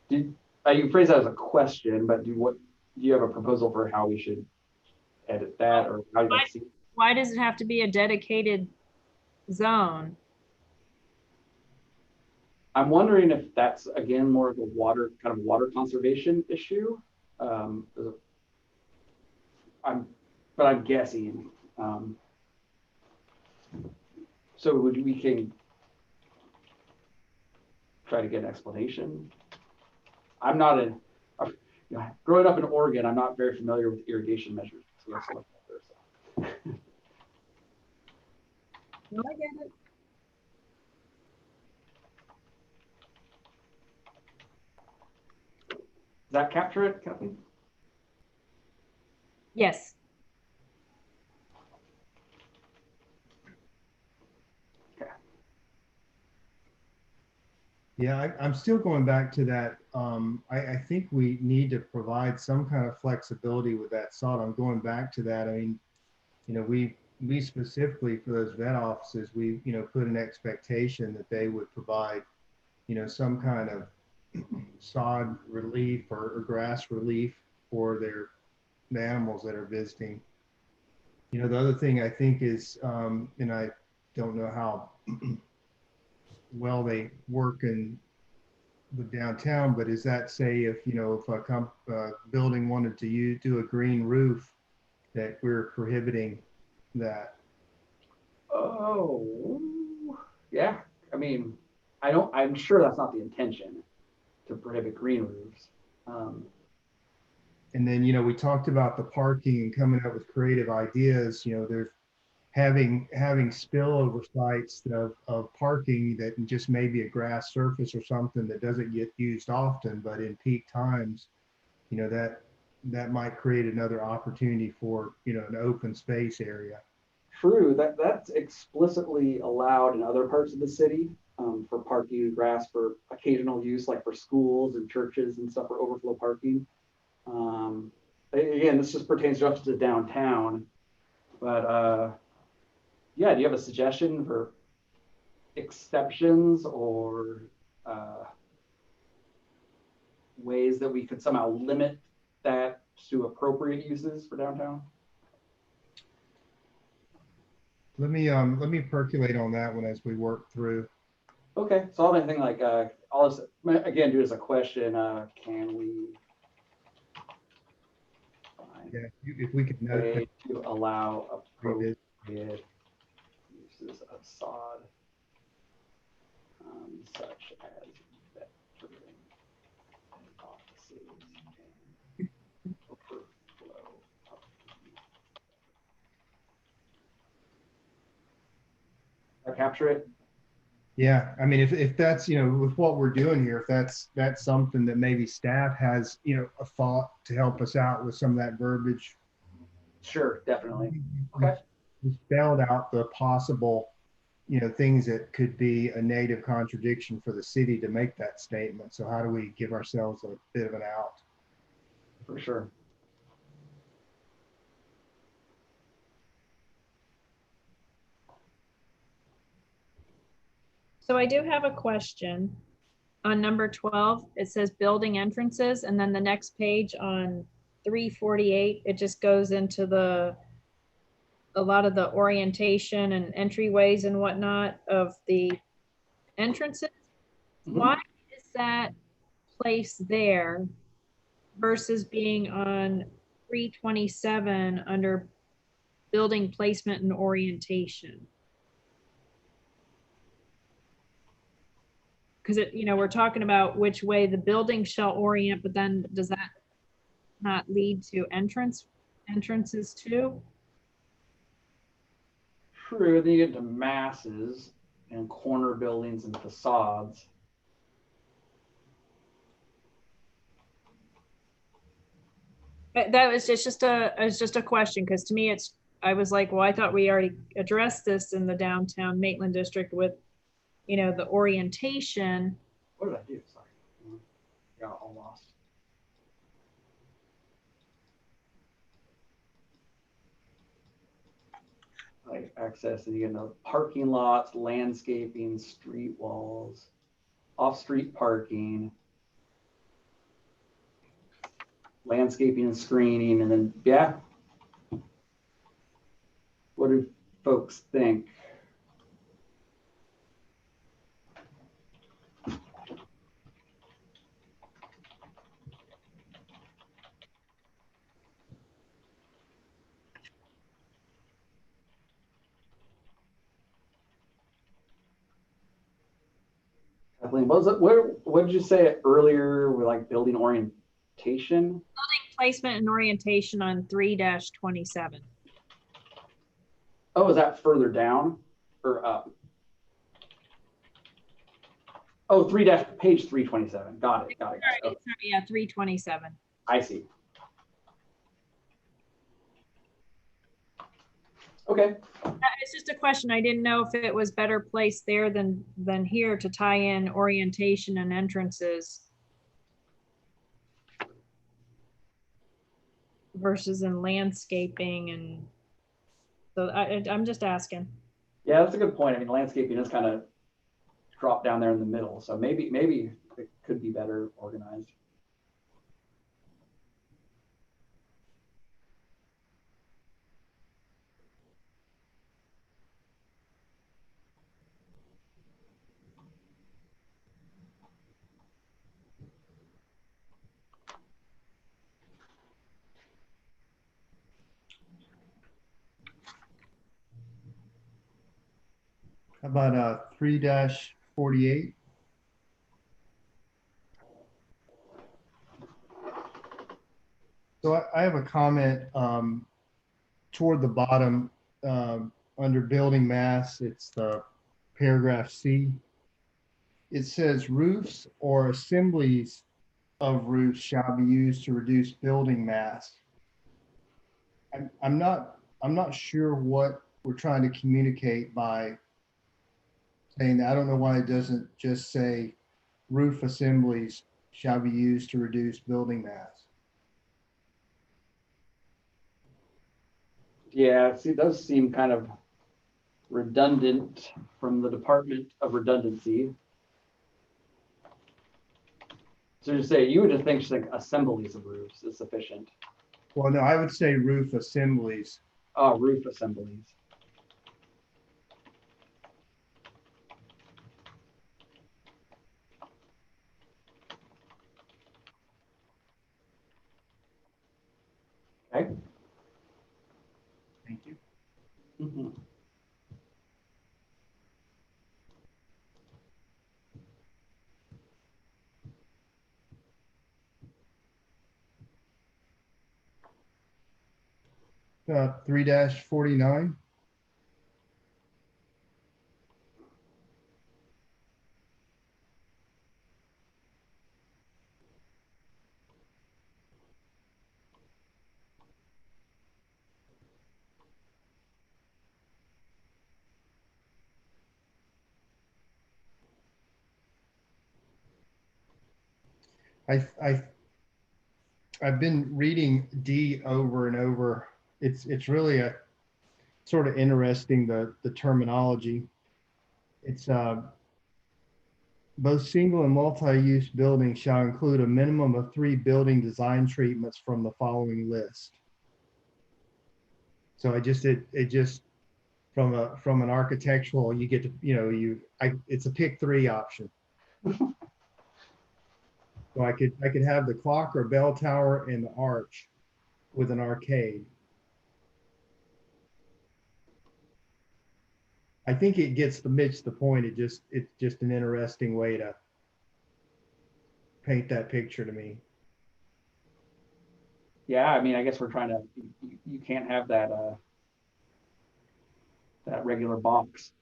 Speaker 4: you phrase that as a question, but do you have a proposal for how we should edit that, or how you guys see it?
Speaker 5: Why does it have to be a dedicated zone?
Speaker 4: I'm wondering if that's, again, more of a water conservation issue. I'm guessing. So we can try to get an explanation. I'm not growing up in Oregon, I'm not very familiar with irrigation measures. So that's what I'm there,
Speaker 5: No, I get it.
Speaker 4: Does that capture it, Kathleen?
Speaker 5: Yes.
Speaker 4: Okay.
Speaker 1: Yeah, I'm still going back to that. I think we need to provide some kind of flexibility with that sod. I'm going back to that. I mean, we specifically for those vet offices, we, put an expectation that they would provide, some kind of sod relief or grass relief for the animals that are visiting. The other thing I think is, and I don't know how well they work in the downtown, but is that, say, if a building wanted to do a green roof, that we're prohibiting that?
Speaker 4: Oh, yeah. I mean, I'm sure that's not the intention, to prohibit green roofs.
Speaker 1: And then, we talked about the parking and coming up with creative ideas. There's having spillover sites of parking that just may be a grass surface or something that doesn't get used often, but in peak times, that might create another opportunity for, an open space area.
Speaker 4: True, that's explicitly allowed in other parts of the city, for parking and grass for occasional use, like for schools and churches and stuff, for overflow parking. Again, this just pertains just to downtown, but yeah, do you have a suggestion for exceptions or ways that we could somehow limit that to appropriate uses for downtown?
Speaker 1: Let me percolate on that one as we work through.
Speaker 4: Okay, so anything like, I'll just, again, do as a question, can we find
Speaker 1: Yeah, if we could
Speaker 4: a
Speaker 1: note that.
Speaker 4: way to allow
Speaker 1: Revisit.
Speaker 4: appropriate uses of sod, such as vectoring offices and overflow of. I capture it?
Speaker 1: Yeah, I mean, if that's, with what we're doing here, if that's something that maybe staff has, a thought to help us out with some of that verbiage.
Speaker 4: Sure, definitely.
Speaker 1: We-
Speaker 4: Okay.
Speaker 1: We spelled out the possible, things that could be a native contradiction for the city to make that statement. So how do we give ourselves a bit of an out?
Speaker 4: For sure.
Speaker 5: So I do have a question. On number 12, it says building entrances, and then the next page on 348, it just goes into a lot of the orientation and entryways and whatnot of the entrances.
Speaker 4: Mhm.
Speaker 5: Why is that placed there versus being on 327 under building placement and orientation? Because we're talking about which way the building shall orient, but then does that not lead to entrances too?
Speaker 4: True, then you get into masses and corner buildings and facades.
Speaker 5: But that was just a question, because to me I was like, well, I thought we already addressed this in the downtown Maitland district with, the orientation.
Speaker 4: What did I do? Sorry. Got all lost. Like access, and you get into parking lots, landscaping, street walls, off-street parking, landscaping and screening, and then, yeah. What do folks think? Kathleen, what was it? What did you say earlier? We're like building orientation.
Speaker 5: Placement and orientation on 3-27.
Speaker 4: Oh, is that further down or up? Oh, page 327. Got it.
Speaker 5: Sorry,
Speaker 4: Oh,
Speaker 5: yeah, 327.
Speaker 4: I see. Okay.
Speaker 5: It's just a question. I didn't know if it was better placed there than here to tie in orientation and entrances versus in landscaping. And so I'm just asking.
Speaker 4: Yeah, that's a good point. I mean, landscaping is kind of dropped down there in the middle, so maybe it could be better organized.
Speaker 1: How about 3-48? So I have a comment toward the bottom under building mass. It's the paragraph C. It says roofs or assemblies of roofs shall be used to reduce building mass. I'm not sure what we're trying to communicate by saying that. I don't know why it doesn't just say roof assemblies shall be used to reduce building mass.
Speaker 4: Yeah, it does seem kind of redundant from the Department of Redundancy. So to say, you would just think like assemblies of roofs is sufficient.
Speaker 1: Well, no, I would say roof assemblies.
Speaker 4: Oh, roof assemblies. Okay.
Speaker 6: Thank you.
Speaker 4: Mhm.
Speaker 1: Uh, 3-49. I I've been reading D over and over. It's really a sort of interesting, the terminology. It's both single and multi-use buildings shall include a minimum of 3 building design treatments from the following list. So it just from an architectural, you get to, it's a pick 3 option. So I could have the clock or bell tower and the arch with an arcade. I think it gets the point. It's just an interesting way to paint that picture to me.
Speaker 4: Yeah, I mean, I guess we're trying to, you can't have that, that regular box.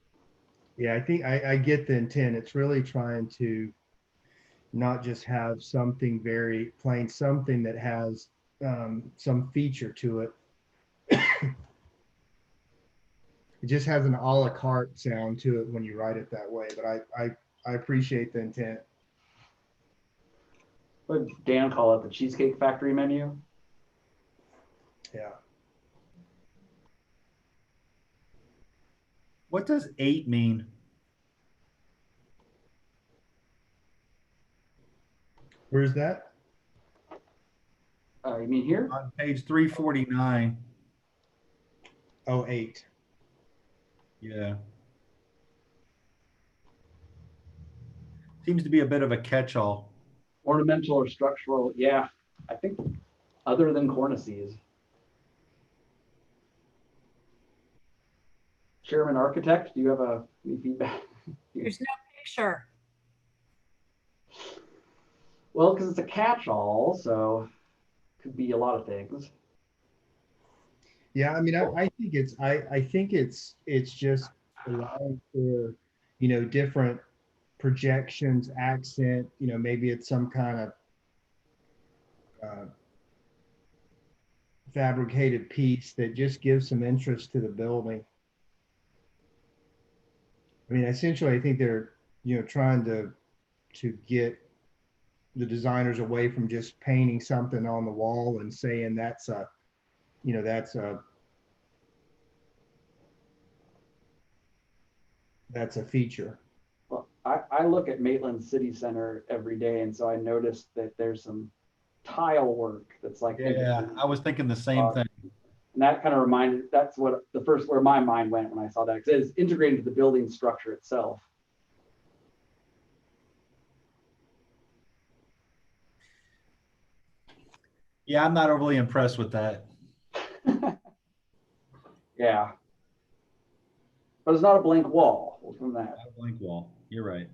Speaker 1: Yeah, I think I get the intent. It's really trying to not just have something very plain, something that has some feature to it. It just has an a la carte sound to it when you write it that way, but I appreciate the intent.
Speaker 4: What did Dan call it, the Cheesecake Factory menu?
Speaker 1: Yeah.
Speaker 6: What does 8 mean?
Speaker 1: Where's that?
Speaker 4: You mean here?
Speaker 6: On page 349.
Speaker 1: Oh, 8.
Speaker 6: Yeah. Seems to be a bit of a catch-all.
Speaker 4: Ornamental or structural, yeah, I think other than cornices. Chairman Architect, do you have any feedback?
Speaker 5: There's no picture.
Speaker 4: Well, because it's a catch-all, so could be a lot of things.
Speaker 1: Yeah, I mean, I think it's just allowing for, different projections, accent, maybe it's some kind of fabricated piece that just gives some interest to the building. I mean, essentially, I think they're, trying to get the designers away from just painting something on the wall and saying that's a, that's a feature.
Speaker 4: Well, I look at Maitland City Center every day, and so I noticed that there's some tile work that's like,
Speaker 6: Yeah, I was thinking the same thing.
Speaker 4: and that kind of reminded, that's what where my mind went when I saw that, because it's integrated into the building structure itself.
Speaker 6: Yeah, I'm not overly impressed with that.
Speaker 4: Yeah. But it's not a blank wall from that.
Speaker 6: Not a blank wall. You're right.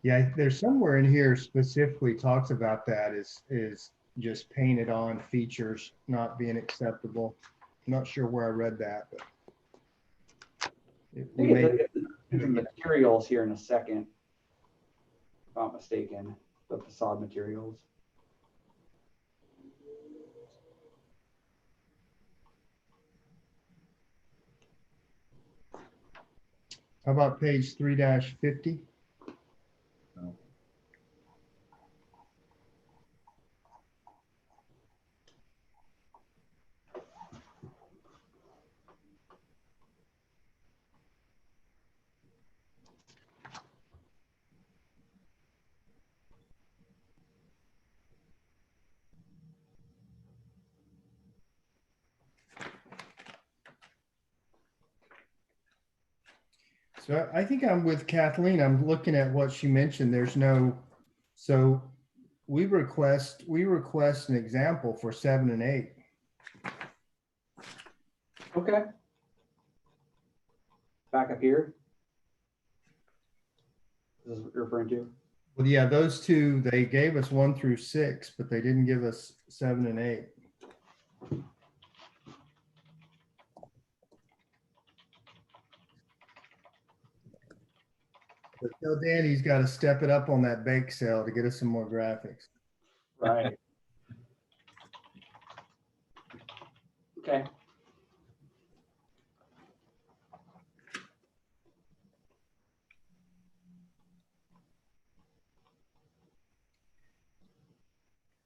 Speaker 1: Yeah, there's somewhere in here specifically talks about that is just painted on features not being acceptable. I'm not sure where I read that, but
Speaker 4: We may get the materials here in a second, if I'm not mistaken, the facade materials.
Speaker 1: How about page 3-50?
Speaker 6: No.
Speaker 1: So I think I'm with Kathleen. I'm looking at what she mentioned. There's no, so we request an example for 7 and 8.
Speaker 4: Okay. Back up here. This is what you're referring to?
Speaker 1: Well, yeah, those two, they gave us 1 through 6, but they didn't give us 7 and 8. But tell Dan he's got to step it up on that bake sale to get us some more graphics.
Speaker 4: Right. Okay.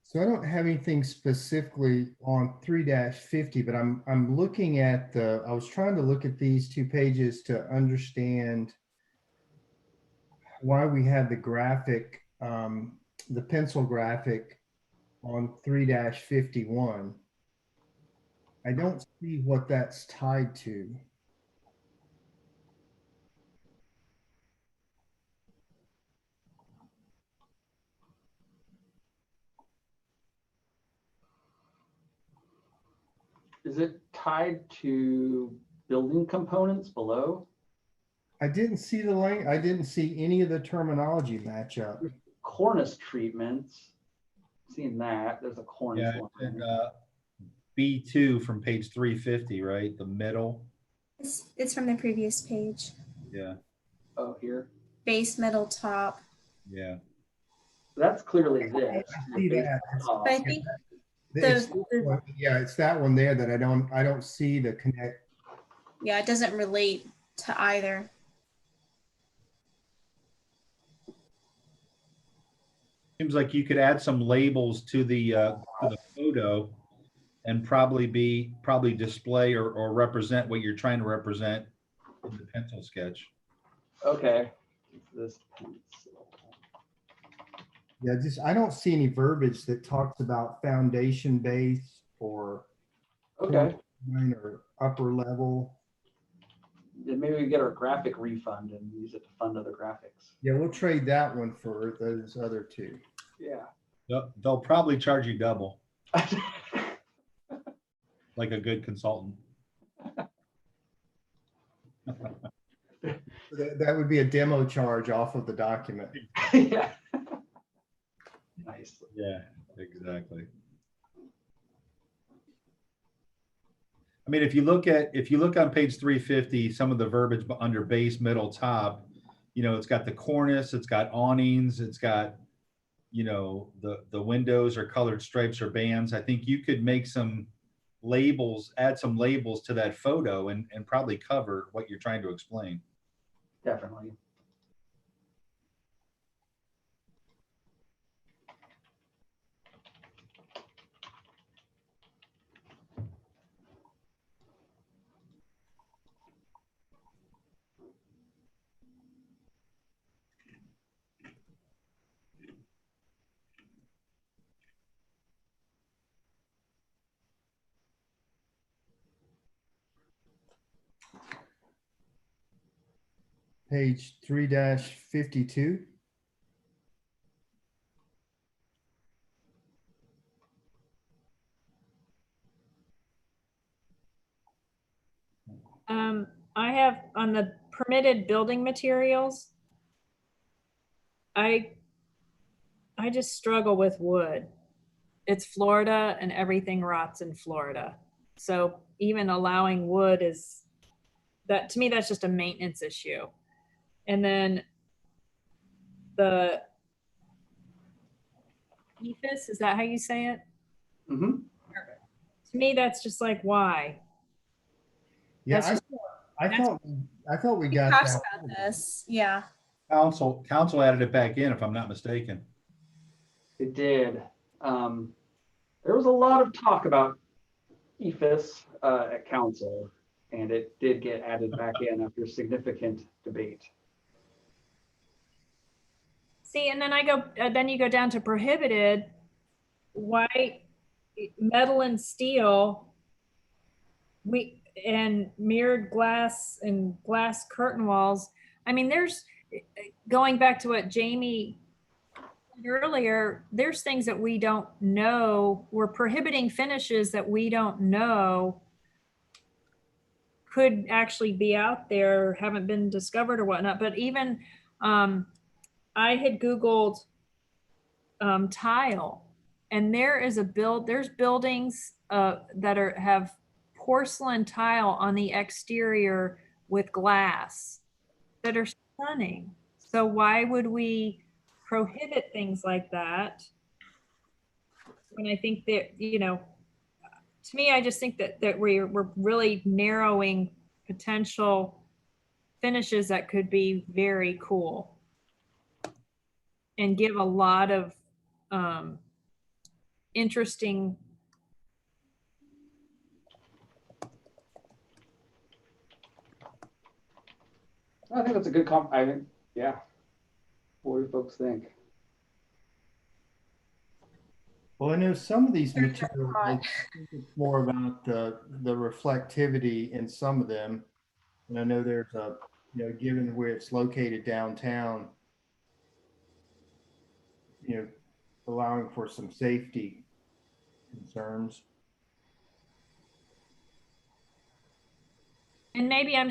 Speaker 1: So I don't have anything specifically on 3-50, but I'm looking at I was trying to look at these 2 pages to understand why we had the graphic, the pencil graphic on 3-51. I don't see what that's tied to.
Speaker 4: Is it tied to building components below?
Speaker 1: I didn't see the link. I didn't see any of the terminology match up.
Speaker 4: Cornice treatments. Seeing that, there's a cornice
Speaker 6: Yeah,
Speaker 4: line.
Speaker 6: and B2 from page 350, right? The middle.
Speaker 7: It's from the previous page.
Speaker 6: Yeah,
Speaker 4: Oh, here.
Speaker 7: Base, middle, top.
Speaker 6: yeah.
Speaker 4: That's clearly this.
Speaker 1: I see that.
Speaker 7: But I think
Speaker 1: It's this one. Yeah, it's that one there that I don't see the connect.
Speaker 7: yeah, it doesn't relate to either.
Speaker 6: Seems like you could add some labels to the photo and probably display or represent what you're trying to represent in the pencil sketch.
Speaker 4: Okay. This pencil.
Speaker 1: Yeah, I don't see any verbiage that talks about foundation base or
Speaker 4: Okay.
Speaker 1: or upper level.
Speaker 4: Then maybe we get our graphic refund and use it to fund other graphics.
Speaker 1: Yeah, we'll trade that one for those other 2.
Speaker 4: Yeah.
Speaker 6: They'll probably charge you double, like a good consultant.
Speaker 1: That would be a demo charge off of the document.
Speaker 4: Yeah. Nice.
Speaker 6: Yeah, exactly. I mean, if you look on page 350, some of the verbiage under base, middle, top, it's got the cornice, it's got awnings, it's got, the windows are colored stripes or bands. I think you could make some labels, add some labels to that photo and probably cover what you're trying to explain.
Speaker 4: Definitely.
Speaker 1: Page 3-52.
Speaker 5: I have on the permitted building materials. I just struggle with wood. It's Florida and everything rots in Florida. So even allowing wood is that, to me, that's just a maintenance issue. And then the ethos, is that how you say it?
Speaker 4: Mm-hmm.
Speaker 5: To me, that's just like, why?
Speaker 1: Yeah,
Speaker 5: That's
Speaker 1: I thought we got
Speaker 7: Talks
Speaker 1: that.
Speaker 7: about this. Yeah.
Speaker 6: Council added it back in, if I'm not mistaken.
Speaker 4: It did. There was a lot of talk about EFIS at council, and it did get added back in after significant debate.
Speaker 5: See, and then then you go down to prohibited, white, metal and steel, and mirrored glass and glass curtain walls. I mean, there's, going back to what Jamie earlier, there's things that we don't know. We're prohibiting finishes that we don't know could actually be out there, haven't been discovered or whatnot. But even I had Googled tile, and there's buildings that have porcelain tile on the exterior with glass that are stunning. So why would we prohibit things like that? And I think that, to me, I just think that we're really narrowing potential finishes that could be very cool and give a lot of interesting.
Speaker 4: I think that's a good I think, yeah. What do folks think?
Speaker 1: Well, I know some of these materials, I think it's more about the reflectivity in some of them. And I know there's given where it's located downtown, allowing for some safety concerns.
Speaker 5: And maybe I'm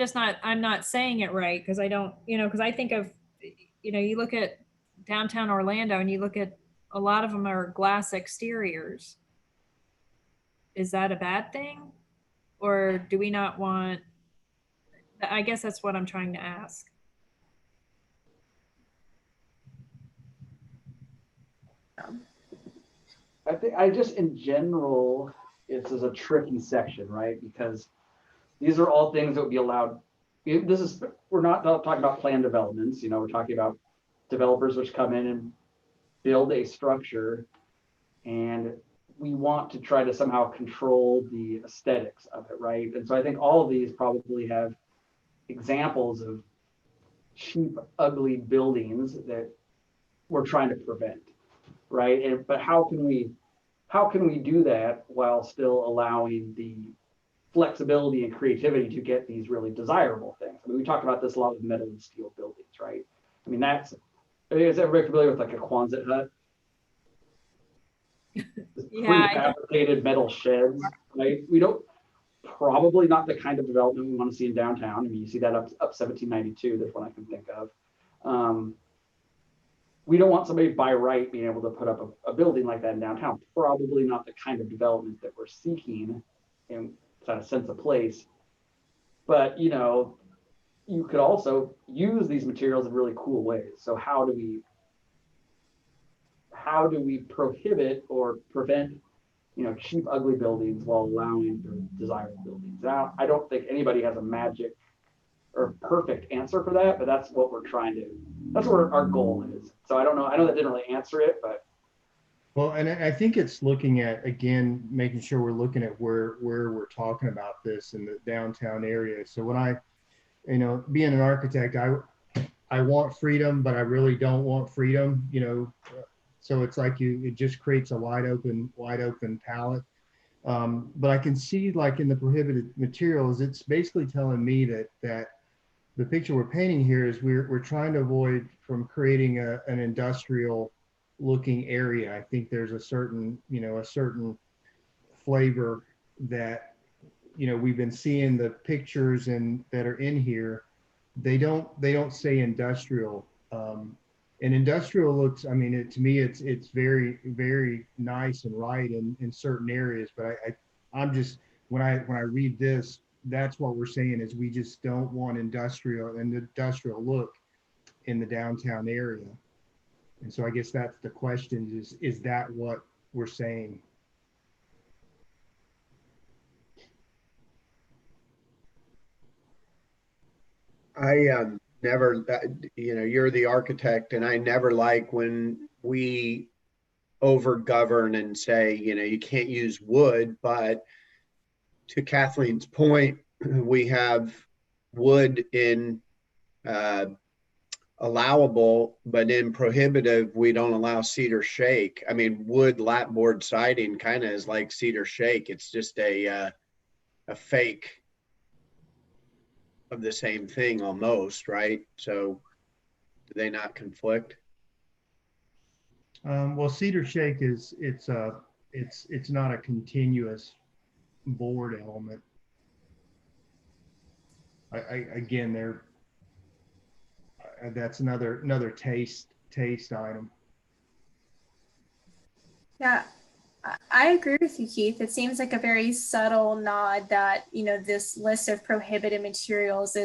Speaker 5: not saying it right because I don't, because I think of, you look at downtown Orlando and you look at a lot of them are glass exteriors. Is that a bad thing? Or do we not want, I guess that's what I'm trying to ask.
Speaker 4: I think in general, this is a tricky section, right? Because these are all things that would be allowed. We're not talking about planned developments, we're talking about developers which come in and build a structure, and we want to try to somehow control the aesthetics of it, right? And so I think all of these probably have examples of cheap, ugly buildings that we're trying to prevent, right? But how can we do that while still allowing the flexibility and creativity to get these really desirable things? I mean, we talk about this a lot with metal and steel buildings, right? I mean, is everybody familiar with like a Quonset hut?
Speaker 5: Yeah,
Speaker 4: Prefabricated metal sheds, right? We don't, probably not the kind of development we want to see in downtown. I mean, you see that up 1792, that's one I can think of. We don't want somebody by right being able to put up a building like that in downtown. Probably not the kind of development that we're seeking in that sense of place. But, you could also use these materials in really cool ways. So how do we prohibit or prevent, cheap, ugly buildings while allowing for desirable buildings? Now, I don't think anybody has a magic or perfect answer for that, but that's what that's what our goal is. So I don't know. I know that didn't really answer it, but.
Speaker 1: Well, and I think it's looking at, again, making sure we're looking at where we're talking about this in the downtown area. So when I, being an architect, I want freedom, but I really don't want freedom, so it's like it just creates a wide open palette. But I can see, like in the prohibited materials, it's basically telling me that the picture we're painting here is we're trying to avoid from creating an industrial looking area. I think there's a certain flavor that, we've been seeing the pictures and that are in here. They don't say industrial. And industrial looks, I mean, to me, it's very, very nice and right in certain areas. But I'm just, when I read this, that's what we're saying is we just don't want an industrial look in the downtown area. And so I guess that's the question is that what we're saying?
Speaker 8: I never, you're the architect, and I never like when we over govern and say, you can't use wood. But to Kathleen's point, we have wood in allowable, but in prohibitive, we don't allow cedar shake. I mean, wood lapboard siding kind of is like cedar shake. It's just a fake of the same thing almost, right? So do they not conflict?
Speaker 1: Well, cedar shake it's not a continuous board element. Again, that's another taste item.
Speaker 7: Yeah, I agree with you, Keith. It seems like a very subtle nod that, this list of prohibited materials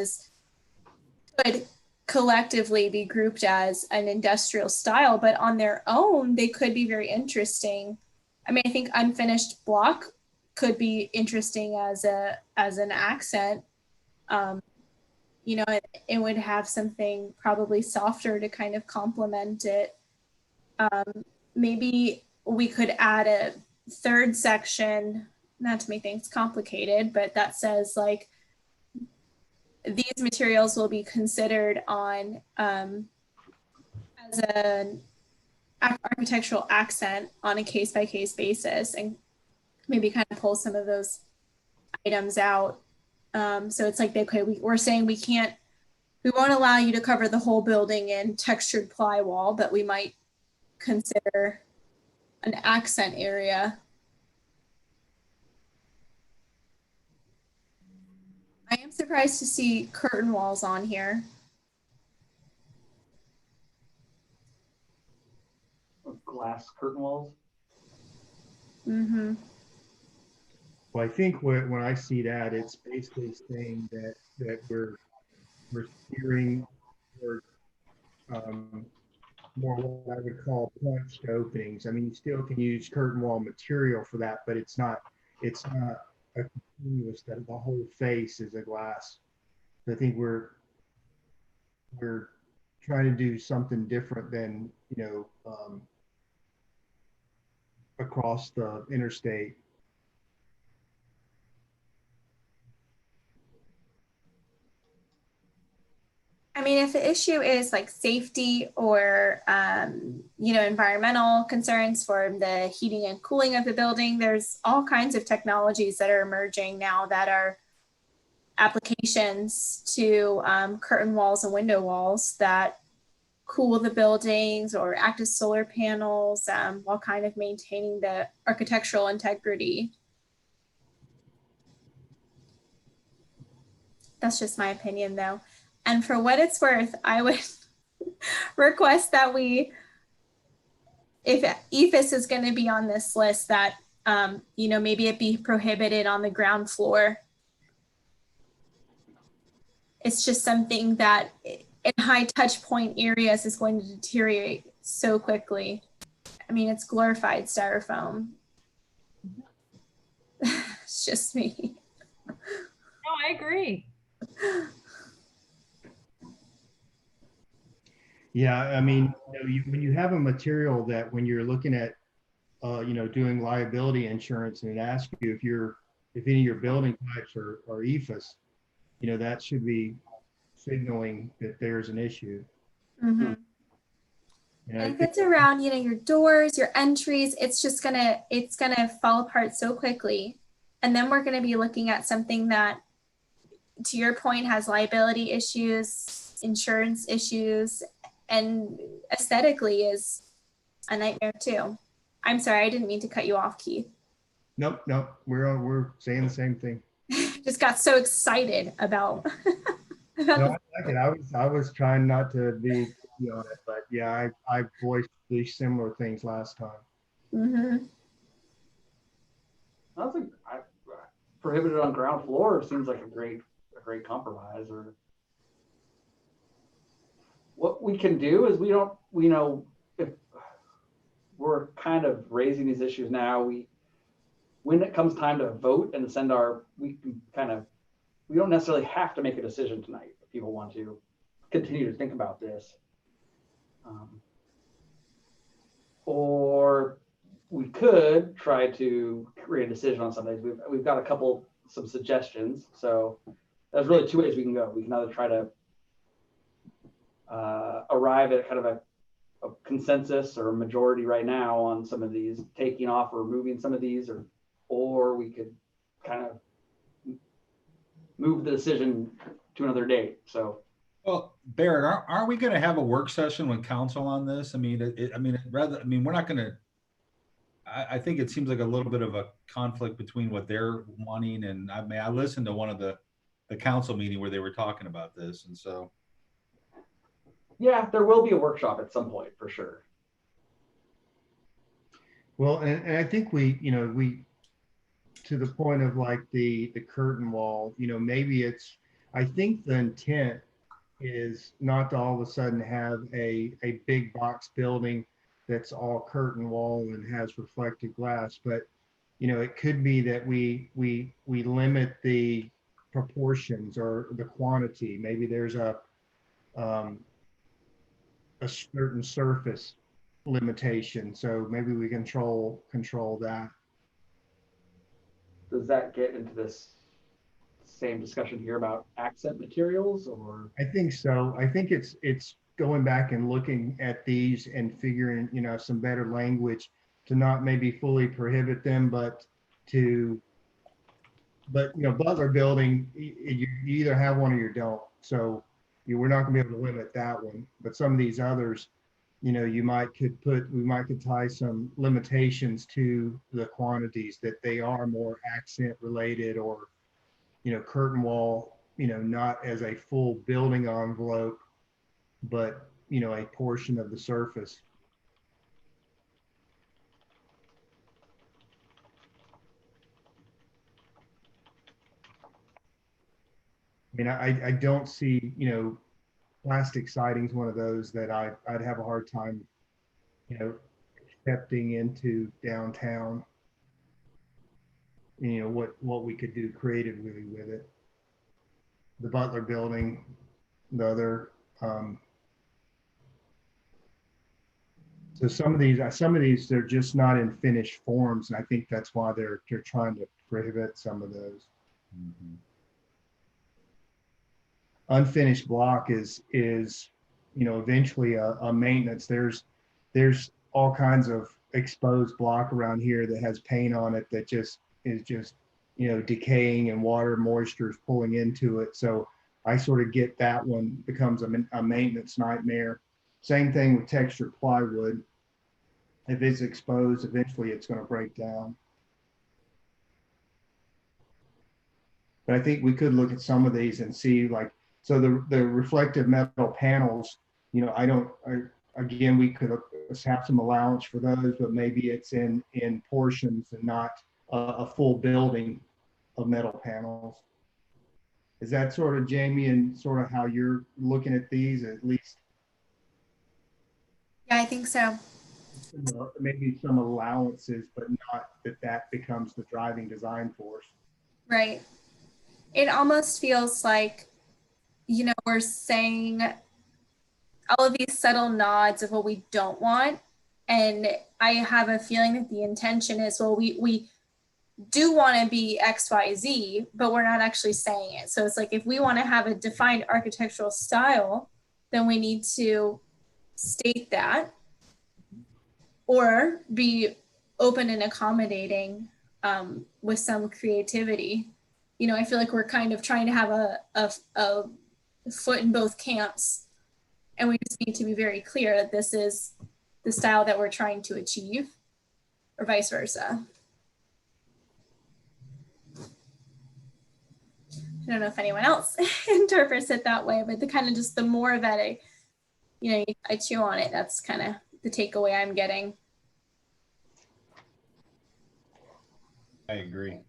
Speaker 7: could collectively be grouped as an industrial style, but on their own, they could be very interesting. I mean, I think unfinished block could be interesting as an accent. It would have something probably softer to kind of complement it. Maybe we could add a third section, not to make things complicated, but that says like, these materials will be considered on as an architectural accent on a case-by-case basis, and maybe kind of pull some of those items out. So it's like, okay, we're saying we won't allow you to cover the whole building in textured plywall, but we might consider an accent area. I am surprised to see curtain walls on here.
Speaker 4: Glass curtain walls.
Speaker 7: Mm-hmm.
Speaker 1: Well, I think when I see that, it's basically saying that we're steering toward more what I would call punched openings. I mean, you still can use curtain wall material for that, but it's not a continuous that the whole face is a glass. I think we're trying to do something different than across the interstate.
Speaker 7: I mean, if the issue is like safety or, environmental concerns for the heating and cooling of the building, there's all kinds of technologies that are emerging now that are applications to curtain walls and window walls that cool the buildings or act as solar panels while kind of maintaining the architectural integrity. That's just my opinion, though. And for what it's worth, I would request that if EFIS is going to be on this list, that, maybe it be prohibited on the ground floor. It's just something that in high touch point areas is going to deteriorate so quickly. I mean, it's glorified styrofoam. It's just me.
Speaker 5: No, I agree.
Speaker 1: Yeah, I mean, when you have a material that when you're looking at, doing liability insurance, and it asks you if any of your building types are EFIS, that should be signaling that there's an issue.
Speaker 7: Mm-hmm. And if it's around, your doors, your entries, it's gonna fall apart so quickly. And then we're gonna be looking at something that, to your point, has liability issues, insurance issues, and aesthetically is a nightmare too. I'm sorry, I didn't mean to cut you off, Keith.
Speaker 1: Nope. We're saying the same thing.
Speaker 7: Just got so excited about.
Speaker 1: No, I like it. I was trying not to be on it, but yeah, I voiced these similar things last time.
Speaker 7: Mm-hmm.
Speaker 4: I think prohibited on ground floor seems like a great compromise. Or what we can do is if we're kind of raising these issues now, when it comes time to vote and send we don't necessarily have to make a decision tonight if people want to continue to think about this. Or we could try to create a decision on some things. We've got some suggestions. So there's really two ways we can go. We can either try to arrive at kind of a consensus or a majority right now on some of these, taking off or removing some of these, or we could kind of move the decision to another date. So
Speaker 6: Well, Barrett, aren't we going to have a work session with council on this? I mean, we're not going to, I think it seems like a little bit of a conflict between what they're wanting. And I mean, I listened to one of the council meeting where they were talking about this. And so.
Speaker 4: Yeah, there will be a workshop at some point for sure.
Speaker 1: Well, and I think we, to the point of like the curtain wall, maybe I think the intent is not to all of a sudden have a big box building that's all curtain wall and has reflected glass, but it could be that we limit the proportions or the quantity. Maybe there's a certain surface limitation, so maybe we control that.
Speaker 4: Does that get into this same discussion here about accent materials, or?
Speaker 1: I think so. I think it's going back and looking at these and figuring, some better language to not maybe fully prohibit them, but Butler building, you either have one or you don't. So we're not gonna be able to limit that one, but some of these others, we might could tie some limitations to the quantities that they are more accent related, or curtain wall, not as a full building envelope, but a portion of the surface. I mean, I don't see, plastic siding's one of those that I'd have a hard time, accepting into downtown. What we could do creatively with it. The Butler building, the other. So some of these, they're just not in finished forms, and I think that's why they're trying to prohibit some of those.
Speaker 6: Mm-hmm.
Speaker 1: Unfinished block is eventually a maintenance. There's all kinds of exposed block around here that has paint on it that is just decaying, and water moisture is pulling into it. So I sort of get that one becomes a maintenance nightmare. Same thing with textured plywood. If it's exposed, eventually it's going to break down. But I think we could look at some of these and see, like, so the reflective metal panels, again, we could have some allowance for those, but maybe it's in portions and not a full building of metal panels. Is that sort of, Jamie, and sort of how you're looking at these, at least?
Speaker 7: Yeah, I think so.
Speaker 1: Maybe some allowances, but not that becomes the driving design force.
Speaker 7: Right. It almost feels like, we're saying all of these subtle nods of what we don't want. And I have a feeling that the intention is, well, we do want to be X, Y, Z, but we're not actually saying it. So it's like, if we want to have a defined architectural style, then we need to state that, or be open and accommodating with some creativity. I feel like we're kind of trying to have a foot in both camps, and we just need to be very clear that this is the style that we're trying to achieve, or vice versa. I don't know if anyone else interprets it that way, but the more that I chew on it, that's kind of the takeaway I'm getting.
Speaker 6: I agree.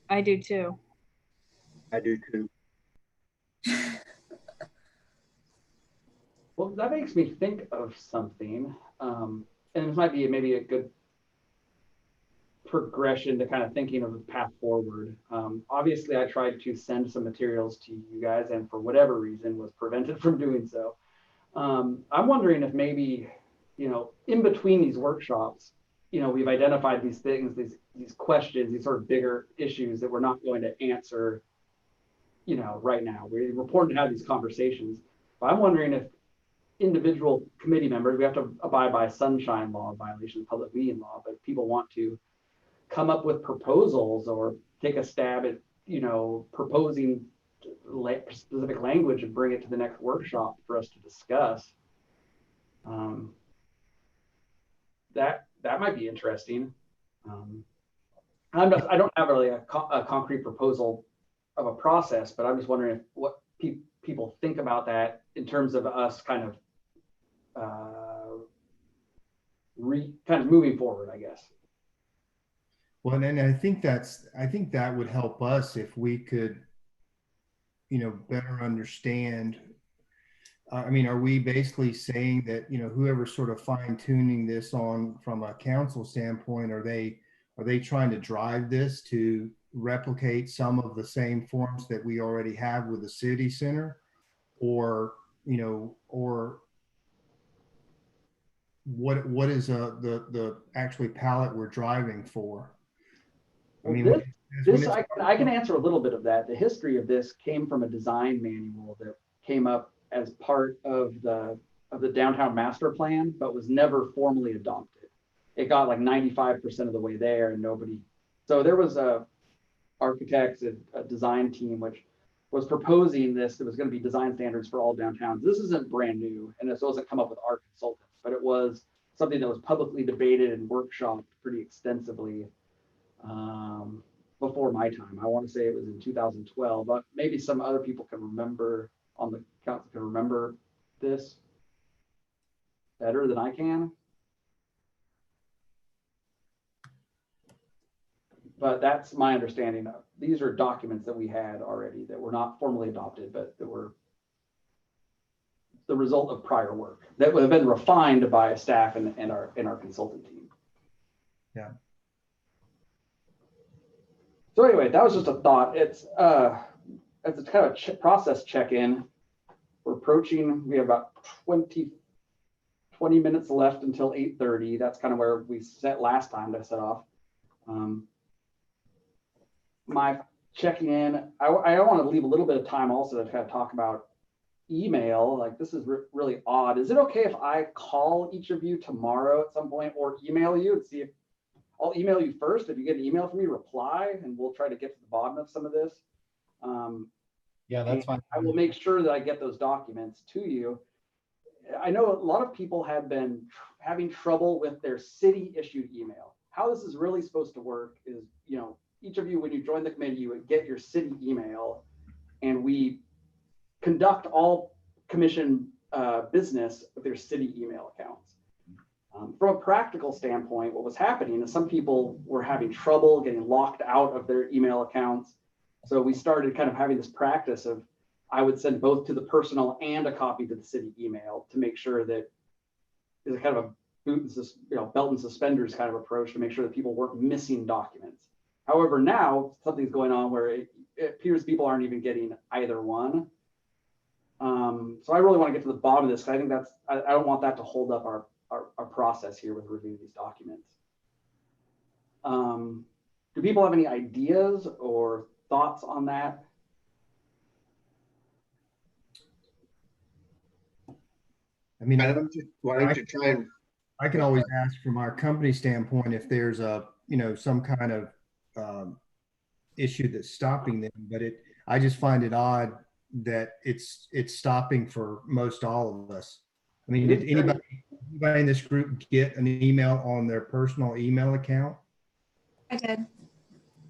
Speaker 5: I do too.
Speaker 8: I do too.
Speaker 4: Well, that makes me think of something, and this might be maybe a good progression to kind of thinking of the path forward. Obviously, I tried to send some materials to you guys, and for whatever reason was prevented from doing so. I'm wondering if maybe, in between these workshops, we've identified these things, these questions, these sort of bigger issues that we're not going to answer, right now. We're important to have these conversations. But I'm wondering if individual committee members, we have to abide by sunshine law, violation of public meeting law, but if people want to come up with proposals or take a stab at, proposing specific language and bring it to the next workshop for us to discuss. That might be interesting. I don't have really a concrete proposal of a process, but I'm just wondering what people think about that in terms of us kind of moving forward, I guess.
Speaker 1: Well, and I think that would help us if we could, better understand. I mean, are we basically saying that, whoever's sort of fine tuning this on from a council standpoint, are they trying to drive this to replicate some of the same forms that we already have with the city center, or what is the actually palette we're driving for? I mean,
Speaker 4: I can answer a little bit of that. The history of this came from a design manual that came up as part of the downtown master plan, but was never formally adopted. It got like 95% of the way there, and nobody. So there was architects, a design team, which was proposing this. It was going to be design standards for all downtowns. This isn't brand new, and this wasn't come up with our consultants, but it was something that was publicly debated and workshopped pretty extensively before my time. I want to say it was in 2012, but maybe some other people can remember on the council can remember this better than I can. But that's my understanding of. These are documents that we had already that were not formally adopted, but that were the result of prior work that would have been refined by staff and our consultant team.
Speaker 1: Yeah.
Speaker 4: So anyway, that was just a thought. It's kind of a process check-in. We're approaching. We have about 20 minutes left until 8:30. That's kind of where we set last time to set off. My checking in. I want to leave a little bit of time also to kind of talk about email. Like, this is really odd. Is it okay if I call each of you tomorrow at some point, or email you and see if I'll email you first? If you get an email from me, reply, and we'll try to get to the bottom of some of this.
Speaker 6: Yeah, that's fine.
Speaker 4: I will make sure that I get those documents to you. I know a lot of people have been having trouble with their city issued email. How this is really supposed to work is, each of you, when you join the committee, you would get your city email, and we conduct all commission business with their city email accounts. From a practical standpoint, what was happening is some people were having trouble getting locked out of their email accounts. So we started kind of having this practice of, I would send both to the personal and a copy to the city email to make sure that there's a kind of a belt and suspenders kind of approach to make sure that people weren't missing documents. However, now something's going on where it appears people aren't even getting either one. So I really want to get to the bottom of this, because I think I don't want that to hold up our process here with reviewing these documents. Do people have any ideas or thoughts on that?
Speaker 1: I mean,
Speaker 8: why don't you try and.
Speaker 1: I can always ask from our company standpoint if there's some kind of issue that's stopping them, but I just find it odd that it's stopping for most all of us. I mean, did anybody in this group get an email on their personal email account?
Speaker 7: I did.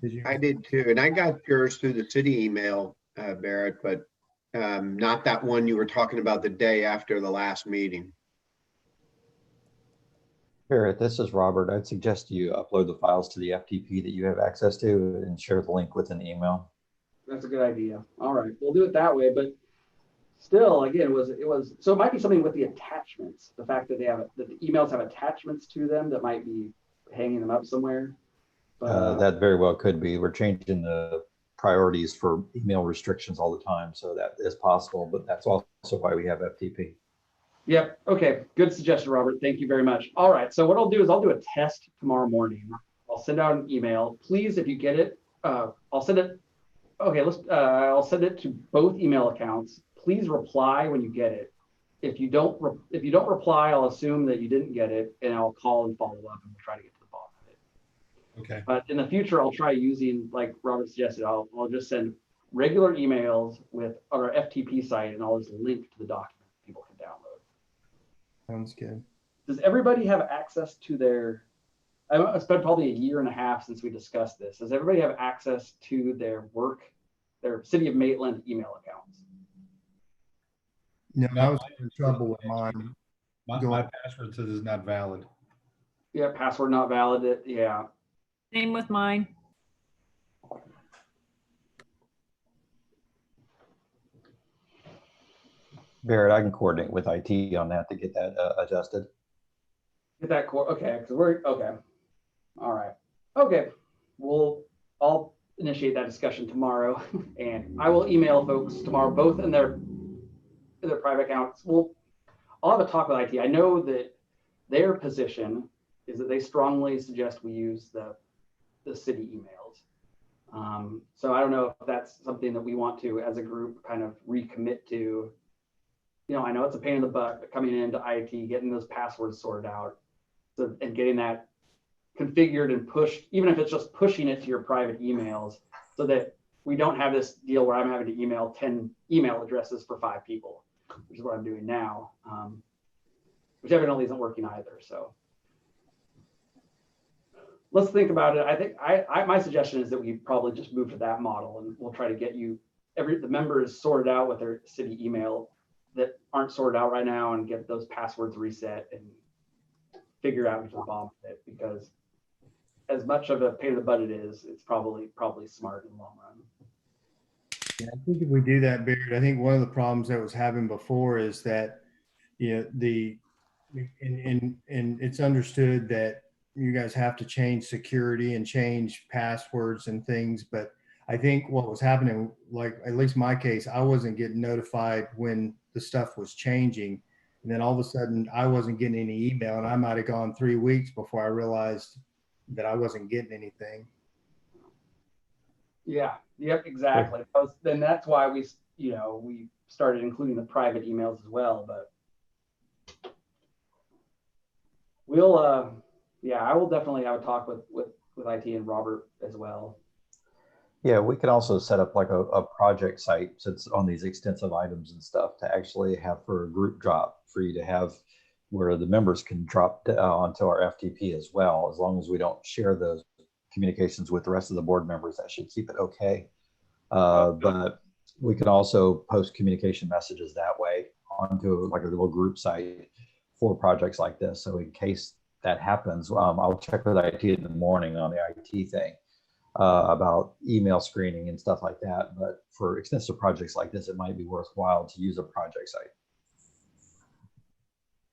Speaker 1: Did you?
Speaker 8: I did too, and I got yours through the city email, Barrett, but not that one you were talking about the day after the last meeting.
Speaker 3: Barrett, this is Robert. I'd suggest you upload the files to the FTP that you have access to and share the link with an email.
Speaker 4: That's a good idea. All right, we'll do it that way. But still, again, it was so it might be something with the attachments. The fact that that the emails have attachments to them that might be hanging them up somewhere. But,
Speaker 3: that very well could be. We're changing the priorities for email restrictions all the time, so that is possible. But that's also why we have FTP.
Speaker 4: Yep. Okay. Good suggestion, Robert. Thank you very much. All right. So what I'll do is I'll do a test tomorrow morning. I'll send out an email. Please, if you get it, I'll send it. Okay. I'll send it to both email accounts. Please reply when you get it. If you don't reply, I'll assume that you didn't get it, and I'll call and follow up, and we'll try to get to the bottom of it.
Speaker 6: Okay.
Speaker 4: But in the future, I'll try using, like Robert suggested, I'll just send regular emails with our FTP site and all this linked to the document people can download.
Speaker 1: Sounds good.
Speaker 4: Does everybody have access to their, it's been probably a year and a half since we discussed this. Does everybody have access to their City of Maitland email accounts?
Speaker 1: No, I was in trouble with mine.
Speaker 6: My password says it's not valid.
Speaker 4: Yeah, password not valid. Yeah.
Speaker 5: Same with mine.
Speaker 3: Barrett, I can coordinate with IT on that to get that adjusted.
Speaker 4: Get that core. Okay, because we're okay. All right. Okay. I'll initiate that discussion tomorrow, and I will email folks tomorrow, both in their private accounts. I'll have a talk with IT. I know that their position is that they strongly suggest we use the city emails. So I don't know if that's something that we want to, as a group, kind of recommit to. You know, I know it's a pain in the butt, but coming into IT, getting those passwords sorted out, and getting that configured and pushed, even if it's just pushing it to your private emails, so that we don't have this deal where I'm having to email 10 email addresses for 5 people, which is what I'm doing now, which evidently isn't working either. So let's think about it. I think my suggestion is that we probably just move to that model, and we'll try to get the members sorted out with their city email that aren't sorted out right now, and get those passwords reset and figure out which the bomb fit, because as much of a pain in the butt it is, it's probably smart in the long run.
Speaker 1: Yeah, I think if we do that, Barrett, I think one of the problems that was happening before is that, you know, and it's understood that you guys have to change security and change passwords and things, but I think what was happening, like at least my case, I wasn't getting notified when the stuff was changing. And then all of a sudden I wasn't getting any email, and I might have gone 3 weeks before I realized that I wasn't getting anything.
Speaker 4: Yeah, yep, exactly. Then that's why we started including the private emails as well, but we'll, I will definitely have a talk with IT and Robert as well.
Speaker 3: Yeah, we can also set up like a project site, since on these extensive items and stuff, to actually have for a group drop for you to have where the members can drop onto our FTP as well. As long as we don't share those communications with the rest of the board members, that should keep it okay. But we can also post communication messages that way onto like a little group site for projects like this. So in case that happens, I'll check with IT in the morning on the IT thing. About email screening and stuff like that. But for extensive projects like this, it might be worthwhile to use a project site.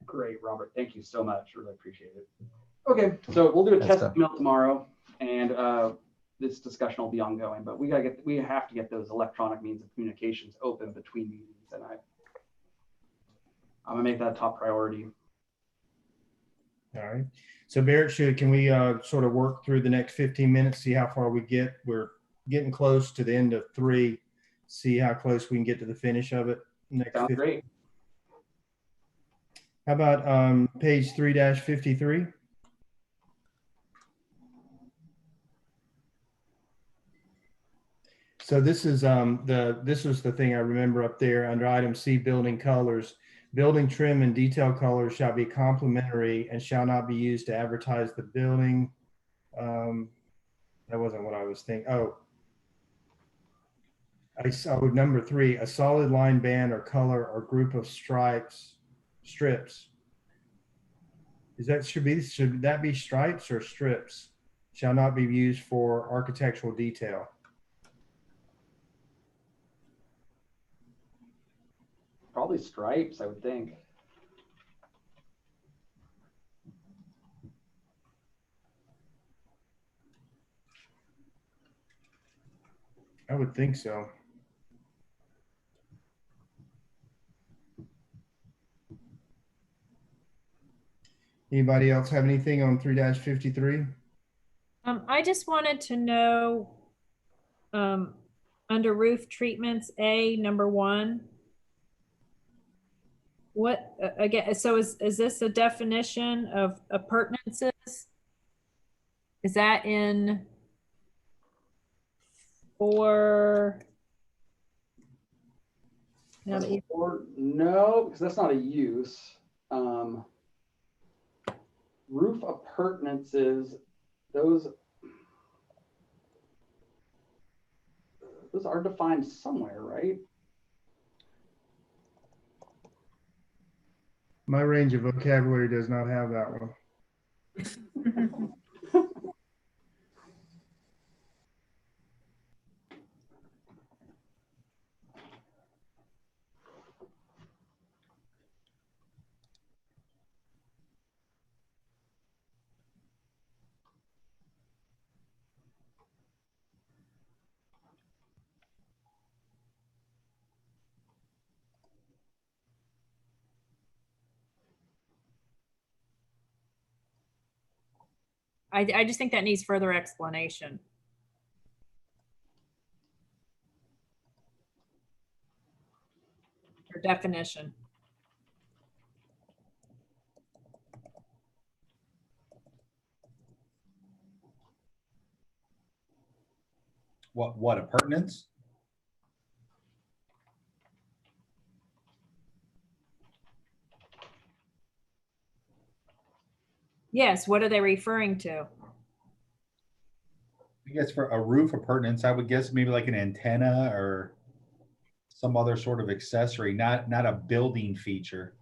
Speaker 4: Great, Robert. Thank you so much. Really appreciate it. Okay, so we'll do a test email tomorrow, and this discussion will be ongoing. But we have to get those electronic means of communications open between meetings, and I'm gonna make that a top priority.
Speaker 1: All right. So Barrett, can we sort of work through the next 15 minutes, see how far we get? We're getting close to the end of 3. See how close we can get to the finish of it. Next.
Speaker 4: Sounds great.
Speaker 1: How about page 3-53? So this is this was the thing I remember up there under item C, building colors. Building trim and detail colors shall be complementary and shall not be used to advertise the building. That wasn't what I was thinking. Oh, I saw number 3, a solid line band or color or group of strips. Should that be stripes or strips? Shall not be used for architectural detail.
Speaker 4: Probably stripes, I would think.
Speaker 1: I would think so. Anybody else have anything on 3-53?
Speaker 5: I just wanted to know, under roof treatments, number 1, what, again, so is this a definition of appurtenances? Is that in 4? Now that you-
Speaker 4: Or no, because that's not a use. Roof appurtenances, those are defined somewhere, right?
Speaker 1: My range of vocabulary does not have that one.
Speaker 5: I just think that needs further explanation. Or definition.
Speaker 6: What appurtenance?
Speaker 5: Yes, what are they referring to?
Speaker 6: I guess for a roof appurtenance, I would guess maybe like an antenna or some other sort of accessory, not a building feature.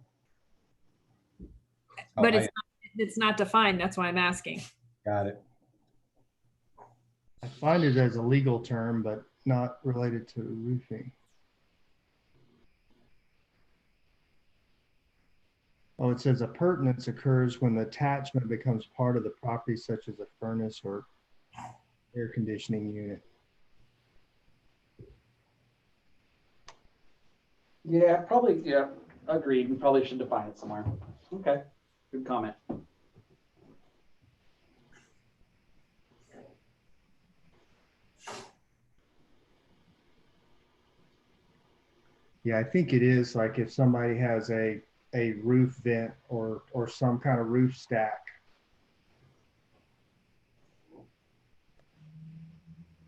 Speaker 5: But
Speaker 6: I
Speaker 5: it's not defined, that's why I'm asking.
Speaker 6: got it.
Speaker 1: I find it as a legal term, but not related to roofing. Oh, it says appurtenance occurs when the attachment becomes part of the property, such as a furnace or air conditioning unit.
Speaker 4: Yeah, probably, yeah, agreed. We probably should define it somewhere. Okay, good comment.
Speaker 1: Yeah, I think it is like if somebody has a roof vent or some kind of roof stack,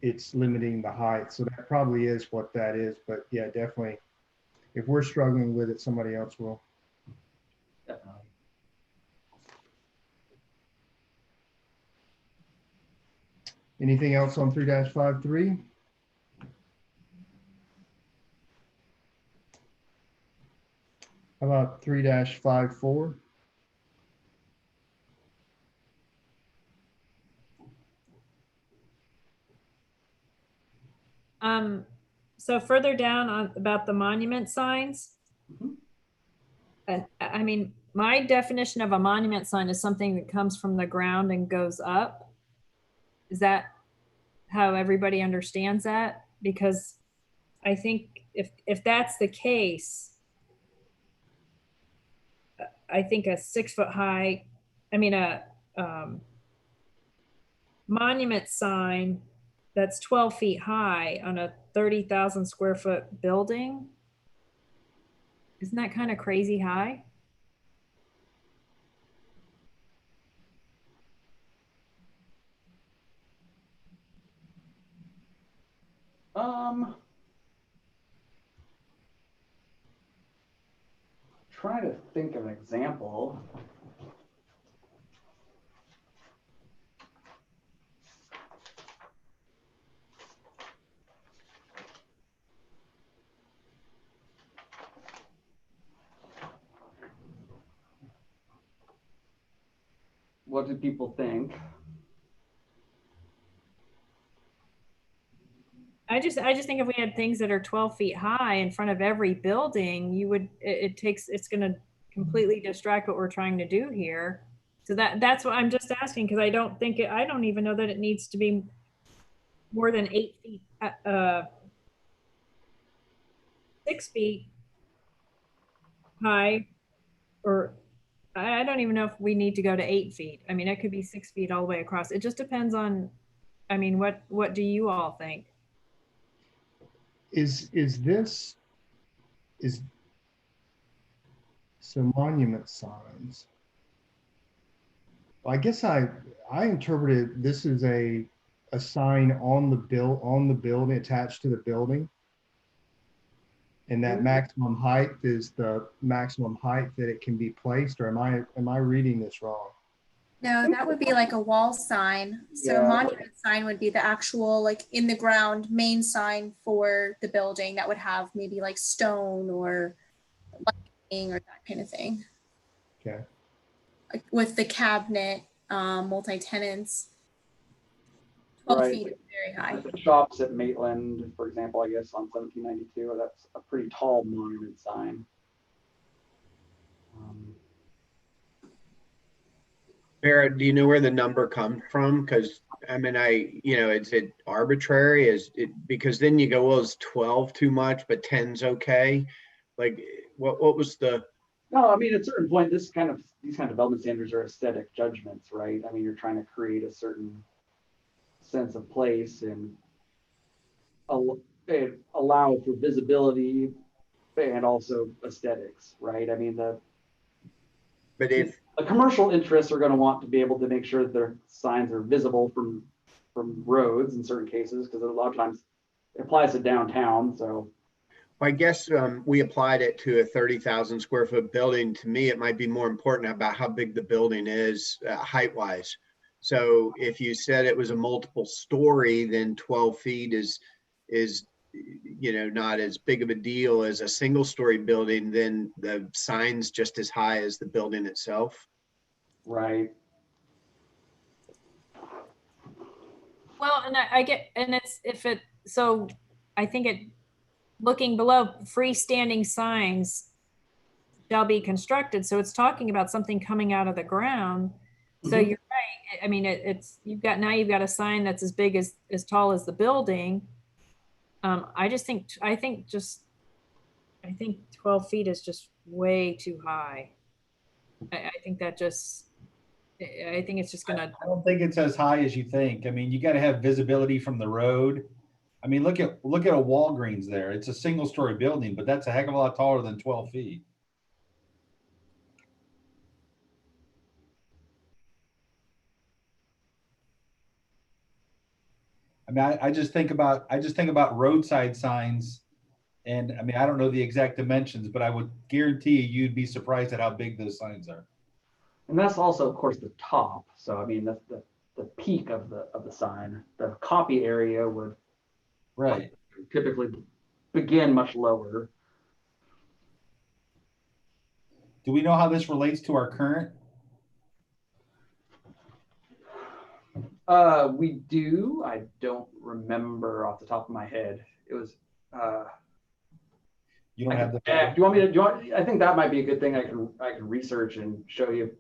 Speaker 1: it's limiting the height. So that probably is what that is. But yeah, definitely, if we're struggling with it, somebody else will.
Speaker 4: Definitely.
Speaker 1: Anything else on 3-53? How about 3-54?
Speaker 5: So further down on about the monument signs.
Speaker 4: Mhm.
Speaker 5: And I mean, my definition of a monument sign is something that comes from the ground and goes up. Is that how everybody understands that? Because I think if that's the case, I think a 6-foot high, I mean, a monument sign that's 12 feet high on a 30,000 square foot building. Isn't that kind of crazy high?
Speaker 4: Trying to think of an example. What do people think?
Speaker 5: I just think if we had things that are 12 feet high in front of every building, you would, it's going to completely distract what we're trying to do here. So that's what I'm just asking, because I don't think I don't even know that it needs to be more than 8 feet, 6 feet high, or I don't even know if we need to go to 8 feet. I mean, it could be 6 feet all the way across. It just depends on, I mean, what do you all think?
Speaker 1: Is so monument signs? Well, I guess I interpreted this as a sign on the building attached to the building. And that maximum height is the maximum height that it can be placed, or am I reading this wrong?
Speaker 7: No, that would be like a wall sign. So
Speaker 4: Yeah.
Speaker 7: a monument sign would be the actual like in the ground main sign for the building that would have maybe like stone or lighting or that kind of thing.
Speaker 1: Okay.
Speaker 7: Like with the cabinet, multi-tenants. 12
Speaker 4: Right.
Speaker 7: feet is very high.
Speaker 4: The shops at Maitland, for example, I guess on 1792, that's a pretty tall monument sign.
Speaker 8: Barrett, do you know where the number comes from? Because I mean, is it arbitrary? Is it because then you go, well, is 12 too much, but 10's okay? Like, what was the?
Speaker 4: No, I mean, at a certain point, these kind of development standards are aesthetic judgments, right? I mean, you're trying to create a certain sense of place and allow for visibility and also aesthetics, right? I mean,
Speaker 8: But if
Speaker 4: the commercial interests are going to want to be able to make sure that their signs are visible from roads in certain cases, because a lot of times it applies to downtown. So
Speaker 8: I guess we applied it to a 30,000 square foot building. To me, it might be more important about how big the building is height wise. So if you said it was a multiple story, then 12 feet is not as big of a deal as a single story building. Then the sign's just as high as the building itself.
Speaker 4: right.
Speaker 5: Well, and I get, and so I think looking below, freestanding signs shall be constructed. So it's talking about something coming out of the ground. So you're right. I mean, you've got a sign that's as big as tall as the building. I think 12 feet is just way too high. I think it's just gonna.
Speaker 6: I don't think it's as high as you think. I mean, you got to have visibility from the road. I mean, look at a Walgreens there. It's a single story building, but that's a heck of a lot taller than 12 feet. I mean, I just think about roadside signs, and I mean, I don't know the exact dimensions, but I would guarantee you'd be surprised at how big those signs are.
Speaker 4: And that's also, of course, the top. So I mean, that's the peak of the sign. The copy area would typically begin much lower.
Speaker 6: Do we know how this relates to our current?
Speaker 4: We do. I don't remember off the top of my head. It was.
Speaker 6: You don't have the.
Speaker 4: Do you want me to? I think that might be a good thing. I can research and show you.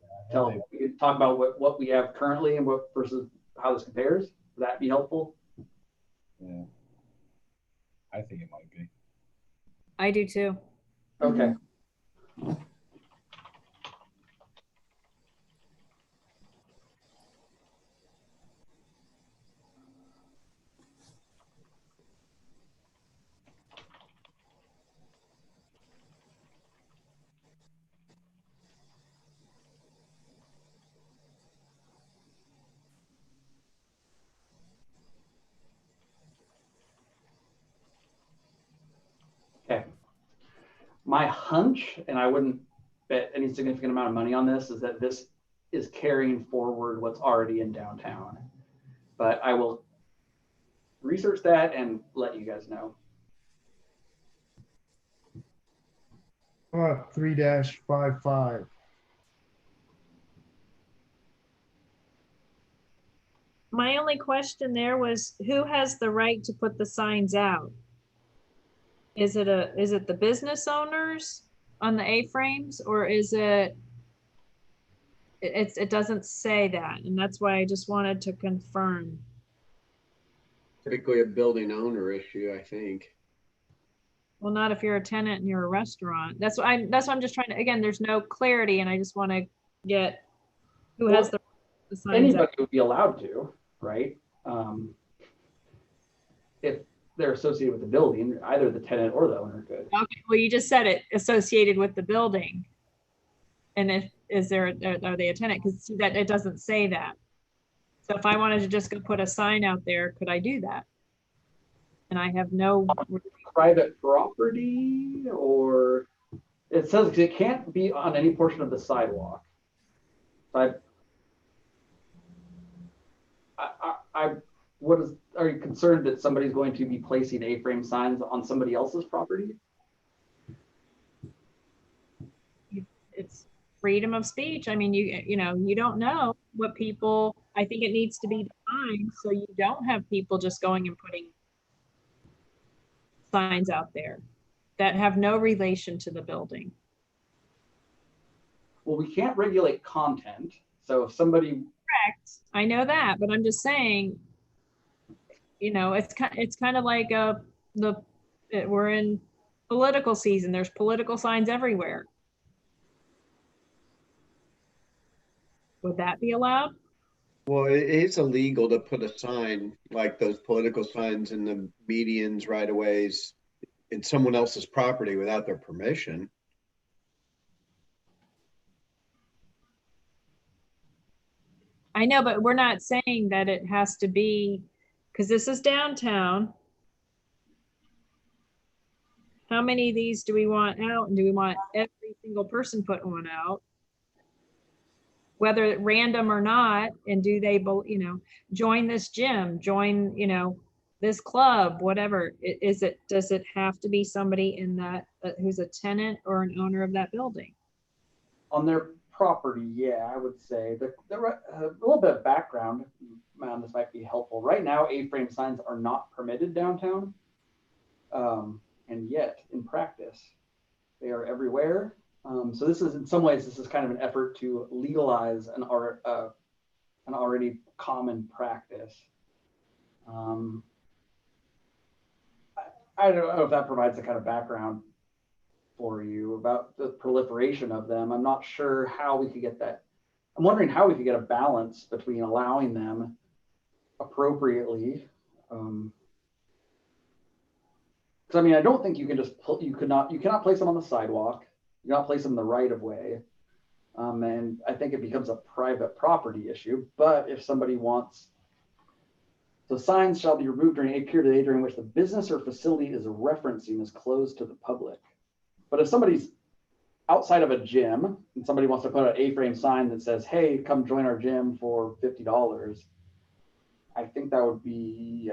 Speaker 4: We can talk about what we have currently and what versus how this compares. Would that be helpful?
Speaker 6: Yeah, I think it might be.
Speaker 5: I do too.
Speaker 4: Okay. Okay. My hunch, and I wouldn't bet any significant amount of money on this, is that this is carrying forward what's already in downtown. But I will research that and let you guys know.
Speaker 1: 3-55.
Speaker 5: My only question there was, who has the right to put the signs out? Is it the business owners on the A-frames, or is it doesn't say that, and that's why I just wanted to confirm.
Speaker 8: Typically a building owner issue, I think.
Speaker 5: Well, not if you're a tenant and you're a restaurant. That's why I'm just trying to, again, there's no clarity, and I just want to get who has the signs
Speaker 4: Anybody
Speaker 5: out.
Speaker 4: would be allowed to, right? If they're associated with the building, either the tenant or the owner could.
Speaker 5: Okay, well, you just said it, associated with the building. And are they a tenant? Because that it doesn't say that. So if I wanted to just go put a sign out there, could I do that? And I have no
Speaker 4: private property, or it says it can't be on any portion of the sidewalk. Are you concerned that somebody's going to be placing A-frame signs on somebody else's property?
Speaker 5: It's freedom of speech. I mean, you know, you don't know what people, I think it needs to be defined so you don't have people just going and putting signs out there that have no relation to the building.
Speaker 4: Well, we can't regulate content. So if somebody,
Speaker 5: Correct. I know that, but I'm just saying, you know, it's kind of like we're in political season. There's political signs everywhere. Would that be allowed?
Speaker 8: Well, it is illegal to put a sign like those political signs in the medians, right of ways, in someone else's property without their permission.
Speaker 5: I know, but we're not saying that it has to be, because this is downtown. How many of these do we want out? And do we want every single person putting one out? Whether random or not, and do they, you know, join this gym, join, you know, this club, whatever. Does it have to be somebody in that, who's a tenant or an owner of that building?
Speaker 4: on their property, yeah, I would say. A little bit of background on this might be helpful. Right now, A-frame signs are not permitted downtown. And yet, in practice, they are everywhere. So this is, in some ways, this is kind of an effort to legalize an already common practice. I don't know if that provides the kind of background for you about the proliferation of them. I'm not sure how we could get that. I'm wondering how we could get a balance between allowing them appropriately. Because I mean, I don't think you can just you cannot place them on the sidewalk. You cannot place them in the right of way. And I think it becomes a private property issue. But if somebody wants, the signs shall be removed during a period of the day during which the business or facility is referencing is closed to the public. But if somebody's outside of a gym and somebody wants to put an A-frame sign that says, "Hey, come join our gym for $50," I think that would be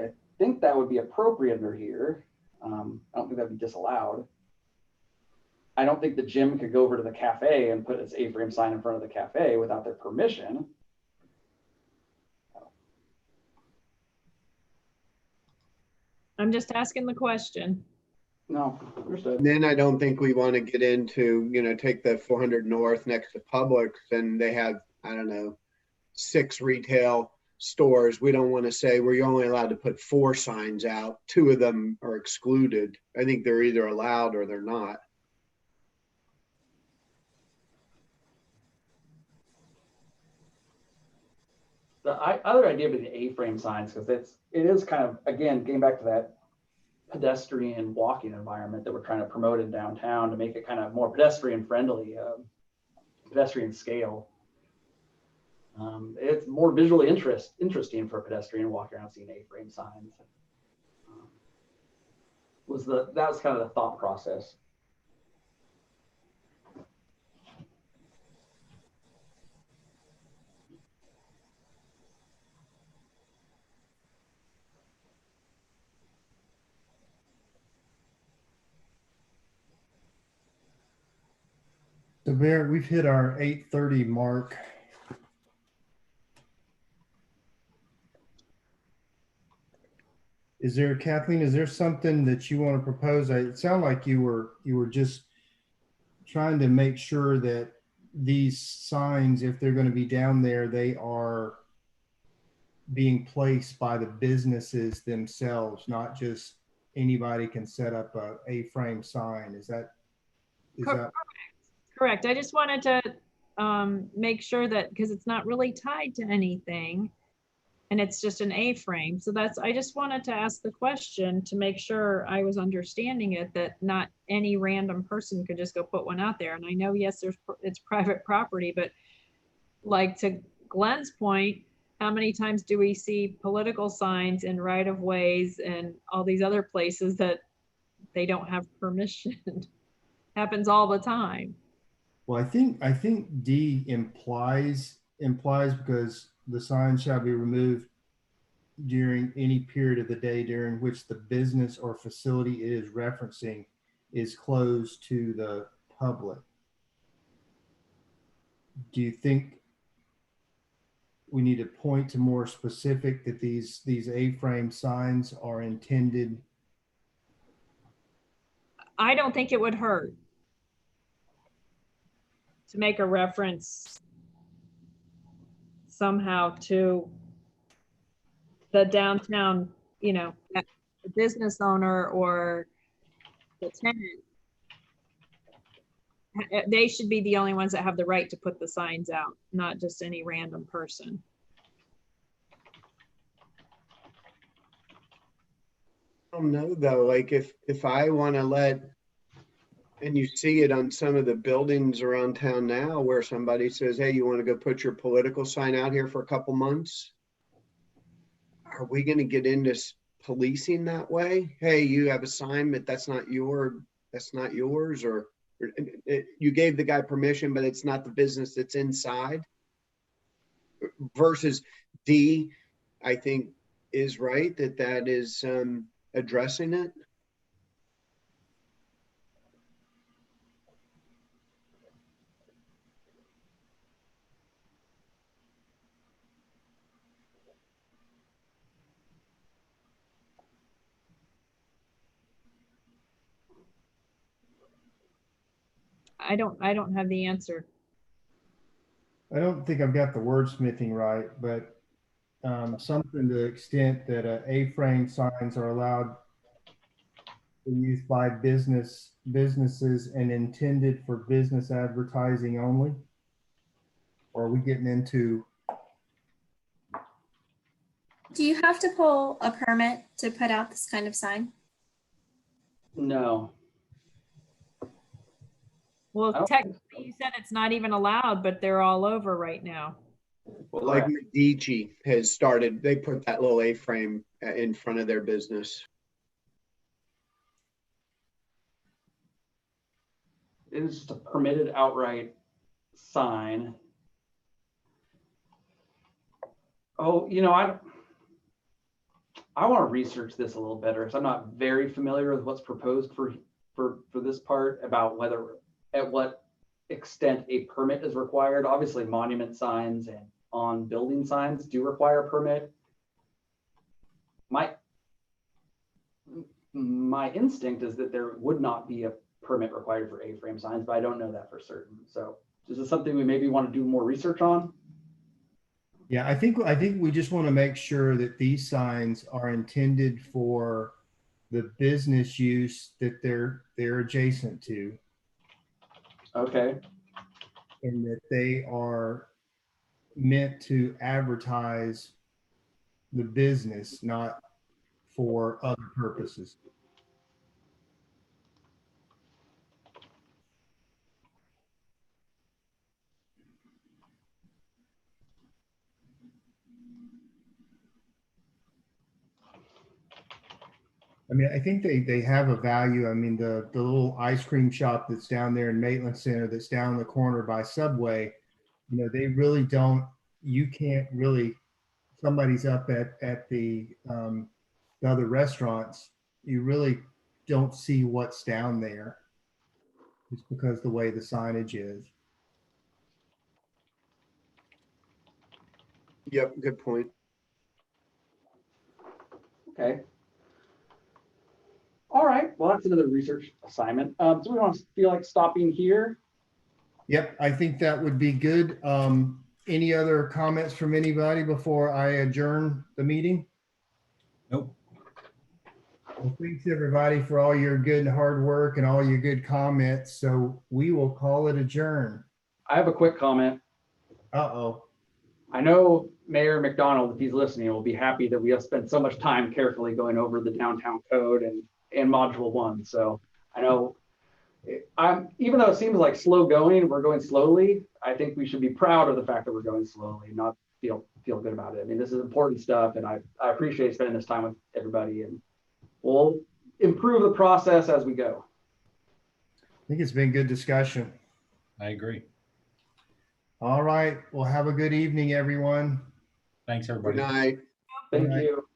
Speaker 4: appropriate under here. I don't think that'd be disallowed. I don't think the gym could go over to the cafe and put its A-frame sign in front of the cafe without their permission.
Speaker 5: I'm just asking the question.
Speaker 4: No, understood.
Speaker 8: Then I don't think we want to get into, take the 400 North next to Publix and they have, I don't know, 6 retail stores. We don't want to say we're only allowed to put 4 signs out. 2 of them are excluded. I think they're either allowed or they're not.
Speaker 4: The other idea would be the A-frame signs, because it is kind of, again, getting back to that pedestrian walking environment that we're trying to promote in downtown to make it kind of more pedestrian friendly, pedestrian scale. It's more visually interesting for a pedestrian walking around seeing A-frame signs. That was kind of the thought process.
Speaker 1: So Barrett, we've hit our 8:30 mark. Kathleen, is there something that you want to propose? It sounded like you were just trying to make sure that these signs, if they're going to be down there, they are being placed by the businesses themselves, not just anybody can set up a A-frame sign. Is that?
Speaker 5: Correct. I just wanted to make sure that, because it's not really tied to anything and it's just an A-frame. So I just wanted to ask the question to make sure I was understanding it, that not any random person could just go put one out there. And I know, yes, it's private property, but like to Glenn's point, how many times do we see political signs in right of ways and all these other places that they don't have permission. Happens all the time.
Speaker 1: Well, I think D implies because the sign shall be removed during any period of the day during which the business or facility it is referencing is closed to the public. Do you think we need to point to more specific that these A-frame signs are intended?
Speaker 5: I don't think it would hurt to make a reference somehow to the downtown, you know, the business owner or the tenant. They should be the only ones that have the right to put the signs out, not just any random person.
Speaker 8: I don't know though, like if I want to let, and you see it on some of the buildings around town now where somebody says, hey, you want to go put your political sign out here for a couple months? Are we going to get into policing that way? Hey, you have a sign, but that's not yours, or you gave the guy permission, but it's not the business that's inside. Versus D, I think is right that is addressing it.
Speaker 5: I don't have the answer.
Speaker 1: I don't think I've got the wordsmithing right, but something to the extent that A-frame signs are allowed to be used by businesses and intended for business advertising only? Or are we getting into?
Speaker 7: Do you have to pull a permit to put out this kind of sign?
Speaker 4: No.
Speaker 5: Well,
Speaker 4: I don't
Speaker 5: technically,
Speaker 4: think so.
Speaker 5: you said it's not even allowed, but they're all over right now.
Speaker 8: Well, like Medici has started, they put that little A-frame in front of their business.
Speaker 4: It is just a permitted outright sign. Oh, you know, I want to research this a little better because I'm not very familiar with what's proposed for this part about whether at what extent a permit is required. Obviously, monument signs and on building signs do require a permit. My instinct is that there would not be a permit required for A-frame signs, but I don't know that for certain. So is this something we maybe want to do more research on?
Speaker 1: Yeah, I think we just want to make sure that these signs are intended for the business use that they're adjacent to.
Speaker 4: Okay.
Speaker 1: And that they are meant to advertise the business, not for other purposes. I mean, I think they have a value. I mean, the little ice cream shop that's down there in Maitland Center that's down the corner by Subway, you know, they really don't, you can't really, somebody's up at the other restaurants, you really don't see what's down there. It's because the way the signage is.
Speaker 8: Yep, good point.
Speaker 4: Okay. All right. Well, that's another research assignment. So we don't feel like stopping here.
Speaker 1: Yep, I think that would be good. Any other comments from anybody before I adjourn the meeting?
Speaker 6: Nope.
Speaker 1: Well, thanks everybody for all your good and hard work and all your good comments. So we will call it adjourned.
Speaker 4: I have a quick comment.
Speaker 1: Uh-oh.
Speaker 4: I know Mayor McDonald, if he's listening, will be happy that we have spent so much time carefully going over the downtown code and module 1. So I know even though it seems like slow going, we're going slowly. I think we should be proud of the fact that we're going slowly, not feel good about it. I mean, this is important stuff, and I appreciate spending this time with everybody. And well, improve the process as we go.
Speaker 1: I think it's been good discussion.
Speaker 6: I agree.
Speaker 1: All right. Well, have a good evening, everyone.
Speaker 6: Thanks,
Speaker 8: Good
Speaker 6: everybody.
Speaker 8: night.
Speaker 4: Thank
Speaker 1: All right.
Speaker 4: you.